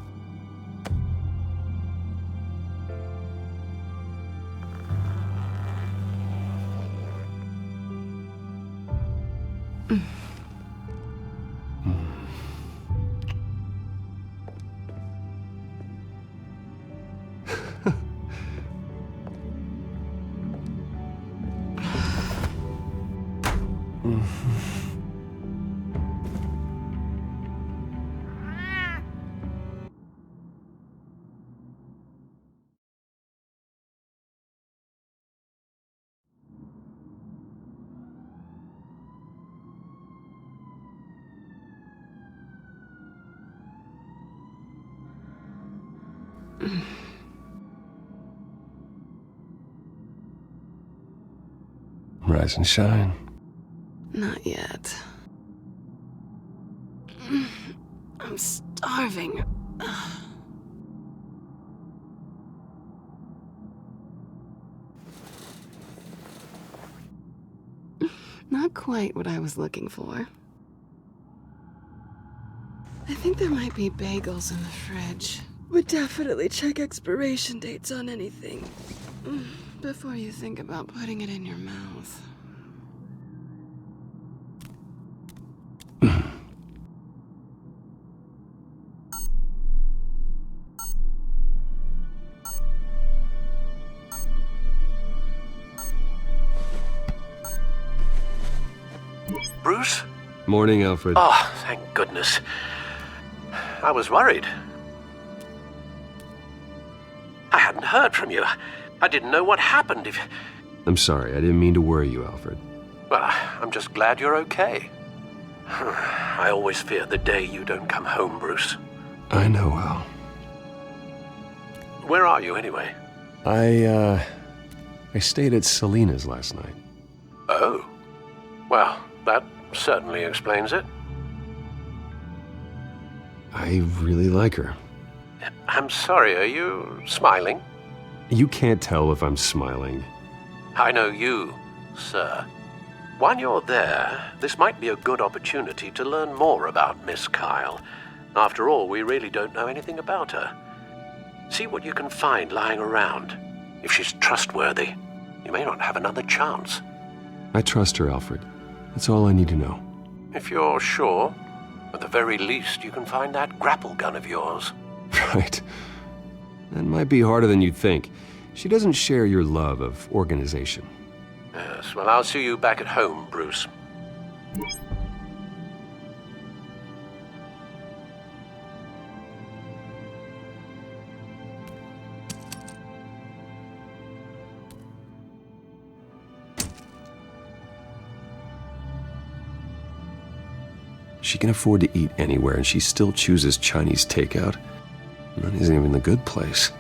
Rise and shine. Not yet. I'm starving. Not quite what I was looking for. I think there might be bagels in the fridge. Would definitely check expiration dates on anything before you think about putting it in your mouth. Bruce? Morning, Alfred. Oh, thank goodness. I was worried. I hadn't heard from you. I didn't know what happened if... I'm sorry, I didn't mean to worry you, Alfred. Well, I'm just glad you're okay. I always fear the day you don't come home, Bruce. I know, Al. Where are you, anyway? I stayed at Selena's last night. Oh. Well, that certainly explains it. I really like her. I'm sorry, are you smiling? You can't tell if I'm smiling. I know you, sir. While you're there, this might be a good opportunity to learn more about Miss Kyle. After all, we really don't know anything about her. See what you can find lying around. If she's trustworthy, you may not have another chance. I trust her, Alfred. That's all I need to know. If you're sure, at the very least, you can find that grapple gun of yours. Right. That might be harder than you'd think. She doesn't share your love of organization. Yes, well, I'll see you back at home, Bruce. She can afford to eat anywhere, and she still chooses Chinese takeout. That isn't even the good place.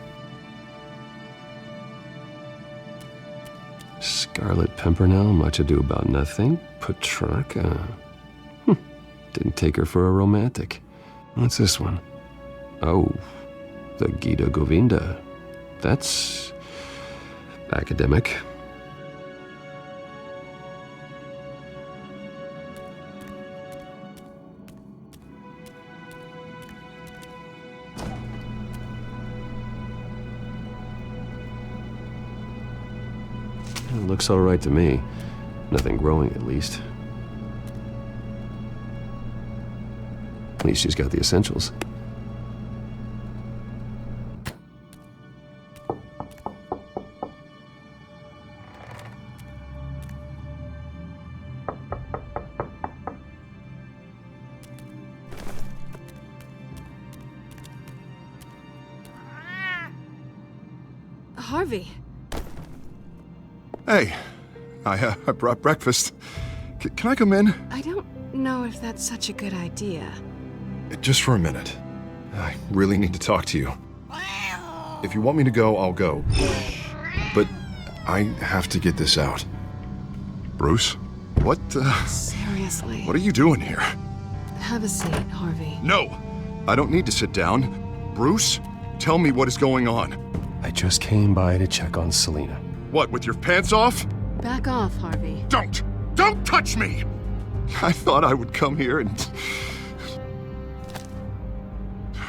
Scarlet Pimpernel, Much Ado About Nothing, Petrarca. Didn't take her for a romantic. What's this one? Oh, the Gita Govinda. That's academic. Looks all right to me. Nothing growing, at least. At least she's got the essentials. Harvey. Hey, I brought breakfast. Can I come in? I don't know if that's such a good idea. Just for a minute. I really need to talk to you. If you want me to go, I'll go. But I have to get this out. Bruce? What, Seriously. What are you doing here? Have a seat, Harvey. No! I don't need to sit down. Bruce, tell me what is going on. I just came by to check on Selena. What, with your pants off? Back off, Harvey. Don't touch me! I thought I would come here and...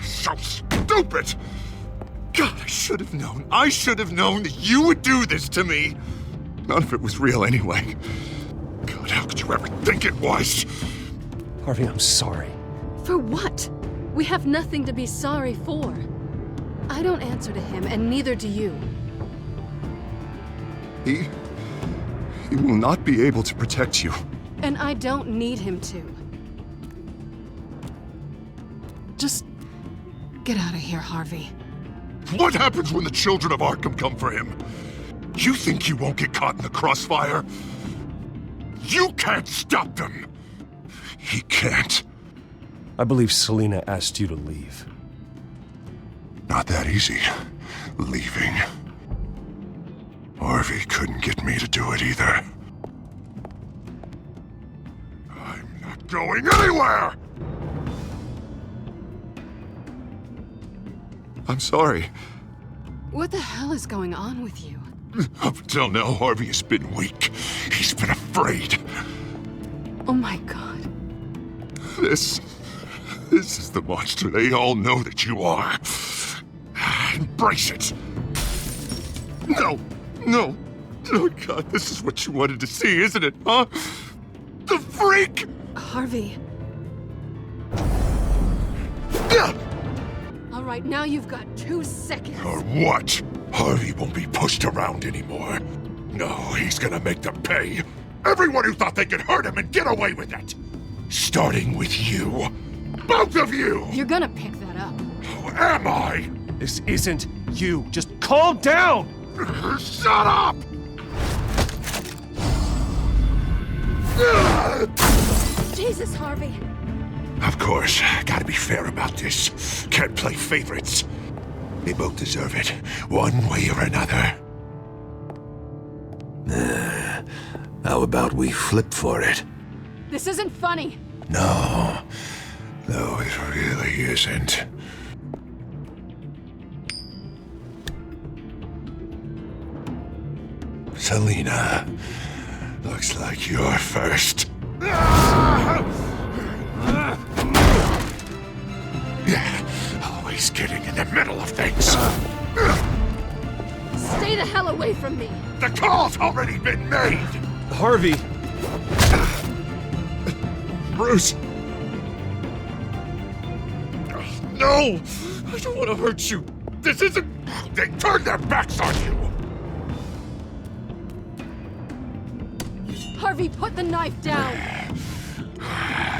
So stupid! God, I should have known. I should have known that you would do this to me. None of it was real anyway. God, how could you ever think it was? Harvey, I'm sorry. For what? We have nothing to be sorry for. I don't answer to him, and neither do you. He will not be able to protect you. And I don't need him to. Just get out of here, Harvey. What happens when the children of Arkham come for him? You think he won't get caught in the crossfire? You can't stop them. He can't. I believe Selena asked you to leave. Not that easy. Leaving. Harvey couldn't get me to do it either. going anywhere! I'm sorry. What the hell is going on with you? Up until now, Harvey has been weak. He's been afraid. Oh my god. This is the monster they all know that you are. Embrace it. No. Oh God, this is what you wanted to see, isn't it, huh? The freak! Harvey. All right, now you've got 2 seconds. Or what? Harvey won't be pushed around anymore. No, he's gonna make them pay. Everyone who thought they could hurt him and get away with it. Starting with you. Both of you! You're gonna pick that up. Who am I? This isn't you. Just calm down! Shut up! Jesus, Harvey. Of course, gotta be fair about this. Can't play favorites. They both deserve it, one way or another. How about we flip for it? This isn't funny. No, it really isn't. Selina, looks like you're first. Always getting in the middle of things. Stay the hell away from me. The call's already been made. Harvey. Bruce. No! I don't want to hurt you. This isn't... They turned their backs on you. Harvey, put the knife down.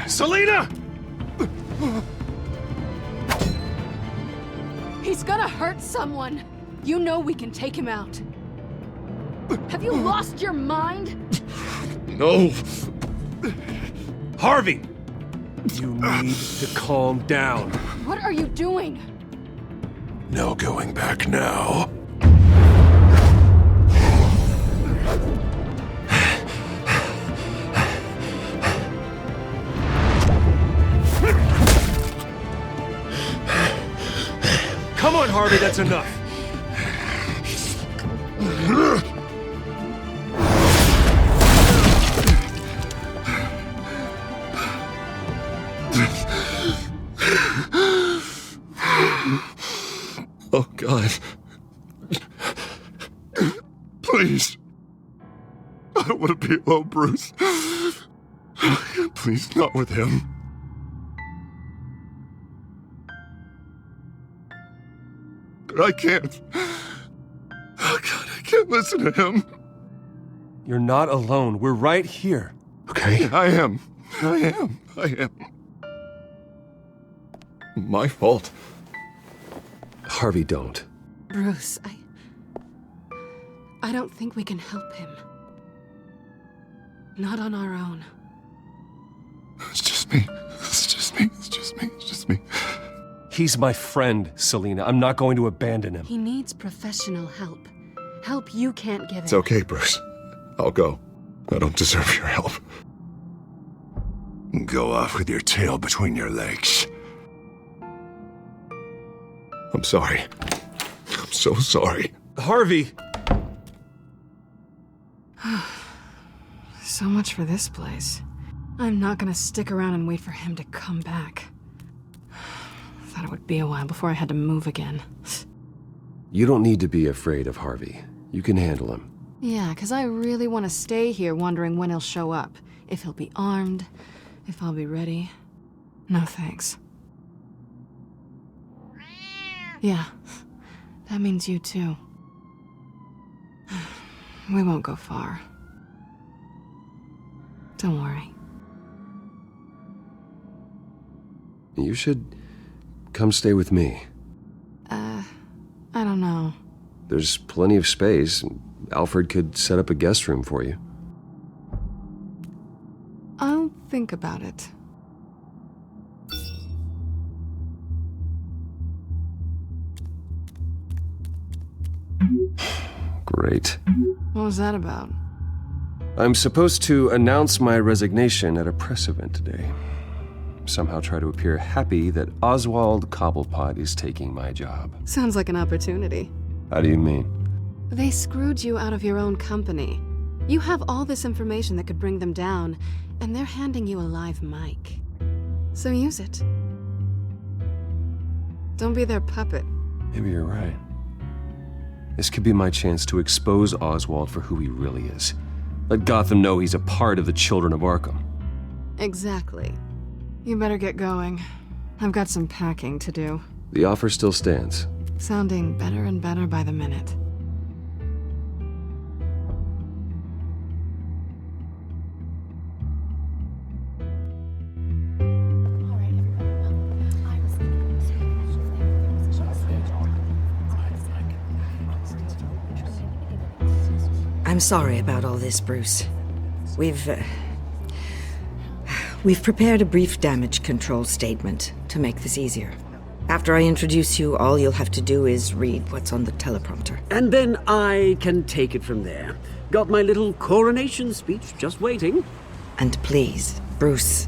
Selina! He's gonna hurt someone. You know we can take him out. Have you lost your mind? No. Harvey! You need to calm down. What are you doing? No going back now. Come on, Harvey, that's enough. Oh, God. Please. I don't want to be alone, Bruce. Please, not with him. I can't. Oh, God, I can't listen to him. You're not alone. We're right here. Okay, I am. My fault. Harvey, don't. Bruce, I don't think we can help him. Not on our own. It's just me. He's my friend, Selina. I'm not going to abandon him. He needs professional help. Help you can't give him. It's okay, Bruce. I'll go. I don't deserve your help. Go off with your tail between your legs. I'm sorry. I'm so sorry. Harvey! So much for this place. I'm not gonna stick around and wait for him to come back. Thought it would be a while before I had to move again. You don't need to be afraid of Harvey. You can handle him. Yeah, 'cause I really want to stay here wondering when he'll show up. If he'll be armed, if I'll be ready. No thanks. Yeah, that means you too. We won't go far. Don't worry. You should come stay with me. I don't know. There's plenty of space. Alfred could set up a guest room for you. I'll think about it. Great. What was that about? I'm supposed to announce my resignation at a press event today. Somehow try to appear happy that Oswald Cobblepot is taking my job. Sounds like an opportunity. How do you mean? They screwed you out of your own company. You have all this information that could bring them down, and they're handing you a live mic. So use it. Don't be their puppet. Maybe you're right. This could be my chance to expose Oswald for who he really is. Let Gotham know he's a part of the Children of Arkham. Exactly. You better get going. I've got some packing to do. The offer still stands. Sounding better and better by the minute. I'm sorry about all this, Bruce. We've prepared a brief damage control statement to make this easier. After I introduce you, all you'll have to do is read what's on the teleprompter. And then I can take it from there. Got my little coronation speech just waiting. And please, Bruce,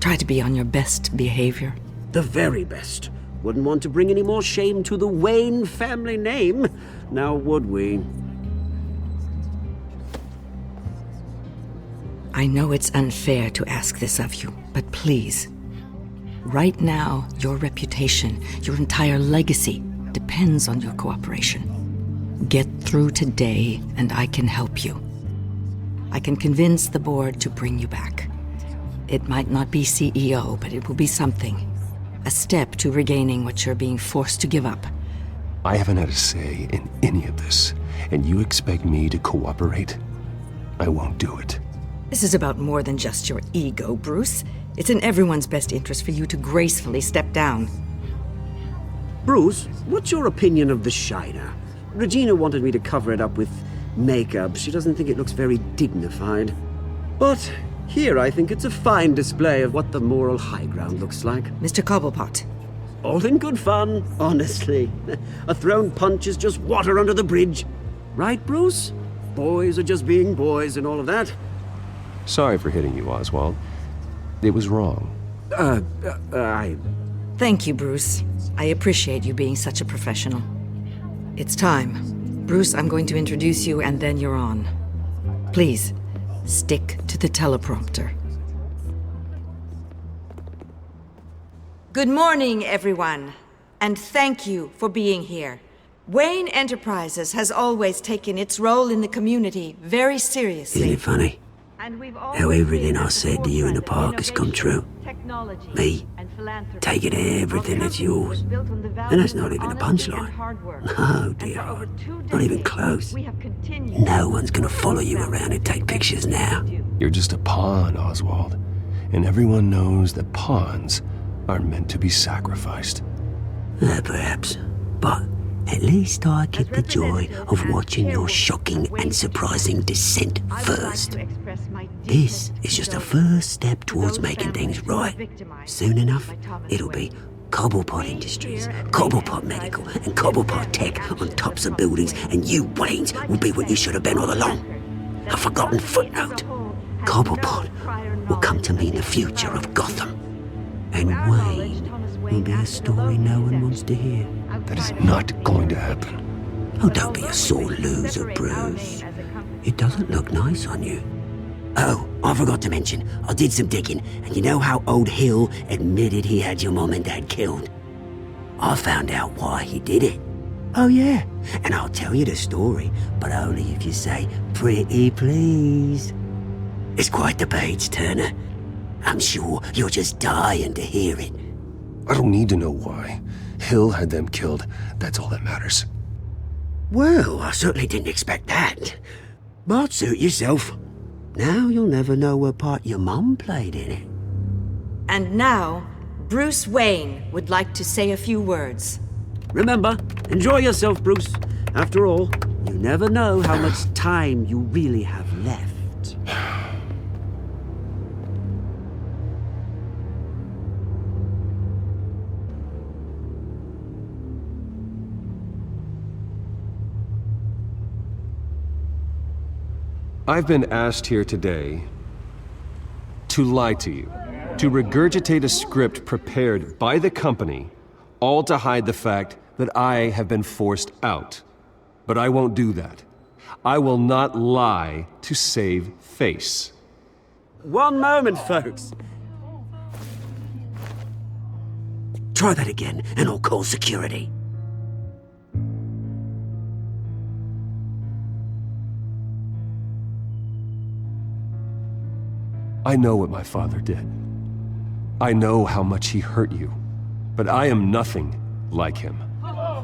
try to be on your best behavior. The very best. Wouldn't want to bring any more shame to the Wayne family name, now would we? I know it's unfair to ask this of you, but please. Right now, your reputation, your entire legacy, depends on your cooperation. Get through today, and I can help you. I can convince the board to bring you back. It might not be CEO, but it will be something. A step to regaining what you're being forced to give up. I haven't had a say in any of this, and you expect me to cooperate? I won't do it. This is about more than just your ego, Bruce. It's in everyone's best interest for you to gracefully step down. Bruce, what's your opinion of the shiner? Regina wanted me to cover it up with makeup. She doesn't think it looks very dignified. But here I think it's a fine display of what the moral high ground looks like. Mr. Cobblepot. All in good fun, honestly. A thrown punch is just water under the bridge. Right, Bruce? Boys are just being boys and all of that. Sorry for hitting you, Oswald. It was wrong. Thank you, Bruce. I appreciate you being such a professional. It's time. Bruce, I'm going to introduce you and then you're on. Please, stick to the teleprompter. Good morning, everyone. And thank you for being here. Wayne Enterprises has always taken its role in the community very seriously. Isn't it funny? How everything I said to you in the park has come true. Me, taking everything that's yours. And that's not even a punchline. No, dear. Not even close. No one's gonna follow you around and take pictures now. You're just a pawn, Oswald. And everyone knows that pawns are meant to be sacrificed. Perhaps. But at least I get the joy of watching your shocking and surprising descent first. This is just a first step towards making things right. Soon enough, it'll be Cobblepot Industries, Cobblepot Medical, and Cobblepot Tech on tops of buildings, and you, Waynes, will be what you should have been all along. A forgotten footnote. Cobblepot will come to mean the future of Gotham. And Wayne will be a story no one wants to hear. That is not going to happen. Oh, don't be a sore loser, Bruce. It doesn't look nice on you. Oh, I forgot to mention, I did some digging, and you know how old Hill admitted he had your mom and dad killed? I found out why he did it. Oh yeah, and I'll tell you the story, but only if you say, pretty please. It's quite the page, Turner. I'm sure you're just dying to hear it. I don't need to know why. Hill had them killed. That's all that matters. Well, I certainly didn't expect that. But suit yourself. Now you'll never know what part your mum played in it. And now, Bruce Wayne would like to say a few words. Remember, enjoy yourself, Bruce. After all, you never know how much time you really have left. I've been asked here today to lie to you, to regurgitate a script prepared by the company, all to hide the fact that I have been forced out. But I won't do that. I will not lie to save face. One moment, folks. Try that again, and I'll call security. I know what my father did. I know how much he hurt you. But I am nothing like him.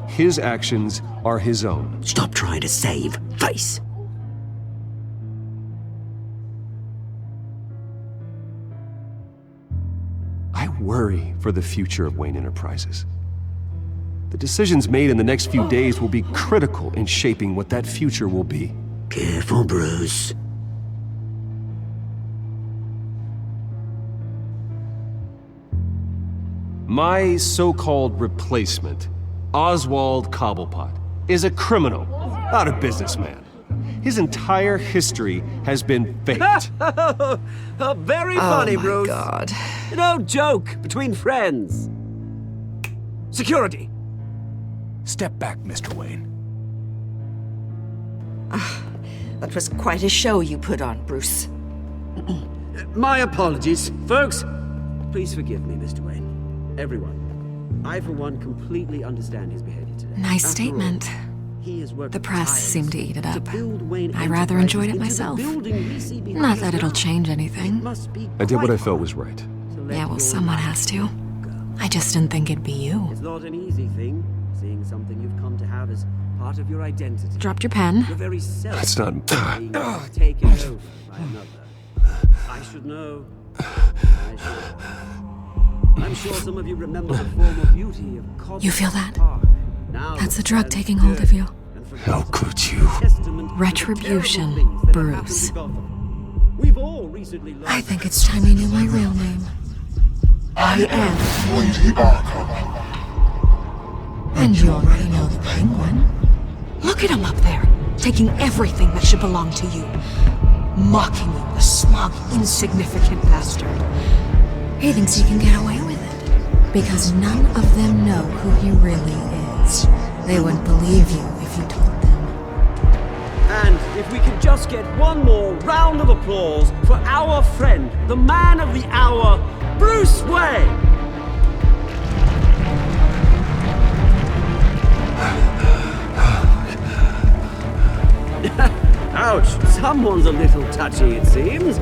His actions are his own. Stop trying to save face. I worry for the future of Wayne Enterprises. The decisions made in the next few days will be critical in shaping what that future will be. Careful, Bruce. My so-called replacement, Oswald Cobblepot, is a criminal, not a businessman. His entire history has been faked. Very funny, my Bruce. God. No joke between friends. Security. Step back, Mr. Wayne. That was quite a show you put on, Bruce. My apologies. Folks, please forgive me, Mr. Wayne. Everyone. I, for one, completely understand his behavior today. Nice After statement. all, he has worked The press seemed to eat it up. I I rather enjoyed it myself. Not that it'll change anything. I did what I felt was right. Yeah, well, someone has to. I just didn't think it'd be you. It's not an easy thing, seeing something you've come to have as part of your identity. Dropped your pen. Your very self. That's not... being taken over by another. I should know. I should. I'm sure some of you remember the former beauty of Gotham You feel that? Park. Now That's the drug taking hold of you. How could you? Retribution, Bruce. We've all recently learned I think it's time you knew my real name. I am. Lady Arkham. And you already know the Penguin. Look at him up there, taking everything that should belong to you. Mocking you, the smug, insignificant bastard. He thinks he can get away with it. Because none of them know who he really is. They wouldn't believe you if you told them. And if we could just get one more round of applause for our friend, the man of the hour, Bruce Wayne! Ouch, someone's a little touchy, it seems.